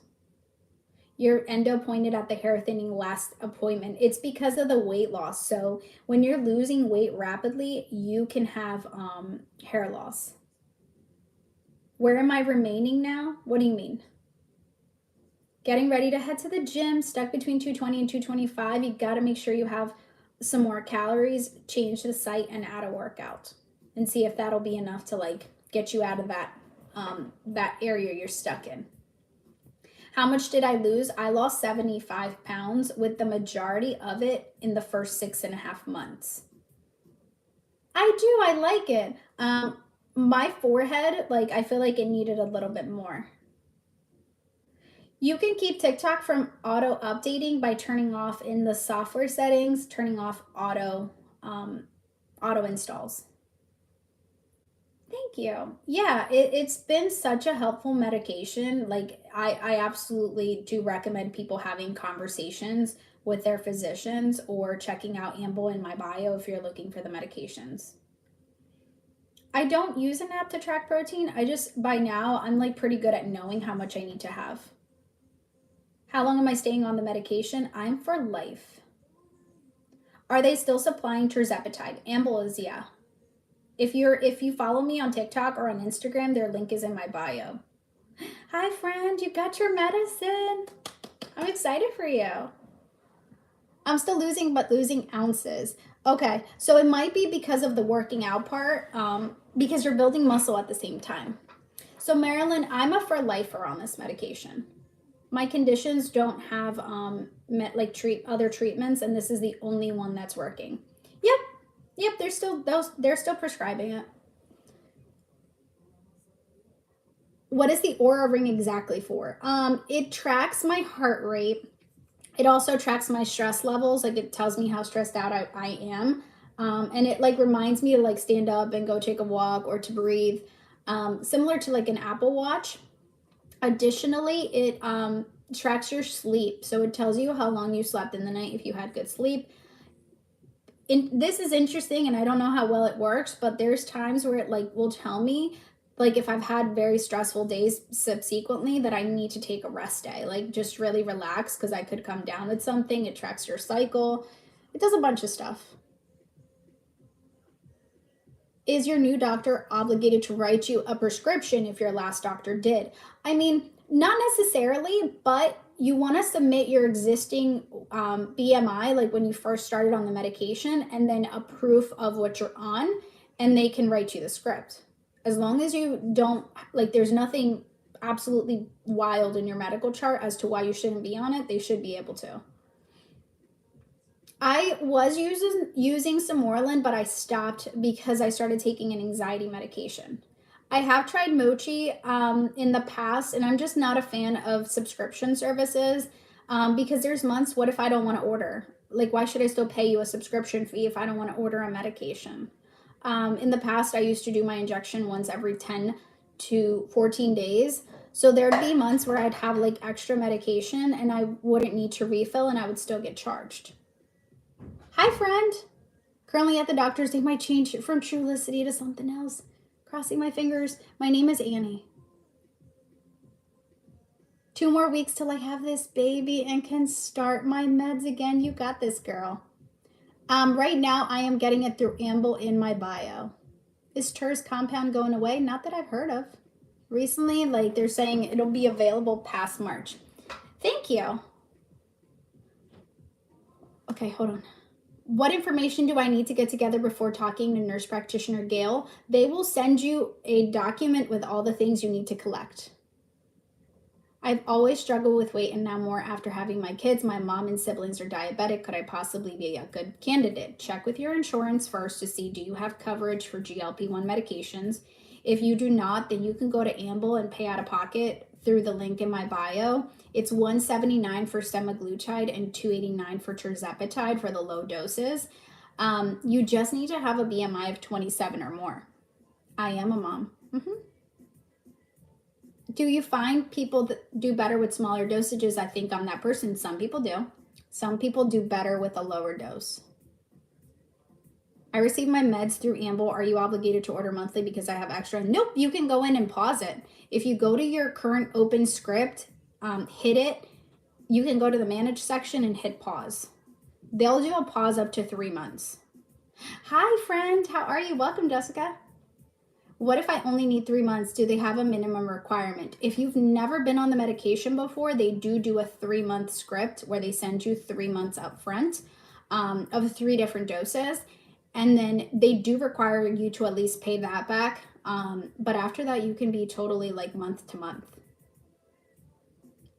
Your endo pointed at the hair thinning last appointment. It's because of the weight loss. So when you're losing weight rapidly, you can have hair loss. Where am I remaining now? What do you mean? Getting ready to head to the gym, stuck between 220 and 225. You got to make sure you have some more calories, change the site, and add a workout. and see if that'll be enough to like get you out of that area you're stuck in. How much did I lose? I lost 75 pounds, with the majority of it in the first 6.5 months. I do, I like it. My forehead, like, I feel like it needed a little bit more. You can keep TikTok from auto updating by turning off in the software settings, turning off auto installs. Thank you. Yeah, it's been such a helpful medication. Like, I absolutely do recommend people having conversations with their physicians or checking out Amble in my bio if you're looking for the medications. I don't use an app to track protein. I just, by now, I'm like pretty good at knowing how much I need to have. How long am I staying on the medication? I'm for life. Are they still supplying tirzepatide? Amble is, yeah. If you follow me on TikTok or on Instagram, their link is in my bio. Hi, friend, you got your medicine. I'm excited for you. I'm still losing, but losing ounces. Okay, so it might be because of the working out part, because you're building muscle at the same time. So Marilyn, I'm a for lifer on this medication. My conditions don't have other treatments, and this is the only one that's working. Yep, they're still prescribing it. What is the Aura Ring exactly for? It tracks my heart rate. It also tracks my stress levels. Like, it tells me how stressed out I am. And it like reminds me to like stand up and go take a walk or to breathe. Similar to like an Apple Watch. Additionally, it tracks your sleep. So it tells you how long you slept in the night if you had good sleep. This is interesting, and I don't know how well it works, but there's times where it like will tell me, like, if I've had very stressful days subsequently, that I need to take a rest day, like just really relax because I could come down with something. It tracks your cycle. It does a bunch of stuff. Is your new doctor obligated to write you a prescription if your last doctor did? I mean, not necessarily, but you want to submit your existing BMI, like when you first started on the medication, and then a proof of what you're on, and they can write you the script. As long as you don't, like, there's nothing absolutely wild in your medical chart as to why you shouldn't be on it, they should be able to. I was using some Moreland, but I stopped because I started taking an anxiety medication. I have tried Mochi in the past, and I'm just not a fan of subscription services because there's months, what if I don't want to order? Like, why should I still pay you a subscription fee if I don't want to order a medication? In the past, I used to do my injection once every 10 to 14 days. So there'd be months where I'd have like extra medication and I wouldn't need to refill and I would still get charged. Hi, friend. Currently at the doctor's, they might change it from Trulicity to something else. Crossing my fingers. My name is Annie. 2 more weeks till I have this baby and can start my meds again. You got this, girl. Right now, I am getting it through Amble in my bio. Is TERS compound going away? Not that I've heard of. Recently, like, they're saying it'll be available past March. Thank you. Okay, hold on. What information do I need to get together before talking to nurse practitioner Gail? They will send you a document with all the things you need to collect. I've always struggled with weight, and now more after having my kids. My mom and siblings are diabetic. Could I possibly be a good candidate? Check with your insurance first to see, do you have coverage for GLP-1 medications? If you do not, then you can go to Amble and pay out of pocket through the link in my bio. It's $179 for semaglutide and $289 for tirzepatide for the low doses. You just need to have a BMI of 27 or more. I am a mom. Do you find people that do better with smaller dosages? I think I'm that person. Some people do. Some people do better with a lower dose. I receive my meds through Amble. Are you obligated to order monthly because I have extra? Nope, you can go in and pause it. If you go to your current open script, hit it, you can go to the manage section and hit pause. They'll do a pause up to 3 months. Hi, friend. How are you? Welcome, Jessica. What if I only need 3 months? Do they have a minimum requirement? If you've never been on the medication before, they do a 3-month script where they send you 3 months up front of 3 different doses. And then they do require you to at least pay that back. But after that, you can be totally like month to month.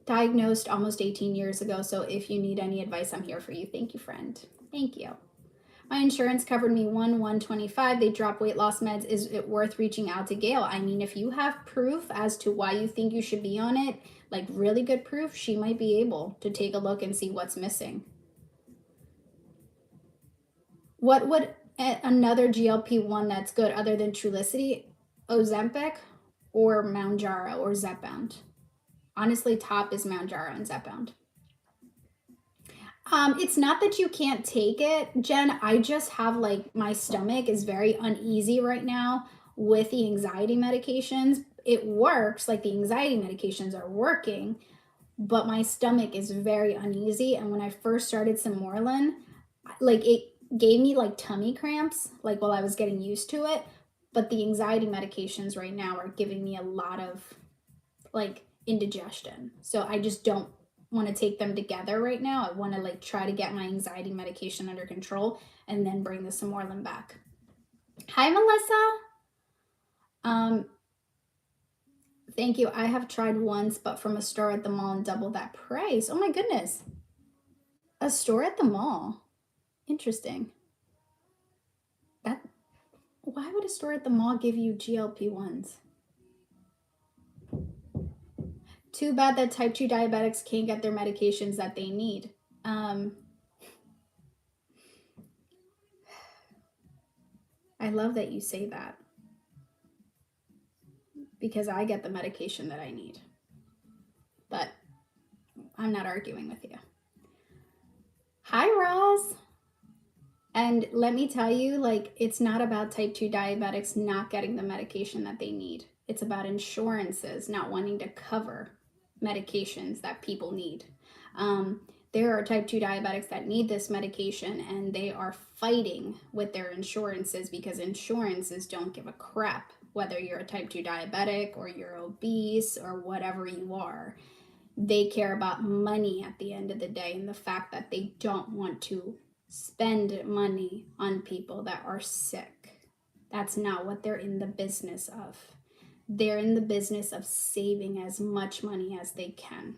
Diagnosed almost 18 years ago. So if you need any advice, I'm here for you. Thank you, friend. Thank you. My insurance covered me 1/1/25. They drop weight loss meds. Is it worth reaching out to Gail? I mean, if you have proof as to why you think you should be on it, like really good proof, she might be able to take a look and see what's missing. What would another GLP-1 that's good other than Trulicity, Ozempic, or Mounjaro or Zepbound? Honestly, top is Mounjaro and Zepbound. It's not that you can't take it, Jen. I just have like my stomach is very uneasy right now with the anxiety medications. It works, like the anxiety medications are working, but my stomach is very uneasy. And when I first started Simorelin, like it gave me like tummy cramps, like while I was getting used to it. But the anxiety medications right now are giving me a lot of like indigestion. So I just don't want to take them together right now. I want to like try to get my anxiety medication under control and then bring the Simorelin back. Hi, Melissa. Thank you. I have tried once, but from a store at the mall and double that price. Oh my goodness. A store at the mall. Interesting. Why would a store at the mall give you GLP-1s? Too bad that type 2 diabetics can't get their medications that they need. I love that you say that, because I get the medication that I need. But I'm not arguing with you. Hi, Ross. And let me tell you, like, it's not about type 2 diabetics not getting the medication that they need. It's about insurances not wanting to cover medications that people need. There are type 2 diabetics that need this medication and they are fighting with their insurances because insurances don't give a crap whether you're a type 2 diabetic or you're obese or whatever you are. They care about money at the end of the day and the fact that they don't want to spend money on people that are sick. That's not what they're in the business of. They're in the business of saving as much money as they can.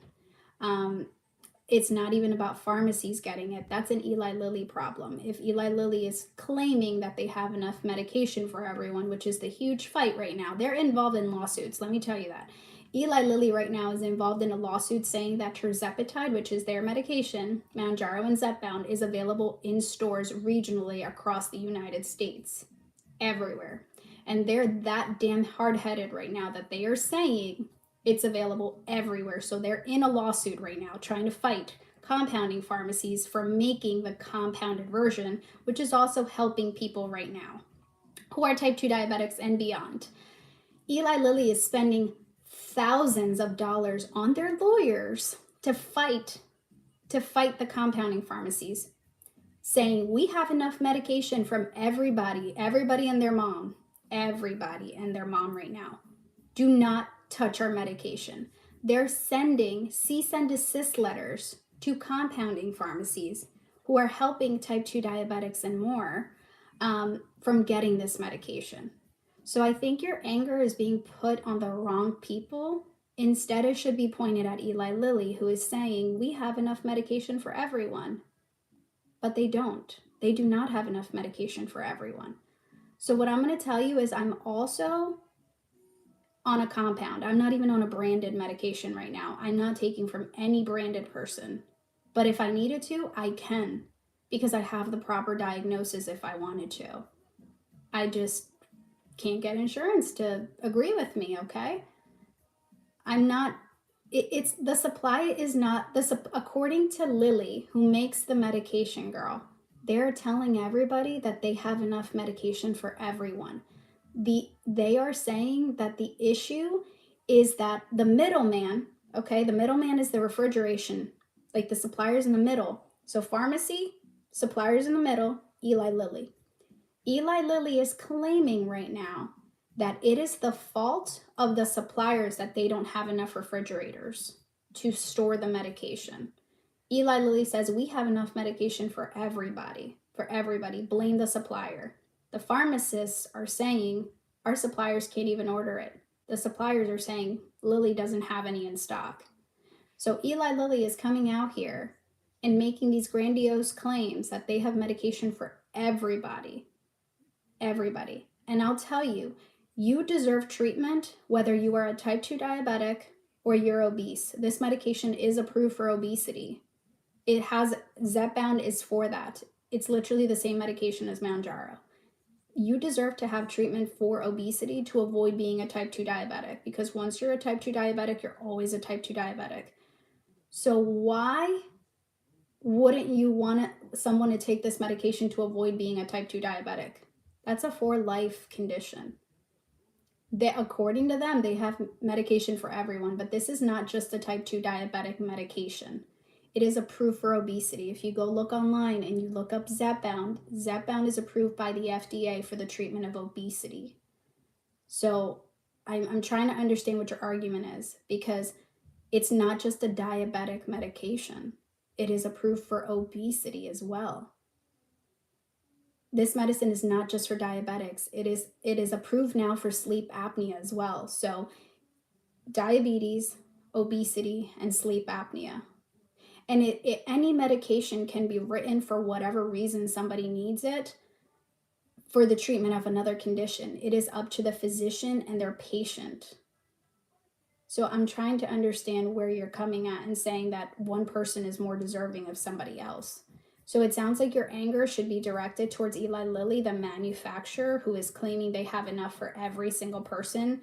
It's not even about pharmacies getting it. That's an Eli Lilly problem. If Eli Lilly is claiming that they have enough medication for everyone, which is the huge fight right now, they're involved in lawsuits. Let me tell you that. Eli Lilly right now is involved in a lawsuit saying that tirzepatide, which is their medication, Mounjaro and Zepbound, is available in stores regionally across the United States, everywhere. And they're that damn hard-headed right now that they are saying it's available everywhere. So they're in a lawsuit right now trying to fight compounding pharmacies for making the compounded version, which is also helping people right now who are type 2 diabetics and beyond. Eli Lilly is spending thousands of dollars on their lawyers to fight the compounding pharmacies, saying we have enough medication from everybody and their mom right now. Do not touch our medication. They're sending cease and desist letters to compounding pharmacies who are helping type 2 diabetics and more from getting this medication. So I think your anger is being put on the wrong people. Instead, it should be pointed at Eli Lilly, who is saying we have enough medication for everyone. But they don't. They do not have enough medication for everyone. So what I'm going to tell you is I'm also on a compound. I'm not even on a branded medication right now. I'm not taking from any branded person. But if I needed to, I can, because I have the proper diagnosis if I wanted to. I just can't get insurance to agree with me, okay? I'm not, it's the supply is not, according to Lilly, who makes the medication, girl, they're telling everybody that they have enough medication for everyone. They are saying that the issue is that the middleman, okay, the middleman is the refrigeration, like the suppliers in the middle. So pharmacy, suppliers in the middle, Eli Lilly. Eli Lilly is claiming right now that it is the fault of the suppliers that they don't have enough refrigerators to store the medication. Eli Lilly says we have enough medication for everybody. for everybody. Blame the supplier. The pharmacists are saying our suppliers can't even order it. The suppliers are saying Lilly doesn't have any in stock. So Eli Lilly is coming out here and making these grandiose claims that they have medication for everybody. Everybody. And I'll tell you, you deserve treatment whether you are a type 2 diabetic or you're obese. This medication is approved for obesity. It has, Zepbound is for that. It's literally the same medication as Mounjaro. You deserve to have treatment for obesity to avoid being a type 2 diabetic, because once you're a type 2 diabetic, you're always a type 2 diabetic. So why wouldn't you want someone to take this medication to avoid being a type 2 diabetic? That's a for life condition. According to them, they have medication for everyone, but this is not just a type 2 diabetic medication. It is approved for obesity. If you go look online and you look up Zepbound, Zepbound is approved by the FDA for the treatment of obesity. So I'm trying to understand what your argument is, because it's not just a diabetic medication. It is approved for obesity as well. This medicine is not just for diabetics. It is approved now for sleep apnea as well. So diabetes, obesity, and sleep apnea. And any medication can be written for whatever reason somebody needs it for the treatment of another condition. It is up to the physician and their patient. So I'm trying to understand where you're coming at and saying that one person is more deserving of somebody else. So it sounds like your anger should be directed towards Eli Lilly, the manufacturer, who is claiming they have enough for every single person.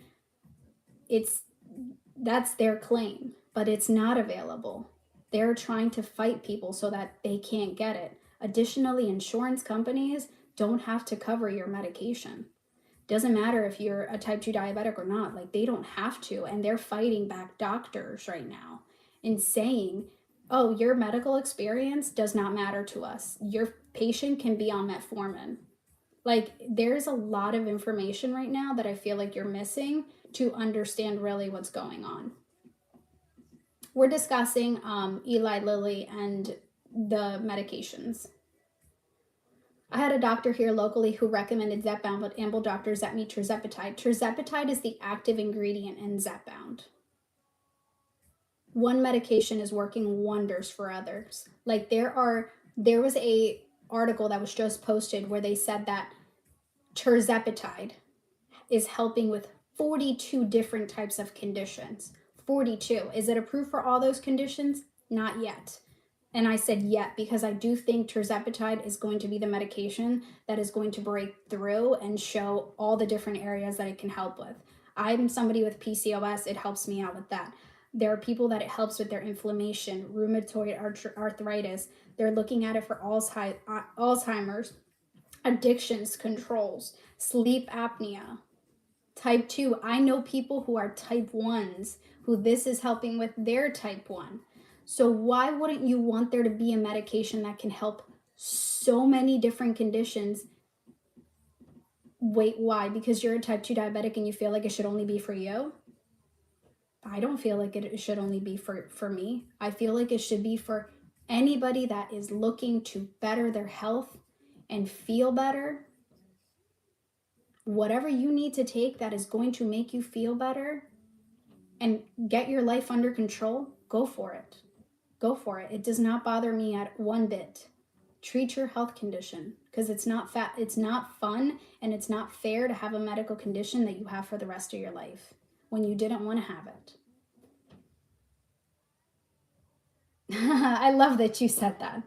That's their claim, but it's not available. They're trying to fight people so that they can't get it. Additionally, insurance companies don't have to cover your medication. Doesn't matter if you're a type 2 diabetic or not, like they don't have to. And they're fighting back doctors right now and saying, oh, your medical experience does not matter to us. Your patient can be on metformin. Like, there's a lot of information right now that I feel like you're missing to understand really what's going on. We're discussing Eli Lilly and the medications. I had a doctor here locally who recommended Zepbound, but ample doctors that meet tirzepatide. Tirzepatide is the active ingredient in Zepbound. One medication is working wonders for others. Like there was a article that was just posted where they said that tirzepatide is helping with 42 different types of conditions. 42. Is it approved for all those conditions? Not yet. And I said yet because I do think tirzepatide is going to be the medication that is going to break through and show all the different areas that it can help with. I'm somebody with PCOS. It helps me out with that. There are people that it helps with their inflammation, rheumatoid arthritis. They're looking at it for Alzheimer's, addictions controls, sleep apnea. Type 2, I know people who are type 1s who this is helping with their type 1. So why wouldn't you want there to be a medication that can help so many different conditions? Wait, why? Because you're a type 2 diabetic and you feel like it should only be for you? I don't feel like it should only be for me. I feel like it should be for anybody that is looking to better their health and feel better. Whatever you need to take that is going to make you feel better and get your life under control, go for it. Go for it. It does not bother me at one bit. Treat your health condition, because it's not fun and it's not fair to have a medical condition that you have for the rest of your life when you didn't want to have it. I love that you said that.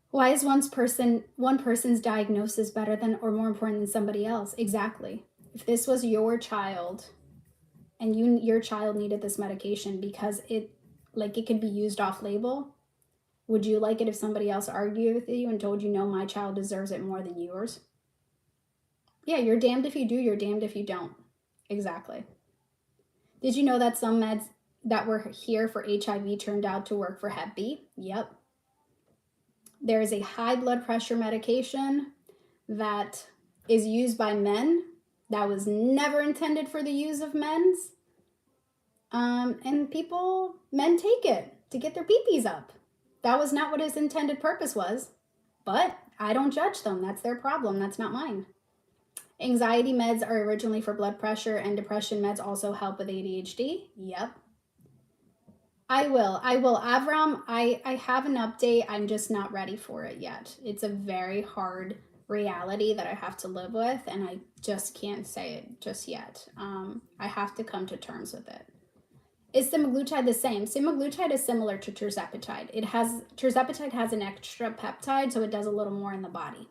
Why is one person's diagnosis better than or more important than somebody else? Exactly. If this was your child and your child needed this medication because it could be used off label, would you like it if somebody else argued with you and told you, no, my child deserves it more than yours? Yeah, you're damned if you do, you're damned if you don't. Exactly. Did you know that some meds that were here for HIV turned out to work for Hep B? Yep. There is a high blood pressure medication that is used by men that was never intended for the use of men's. And men take it to get their peepees up. That was not what its intended purpose was. But I don't judge them. That's their problem. That's not mine. Anxiety meds are originally for blood pressure, and depression meds also help with ADHD. Yep. I will. Avram, I have an update. I'm just not ready for it yet. It's a very hard reality that I have to live with, and I just can't say it just yet. I have to come to terms with it. Is semaglutide the same? Semaglutide is similar to tirzepatide. Tirzepatide has an extra peptide, so it does a little more in the body.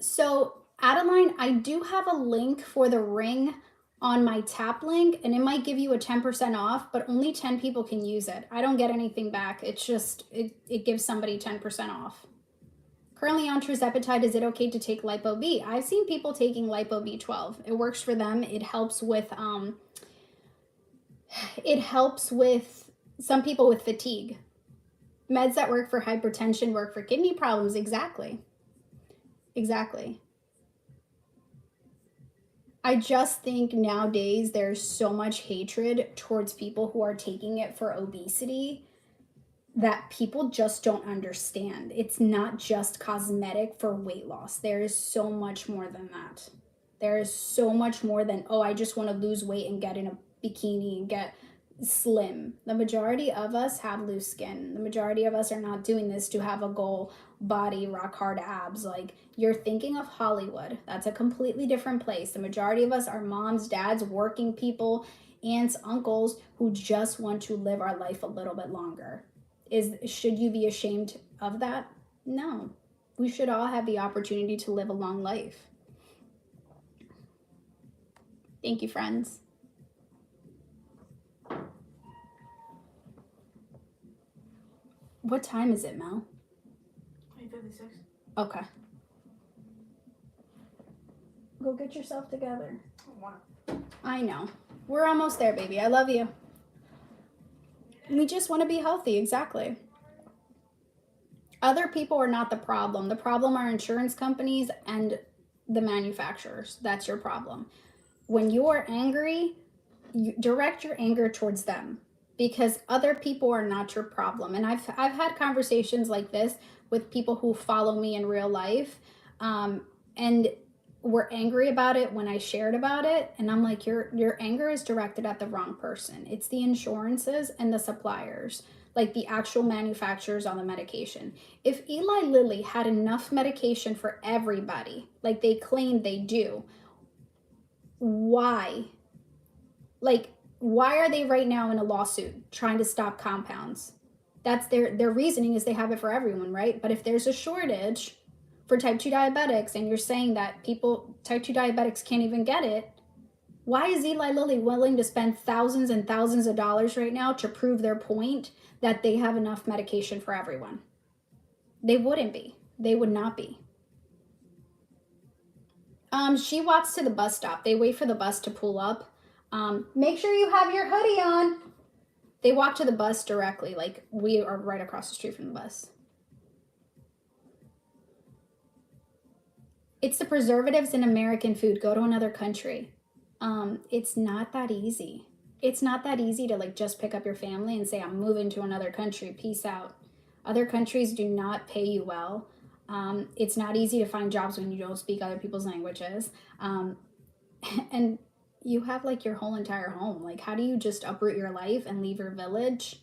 So Adeline, I do have a link for the ring on my tap link, and it might give you a 10% off, but only 10 people can use it. I don't get anything back. It's just, it gives somebody 10% off. Currently on tirzepatide, is it okay to take Lipo B? I've seen people taking Lipo B12. It works for them. It helps with some people with fatigue. Meds that work for hypertension work for kidney problems. Exactly. I just think nowadays there's so much hatred towards people who are taking it for obesity that people just don't understand. It's not just cosmetic for weight loss. There is so much more than that. There is so much more than, oh, I just want to lose weight and get in a bikini and get slim. The majority of us have loose skin. The majority of us are not doing this to have a goal body, rock hard abs. Like, you're thinking of Hollywood. That's a completely different place. The majority of us are moms, dads, working people, aunts, uncles who just want to live our life a little bit longer. Should you be ashamed of that? No. We should all have the opportunity to live a long life. Thank you, friends. What time is it, Mel? 8:56. Okay. Go get yourself together. Oh, wow. I know. We're almost there, baby. I love you. We just want to be healthy. Exactly. Other people are not the problem. The problem are insurance companies and the manufacturers. That's your problem. When you are angry, you direct your anger towards them, because other people are not your problem. And I've had conversations like this with people who follow me in real life, and were angry about it when I shared about it. And I'm like, your anger is directed at the wrong person. It's the insurances and the suppliers, like the actual manufacturers on the medication. If Eli Lilly had enough medication for everybody, like they claim they do, why? Like, why are they right now in a lawsuit trying to stop compounds? That's their reasoning, is they have it for everyone, right? But if there's a shortage for type 2 diabetics and you're saying that type 2 diabetics can't even get it, why is Eli Lilly willing to spend thousands and thousands of dollars right now to prove their point that they have enough medication for everyone? They wouldn't be. They would not be. She walks to the bus stop. They wait for the bus to pull up. Make sure you have your hoodie on. They walk to the bus directly. Like, we are right across the street from the bus. It's the preservatives in American food. Go to another country. It's not that easy. It's not that easy to like just pick up your family and say, I'm moving to another country. Peace out. Other countries do not pay you well. It's not easy to find jobs when you don't speak other people's languages. And you have like your whole entire home. Like, how do you just uproot your life and leave your village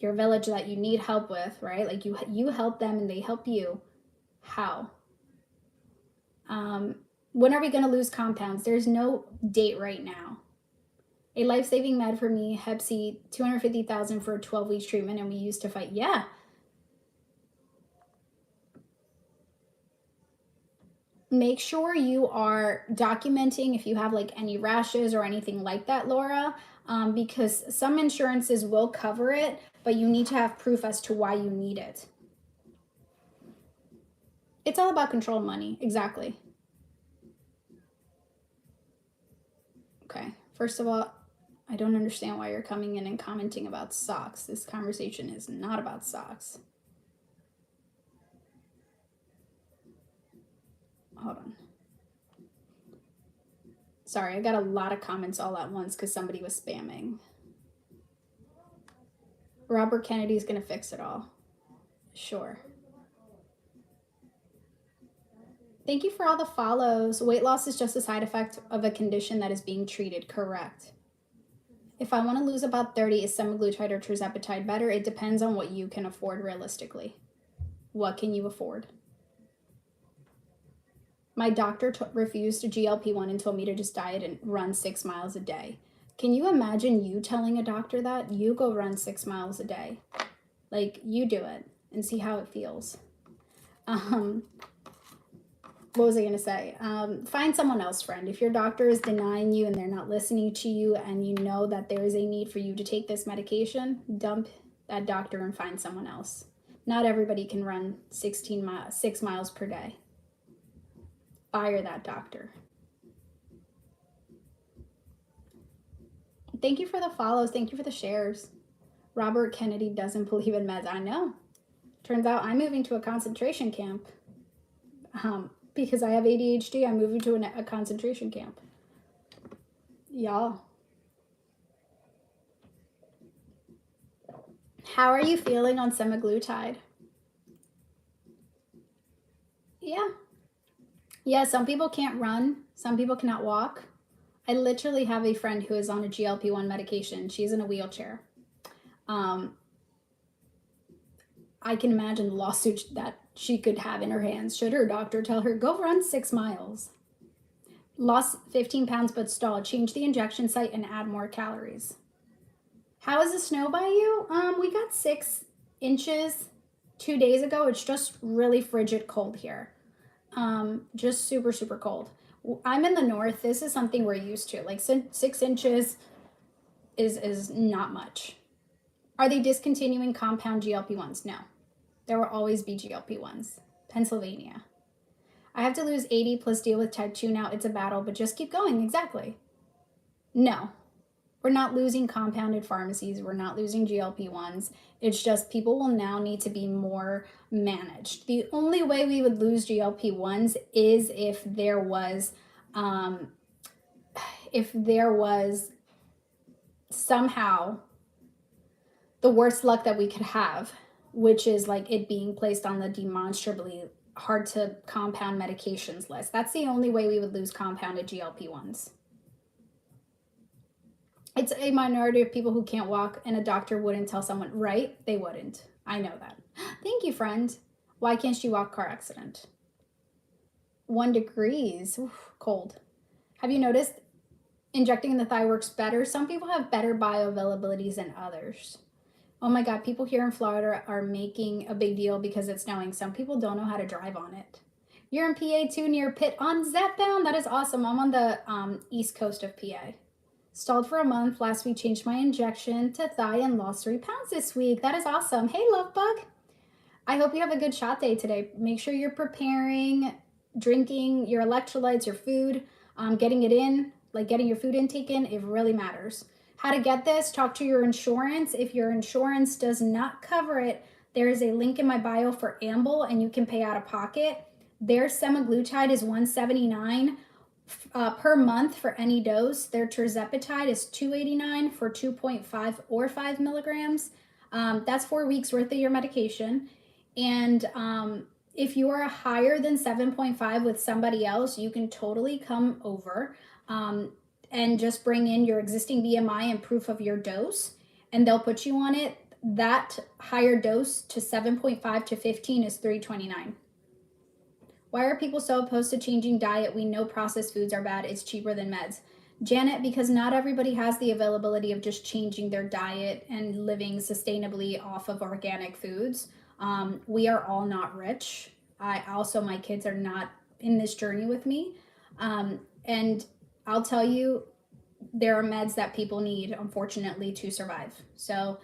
that you need help with, right? Like, you help them and they help you. How? When are we going to lose compounds? There's no date right now. A life-saving med for me, Hep C, $250,000 for a 12-week treatment, and we used to fight. Yeah. Make sure you are documenting if you have like any rashes or anything like that, Laura, because some insurances will cover it, but you need to have proof as to why you need it. It's all about control money. Exactly. Okay. First of all, I don't understand why you're coming in and commenting about socks. This conversation is not about socks. Hold on. Sorry, I got a lot of comments all at once because somebody was spamming. Robert Kennedy's going to fix it all. Sure. Thank you for all the follows. Weight loss is just a side effect of a condition that is being treated. Correct. If I want to lose about 30, is semaglutide or tirzepatide better? It depends on what you can afford realistically. What can you afford? My doctor refused a GLP-1 and told me to just diet and run 6 miles a day. Can you imagine you telling a doctor that? You go run 6 miles a day. Like, you do it and see how it feels. What was I going to say? Find someone else, friend. If your doctor is denying you and they're not listening to you and you know that there is a need for you to take this medication, dump that doctor and find someone else. Not everybody can run 6 miles per day. Fire that doctor. Thank you for the follows. Thank you for the shares. Robert Kennedy doesn't believe in meds. I know. Turns out I'm moving to a concentration camp. Because I have ADHD, I'm moving to a concentration camp. Y'all. How are you feeling on semaglutide? Yeah, some people can't run. Some people cannot walk. I literally have a friend who is on a GLP-1 medication. She's in a wheelchair. I can imagine the lawsuit that she could have in her hands should her doctor tell her, go run 6 miles. Lost 15 pounds but stalled. Change the injection site and add more calories. How is the snow by you? We got 6 inches 2 days ago. It's just really frigid cold here. Just super, super cold. I'm in the north. This is something we're used to. Like 6 inches is not much. Are they discontinuing compound GLP-1s? No. There will always be GLP-1s. Pennsylvania. I have to lose 80 plus deal with type 2 now. It's a battle, but just keep going. Exactly. No. We're not losing compounded pharmacies. We're not losing GLP-1s. It's just people will now need to be more managed. The only way we would lose GLP-1s is if there was somehow the worst luck that we could have, which is like it being placed on the demonstrably hard to compound medications list. That's the only way we would lose compounded GLP-1s. It's a minority of people who can't walk, and a doctor wouldn't tell someone, right? They wouldn't. I know that. Thank you, friend. Why can't she walk? Car accident. 1 degrees. Oof, cold. Have you noticed injecting in the thigh works better? Some people have better bioavailabilities than others. Oh my God, people here in Florida are making a big deal because it's snowing. Some people don't know how to drive on it. You're in PA too, near Pitt on Zapbound. That is awesome. I'm on the east coast of PA. Stalled for a month. Last week changed my injection to thigh and lost 3 pounds this week. That is awesome. Hey, love bug. I hope you have a good shot day today. Make sure you're preparing, drinking your electrolytes, your food, getting it in, like getting your food intake in. It really matters. How to get this, talk to your insurance. If your insurance does not cover it, there is a link in my bio for Amble and you can pay out of pocket. Their semaglutide is $179 per month for any dose. Their tirzepatide is $289 for 2.5 or 5 milligrams. That's 4 weeks worth of your medication. And if you are higher than 7.5 with somebody else, you can totally come over and just bring in your existing BMI and proof of your dose, and they'll put you on it. That higher dose to 7.5 to 15 is $329. Why are people so opposed to changing diet? We know processed foods are bad. It's cheaper than meds. Janet, because not everybody has the availability of just changing their diet and living sustainably off of organic foods. We are all not rich. My kids are not in this journey with me. And I'll tell you, there are meds that people need, unfortunately, to survive. So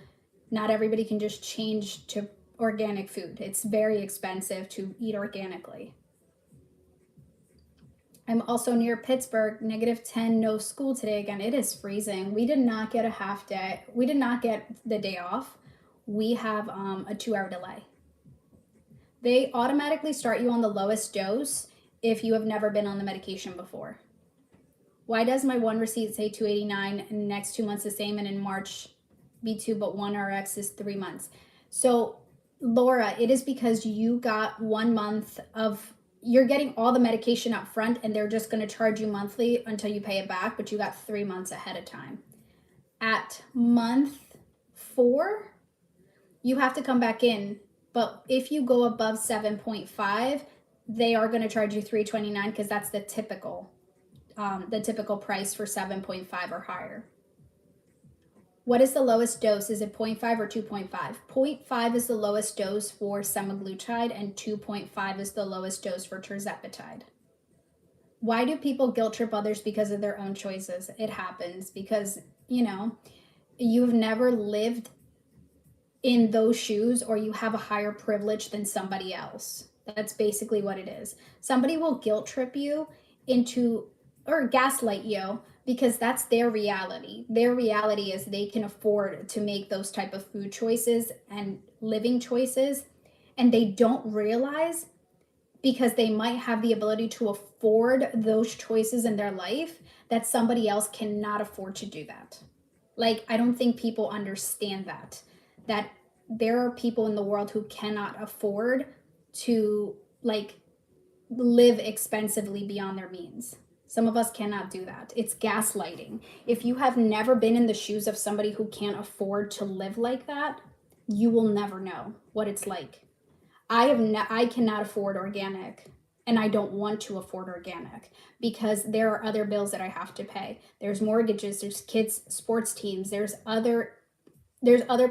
not everybody can just change to organic food. It's very expensive to eat organically. I'm also near Pittsburgh, -10, no school today again. It is freezing. We did not get a half day. We did not get the day off. We have a 2-hour delay. They automatically start you on the lowest dose if you have never been on the medication before. Why does my one receipt say $289 and next 2 months the same, and in March B2 but 1 RX is 3 months? So Laura, it is because you got 1 month of, you're getting all the medication up front and they're just going to charge you monthly until you pay it back, but you got 3 months ahead of time. At month 4, you have to come back in. But if you go above 7.5, they are going to charge you $329 because that's the typical price for 7.5 or higher. What is the lowest dose? Is it 0.5 or 2.5? 0.5 is the lowest dose for semaglutide and 2.5 is the lowest dose for tirzepatide. Why do people guilt trip others because of their own choices? It happens because, you've never lived in those shoes or you have a higher privilege than somebody else. That's basically what it is. Somebody will guilt trip you into, or gaslight you, because that's their reality. Their reality is they can afford to make those type of food choices and living choices, and they don't realize, because they might have the ability to afford those choices in their life, that somebody else cannot afford to do that. Like, I don't think people understand that there are people in the world who cannot afford to live expensively beyond their means. Some of us cannot do that. It's gaslighting. If you have never been in the shoes of somebody who can't afford to live like that, you will never know what it's like. I cannot afford organic, and I don't want to afford organic because there are other bills that I have to pay. There's mortgages, there's kids' sports teams, there's other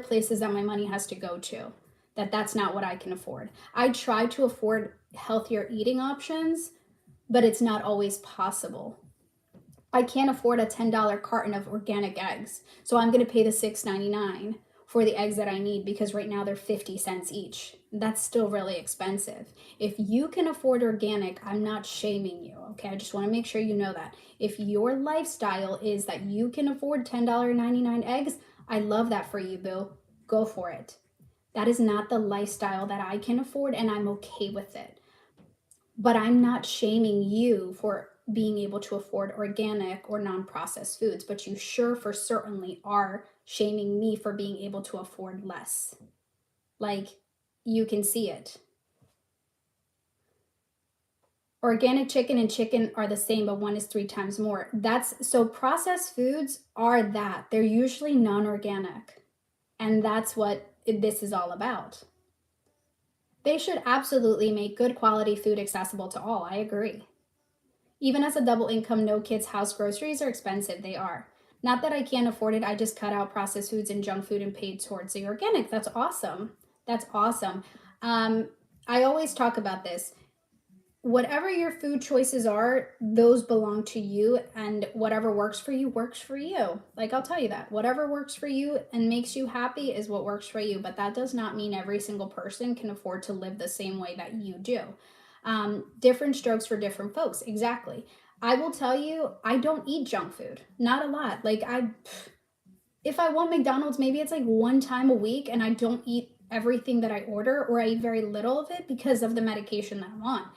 places that my money has to go to. That's not what I can afford. I try to afford healthier eating options, but it's not always possible. I can't afford a $10 carton of organic eggs, so I'm going to pay the $6.99 for the eggs that I need because right now they're 50 cents each. That's still really expensive. If you can afford organic, I'm not shaming you, okay? I just want to make sure you know that. If your lifestyle is that you can afford $10.99 eggs, I love that for you, boo. Go for it. That is not the lifestyle that I can afford, and I'm okay with it. But I'm not shaming you for being able to afford organic or non-processed foods, but you sure for certainly are shaming me for being able to afford less. Like, you can see it. Organic chicken and chicken are the same, but one is 3 times more. So processed foods are that. They're usually non-organic. And that's what this is all about. They should absolutely make good quality food accessible to all. I agree. Even as a double income, no kids' house groceries are expensive. They are. Not that I can't afford it. I just cut out processed foods and junk food and paid towards the organic. That's awesome. That's awesome. I always talk about this. Whatever your food choices are, those belong to you, and whatever works for you works for you. Like, I'll tell you that. Whatever works for you and makes you happy is what works for you, but that does not mean every single person can afford to live the same way that you do. Different strokes for different folks. Exactly. I will tell you, I don't eat junk food. Not a lot. If I want McDonald's, maybe it's like 1 time a week, and I don't eat everything that I order, or I eat very little of it because of the medication that I'm on.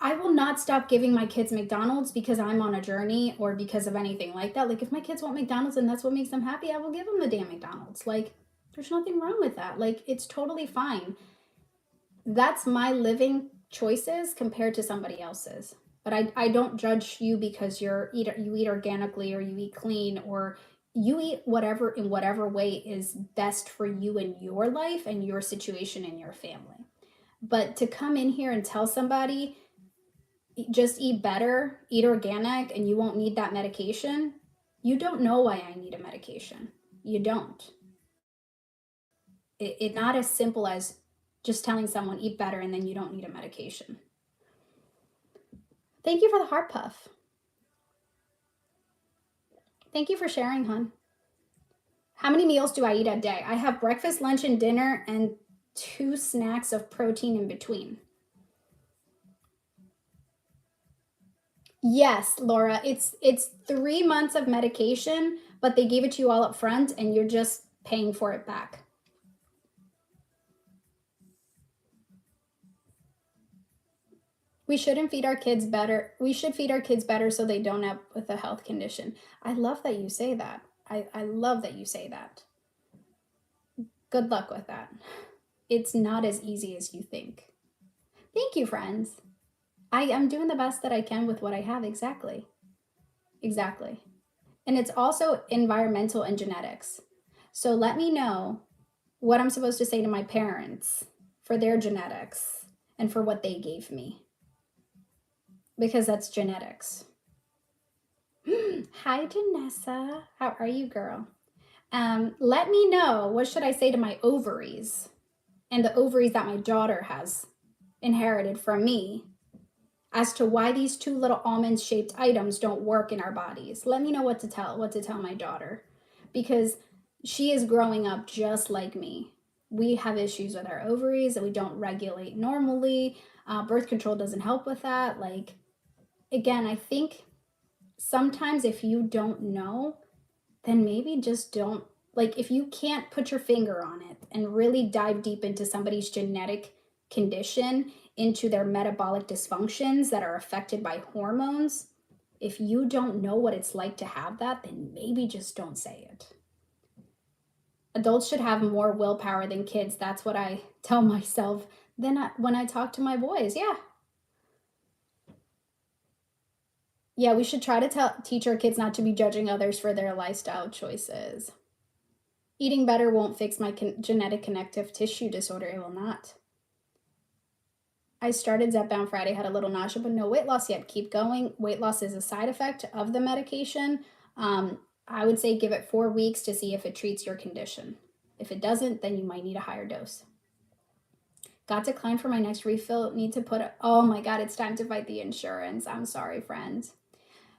I will not stop giving my kids McDonald's because I'm on a journey or because of anything like that. Like, if my kids want McDonald's and that's what makes them happy, I will give them the damn McDonald's. Like, there's nothing wrong with that. Like, it's totally fine. That's my living choices compared to somebody else's. But I don't judge you because you eat organically or you eat clean or you eat whatever in whatever way is best for you in your life and your situation and your family. But to come in here and tell somebody, just eat better, eat organic, and you won't need that medication, you don't know why I need a medication. You don't. It's not as simple as just telling someone eat better and then you don't need a medication. Thank you for the heart puff. Thank you for sharing, hon. How many meals do I eat a day? I have breakfast, lunch, and dinner, and 2 snacks of protein in between. Yes, Laura, it's 3 months of medication, but they gave it to you all up front and you're just paying for it back. We shouldn't feed our kids better. We should feed our kids better so they don't end up with a health condition. I love that you say that. I love that you say that. Good luck with that. It's not as easy as you think. Thank you, friends. I am doing the best that I can with what I have. Exactly. Exactly. And it's also environmental and genetics. So let me know what I'm supposed to say to my parents for their genetics and for what they gave me, because that's genetics. Hi, Janessa. How are you, girl? Let me know, what should I say to my ovaries and the ovaries that my daughter has inherited from me as to why these two little almond shaped items don't work in our bodies. Let me know what to tell my daughter, because she is growing up just like me. We have issues with our ovaries that we don't regulate normally. Birth control doesn't help with that. Like, again, I think sometimes if you don't know, then maybe just don't. Like, if you can't put your finger on it and really dive deep into somebody's genetic condition, into their metabolic dysfunctions that are affected by hormones, if you don't know what it's like to have that, then maybe just don't say it. Adults should have more willpower than kids. That's what I tell myself when I talk to my boys. Yeah, we should try to teach our kids not to be judging others for their lifestyle choices. Eating better won't fix my genetic connective tissue disorder. It will not. I started Zepbound Friday, had a little nausea, but no weight loss yet. Keep going. Weight loss is a side effect of the medication. I would say give it 4 weeks to see if it treats your condition. If it doesn't, then you might need a higher dose. Got declined for my next refill. Need to put oh my God, it's time to fight the insurance. I'm sorry, friends.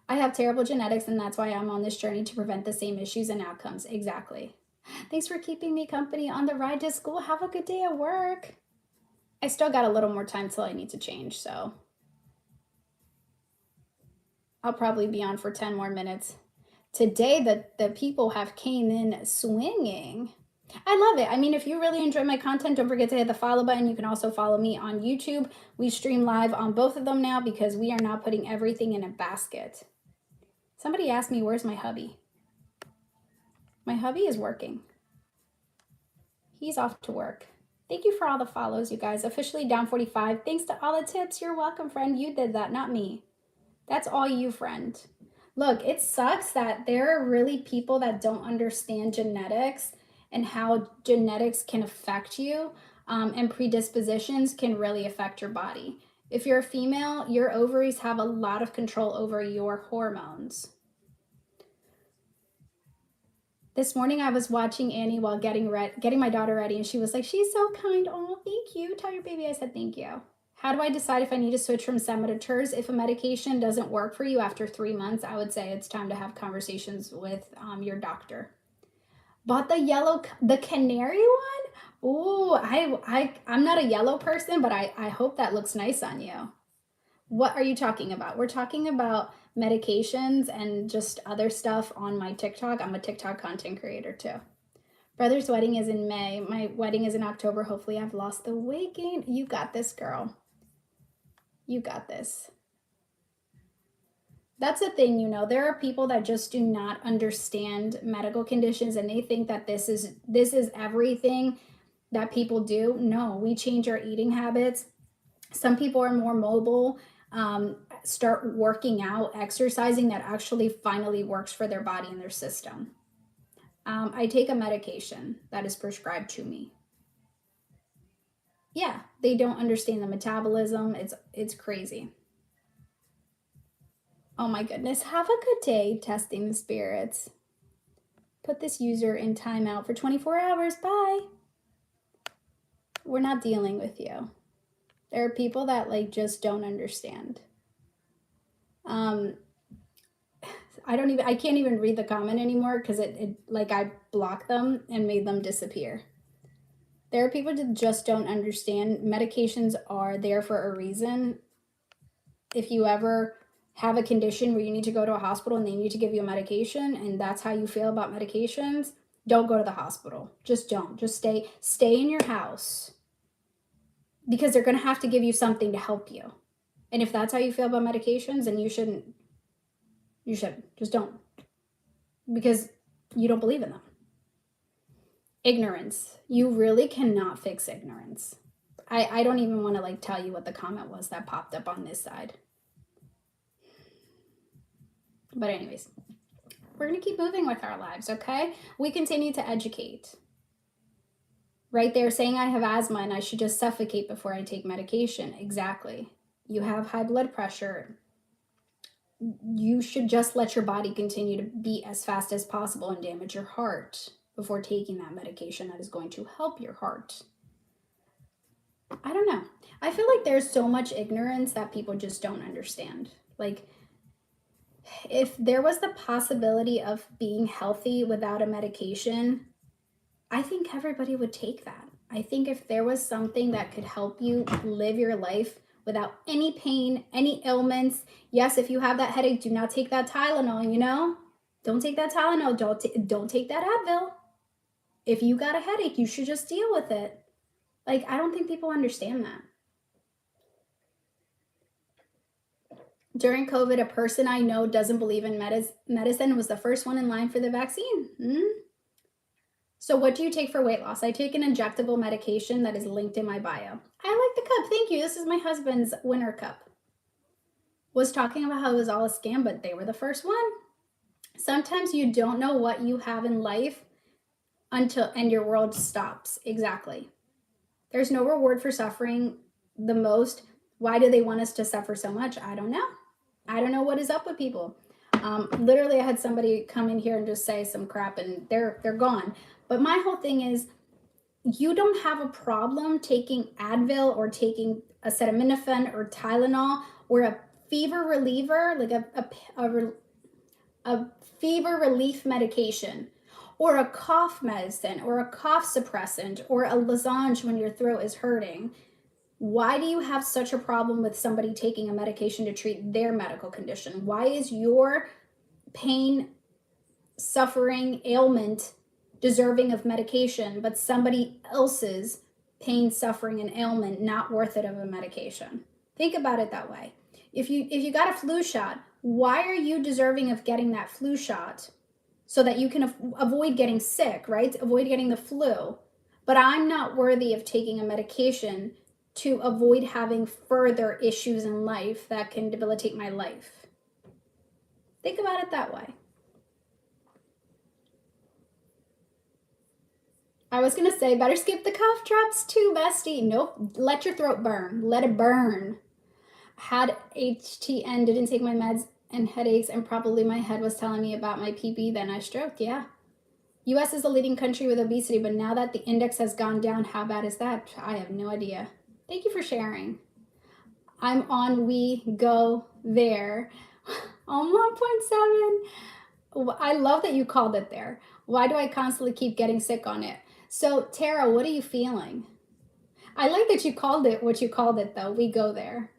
I have terrible genetics, and that's why I'm on this journey to prevent the same issues and outcomes. Exactly. Thanks for keeping me company on the ride to school. Have a good day at work. I still got a little more time till I need to change, so I'll probably be on for 10 more minutes. Today, the people have came in swinging. I love it. I mean, if you really enjoy my content, don't forget to hit the follow button. You can also follow me on YouTube. We stream live on both of them now because we are now putting everything in a basket. Somebody asked me, where's my hubby? My hubby is working. He's off to work. Thank you for all the follows, you guys. Officially down 45. Thanks to all the tips. You're welcome, friend. You did that, not me. That's all you, friend. Look, it sucks that there are really people that don't understand genetics and how genetics can affect you, and predispositions can really affect your body. If you're a female, your ovaries have a lot of control over your hormones. This morning I was watching Annie while getting my daughter ready, and she was like, she's so kind. Oh, thank you. Tell your baby I said thank you. How do I decide if I need to switch from Sema to TERS? If a medication doesn't work for you after 3 months, I would say it's time to have conversations with your doctor. Bought the canary one? Ooh, I'm not a yellow person, but I hope that looks nice on you. What are you talking about? We're talking about medications and just other stuff on my TikTok. I'm a TikTok content creator too. Brother's wedding is in May. My wedding is in October. Hopefully I've lost the weight gain. You got this, girl. You got this. That's the thing, there are people that just do not understand medical conditions, and they think that this is everything that people do. No, we change our eating habits. Some people are more mobile, start working out, exercising, that actually finally works for their body and their system. I take a medication that is prescribed to me. Yeah, they don't understand the metabolism. It's crazy. Oh my goodness. Have a good day testing the spirits. Put this user in timeout for 24 hours. Bye. We're not dealing with you. There are people that just don't understand. I can't even read the comment anymore because I blocked them and made them disappear. There are people that just don't understand. Medications are there for a reason. If you ever have a condition where you need to go to a hospital and they need to give you a medication, and that's how you feel about medications, don't go to the hospital. Just don't. Just stay in your house, because they're going to have to give you something to help you. And if that's how you feel about medications, then you shouldn't. Just don't, because you don't believe in them. Ignorance. You really cannot fix ignorance. I don't even want to like tell you what the comment was that popped up on this side. But anyways, we're going to keep moving with our lives, okay? We continue to educate. Right there saying I have asthma and I should just suffocate before I take medication. Exactly. You have high blood pressure. You should just let your body continue to beat as fast as possible and damage your heart before taking that medication that is going to help your heart. I don't know. I feel like there's so much ignorance that people just don't understand. Like, if there was the possibility of being healthy without a medication, I think everybody would take that. I think if there was something that could help you live your life without any pain, any ailments. Yes, if you have that headache, do not take that Tylenol, you know? Don't take that Tylenol. Don't take that Advil. If you got a headache, you should just deal with it. Like, I don't think people understand that. During COVID, a person I know doesn't believe in medicine was the first one in line for the vaccine. So what do you take for weight loss? I take an injectable medication that is linked in my bio. I like the cup. Thank you. This is my husband's winter cup. Was talking about how it was all a scam, but they were the first one. Sometimes you don't know what you have in life and your world stops. Exactly. There's no reward for suffering the most. Why do they want us to suffer so much? I don't know. I don't know what is up with people. Literally, I had somebody come in here and just say some crap and they're gone. But my whole thing is, you don't have a problem taking Advil or taking acetaminophen or Tylenol or a fever reliever, like a fever relief medication, or a cough medicine, or a cough suppressant, or a lozenge when your throat is hurting. Why do you have such a problem with somebody taking a medication to treat their medical condition? Why is your pain, suffering, ailment deserving of medication, but somebody else's pain, suffering, and ailment not worth it of a medication? Think about it that way. If you got a flu shot, why are you deserving of getting that flu shot so that you can avoid getting sick, right? Avoid getting the flu. But I'm not worthy of taking a medication to avoid having further issues in life that can debilitate my life. Think about it that way. I was going to say, better skip the cough drops too, bestie. Nope. Let your throat burn. Let it burn. Had HTN, didn't take my meds and headaches, and probably my head was telling me about my PP, then I stroked. Yeah. US is the leading country with obesity, but now that the index has gone down, how bad is that? I have no idea. Thank you for sharing. I'm on We Go There on 1.7. I love that you called it there. Why do I constantly keep getting sick on it? So, Tara, what are you feeling? I like that you called it what you called it, though. We Go There.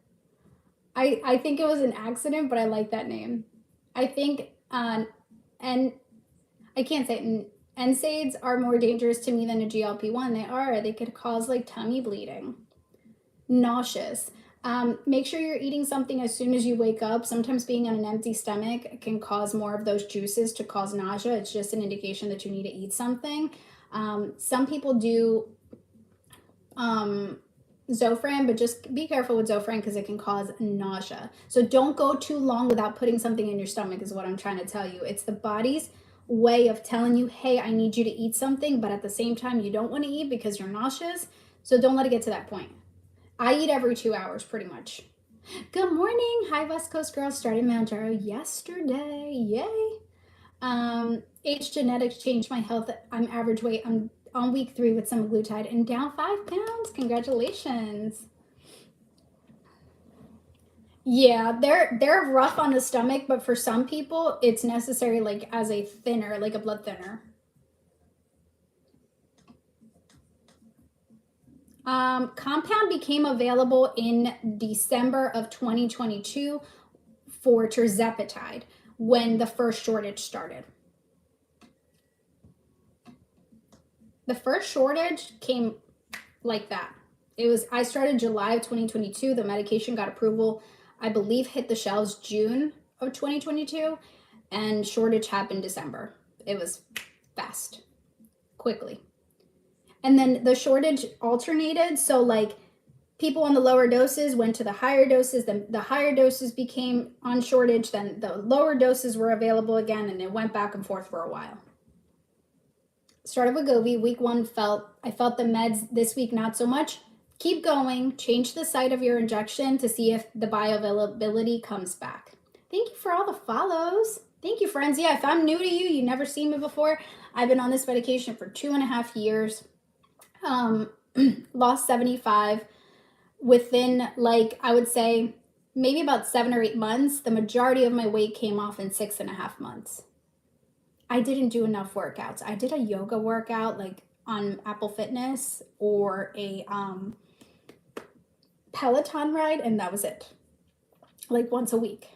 I think it was an accident, but I like that name. I think, and I can't say it, NSAIDs are more dangerous to me than a GLP-1. They are. They could cause like tummy bleeding, nauseous. Make sure you're eating something as soon as you wake up. Sometimes being on an empty stomach can cause more of those juices to cause nausea. It's just an indication that you need to eat something. Some people do Zofran, but just be careful with Zofran because it can cause nausea. So don't go too long without putting something in your stomach is what I'm trying to tell you. It's the body's way of telling you, hey, I need you to eat something, but at the same time, you don't want to eat because you're nauseous. So don't let it get to that point. I eat every 2 hours pretty much. Good morning. Hi, West Coast girls. Started Manjaro yesterday. Yay. Age genetics changed my health. I'm average weight. I'm on week 3 with semaglutide and down 5 pounds. Congratulations. Yeah, they're rough on the stomach, but for some people, it's necessary like as a thinner, like a blood thinner. Compound became available in December of 2022 for tirzepatide when the first shortage started. The first shortage came like that. I started July of 2022. The medication got approval, I believe hit the shelves June of 2022, and shortage happened December. It was fast, quickly. And then the shortage alternated. So like people on the lower doses went to the higher doses, then the higher doses became on shortage, then the lower doses were available again, and it went back and forth for a while. Started with Wegovy. Week 1 I felt the meds. This week not so much. Keep going. Change the site of your injection to see if the bioavailability comes back. Thank you for all the follows. Thank you, friends. Yeah, if I'm new to you, you've never seen me before, I've been on this medication for 2.5 years. Lost 75 within, like, I would say maybe about 7 or 8 months. The majority of my weight came off in 6.5 months. I didn't do enough workouts. I did a yoga workout like on Apple Fitness or a Peloton ride, and that was it. Like once a week.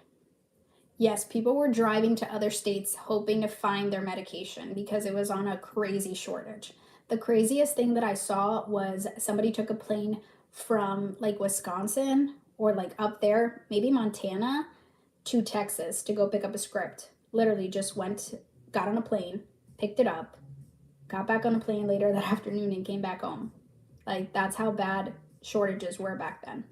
Yes, people were driving to other states hoping to find their medication because it was on a crazy shortage. The craziest thing that I saw was somebody took a plane from like Wisconsin or like up there, maybe Montana, to Texas to go pick up a script. Literally just got on a plane, picked it up, got back on a plane later that afternoon and came back home. Like that's how bad shortages were back then.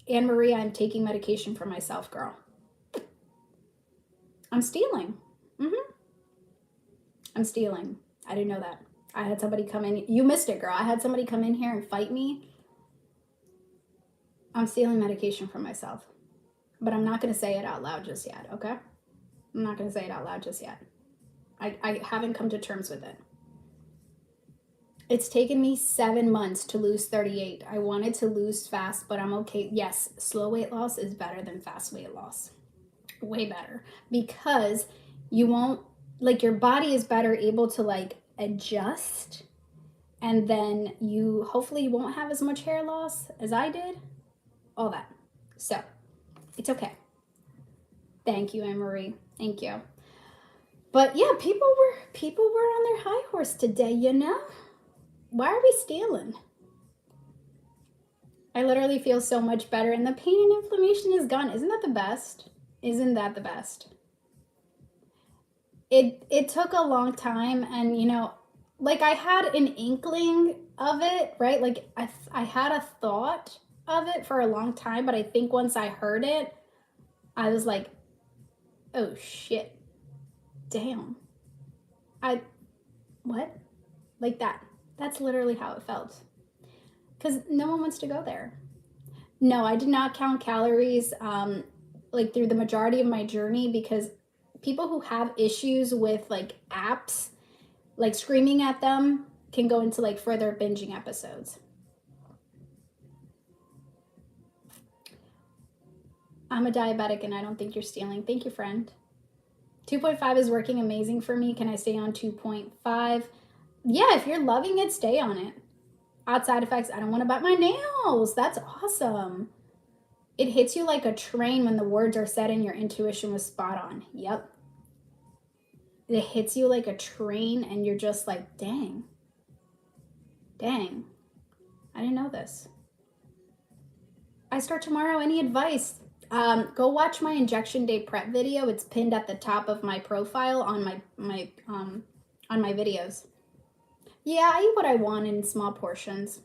Anne Marie, I'm taking medication for myself, girl. I'm stealing. I'm stealing. I didn't know that. I had somebody come in. You missed it, girl. I had somebody come in here and fight me. I'm stealing medication for myself. But I'm not going to say it out loud just yet, okay? I'm not going to say it out loud just yet. I haven't come to terms with it. It's taken me 7 months to lose 38. I wanted to lose fast, but I'm okay. Yes, slow weight loss is better than fast weight loss. Way better. Because you won't, like, your body is better able to, like, adjust. And then you hopefully won't have as much hair loss as I did. All that. So, it's okay. Thank you, Anne-Marie. Thank you. But yeah, people were on their high horse today, you know? Why are we stealing? I literally feel so much better and the pain and inflammation is gone. Isn't that the best? Isn't that the best? It took a long time, and you know, like I had an inkling of it, right? Like I had a thought of it for a long time, but I think once I heard it, I was like, oh shit. Damn. What? Like that. That's literally how it felt. Because no one wants to go there. No, I did not count calories like through the majority of my journey, because people who have issues with like apps, like screaming at them, can go into like further binging episodes. I'm a diabetic and I don't think you're stealing. Thank you, friend. 2.5 is working amazing for me. Can I stay on 2.5? Yeah, if you're loving it, stay on it. Odd side effects, I don't want to bite my nails. That's awesome. It hits you like a train when the words are said and your intuition was spot on. Yep. It hits you like a train and you're just like, dang. Dang. I didn't know this. I start tomorrow. Any advice? Go watch my injection day prep video. It's pinned at the top of my profile on my videos. Yeah, I eat what I want in small portions.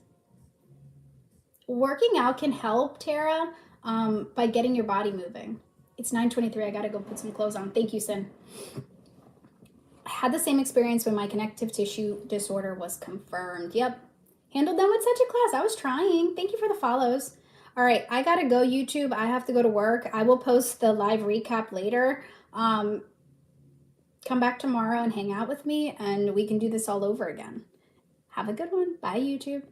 Working out can help, Tara, by getting your body moving. It's 9:23. I gotta go put some clothes on. Thank you, Sin. I had the same experience when my connective tissue disorder was confirmed. Yep. Handled them with such a class. I was trying. Thank you for the follows. All right, I gotta go, YouTube. I have to go to work. I will post the live recap later. Come back tomorrow and hang out with me, and we can do this all over again. Have a good one. Bye, YouTube.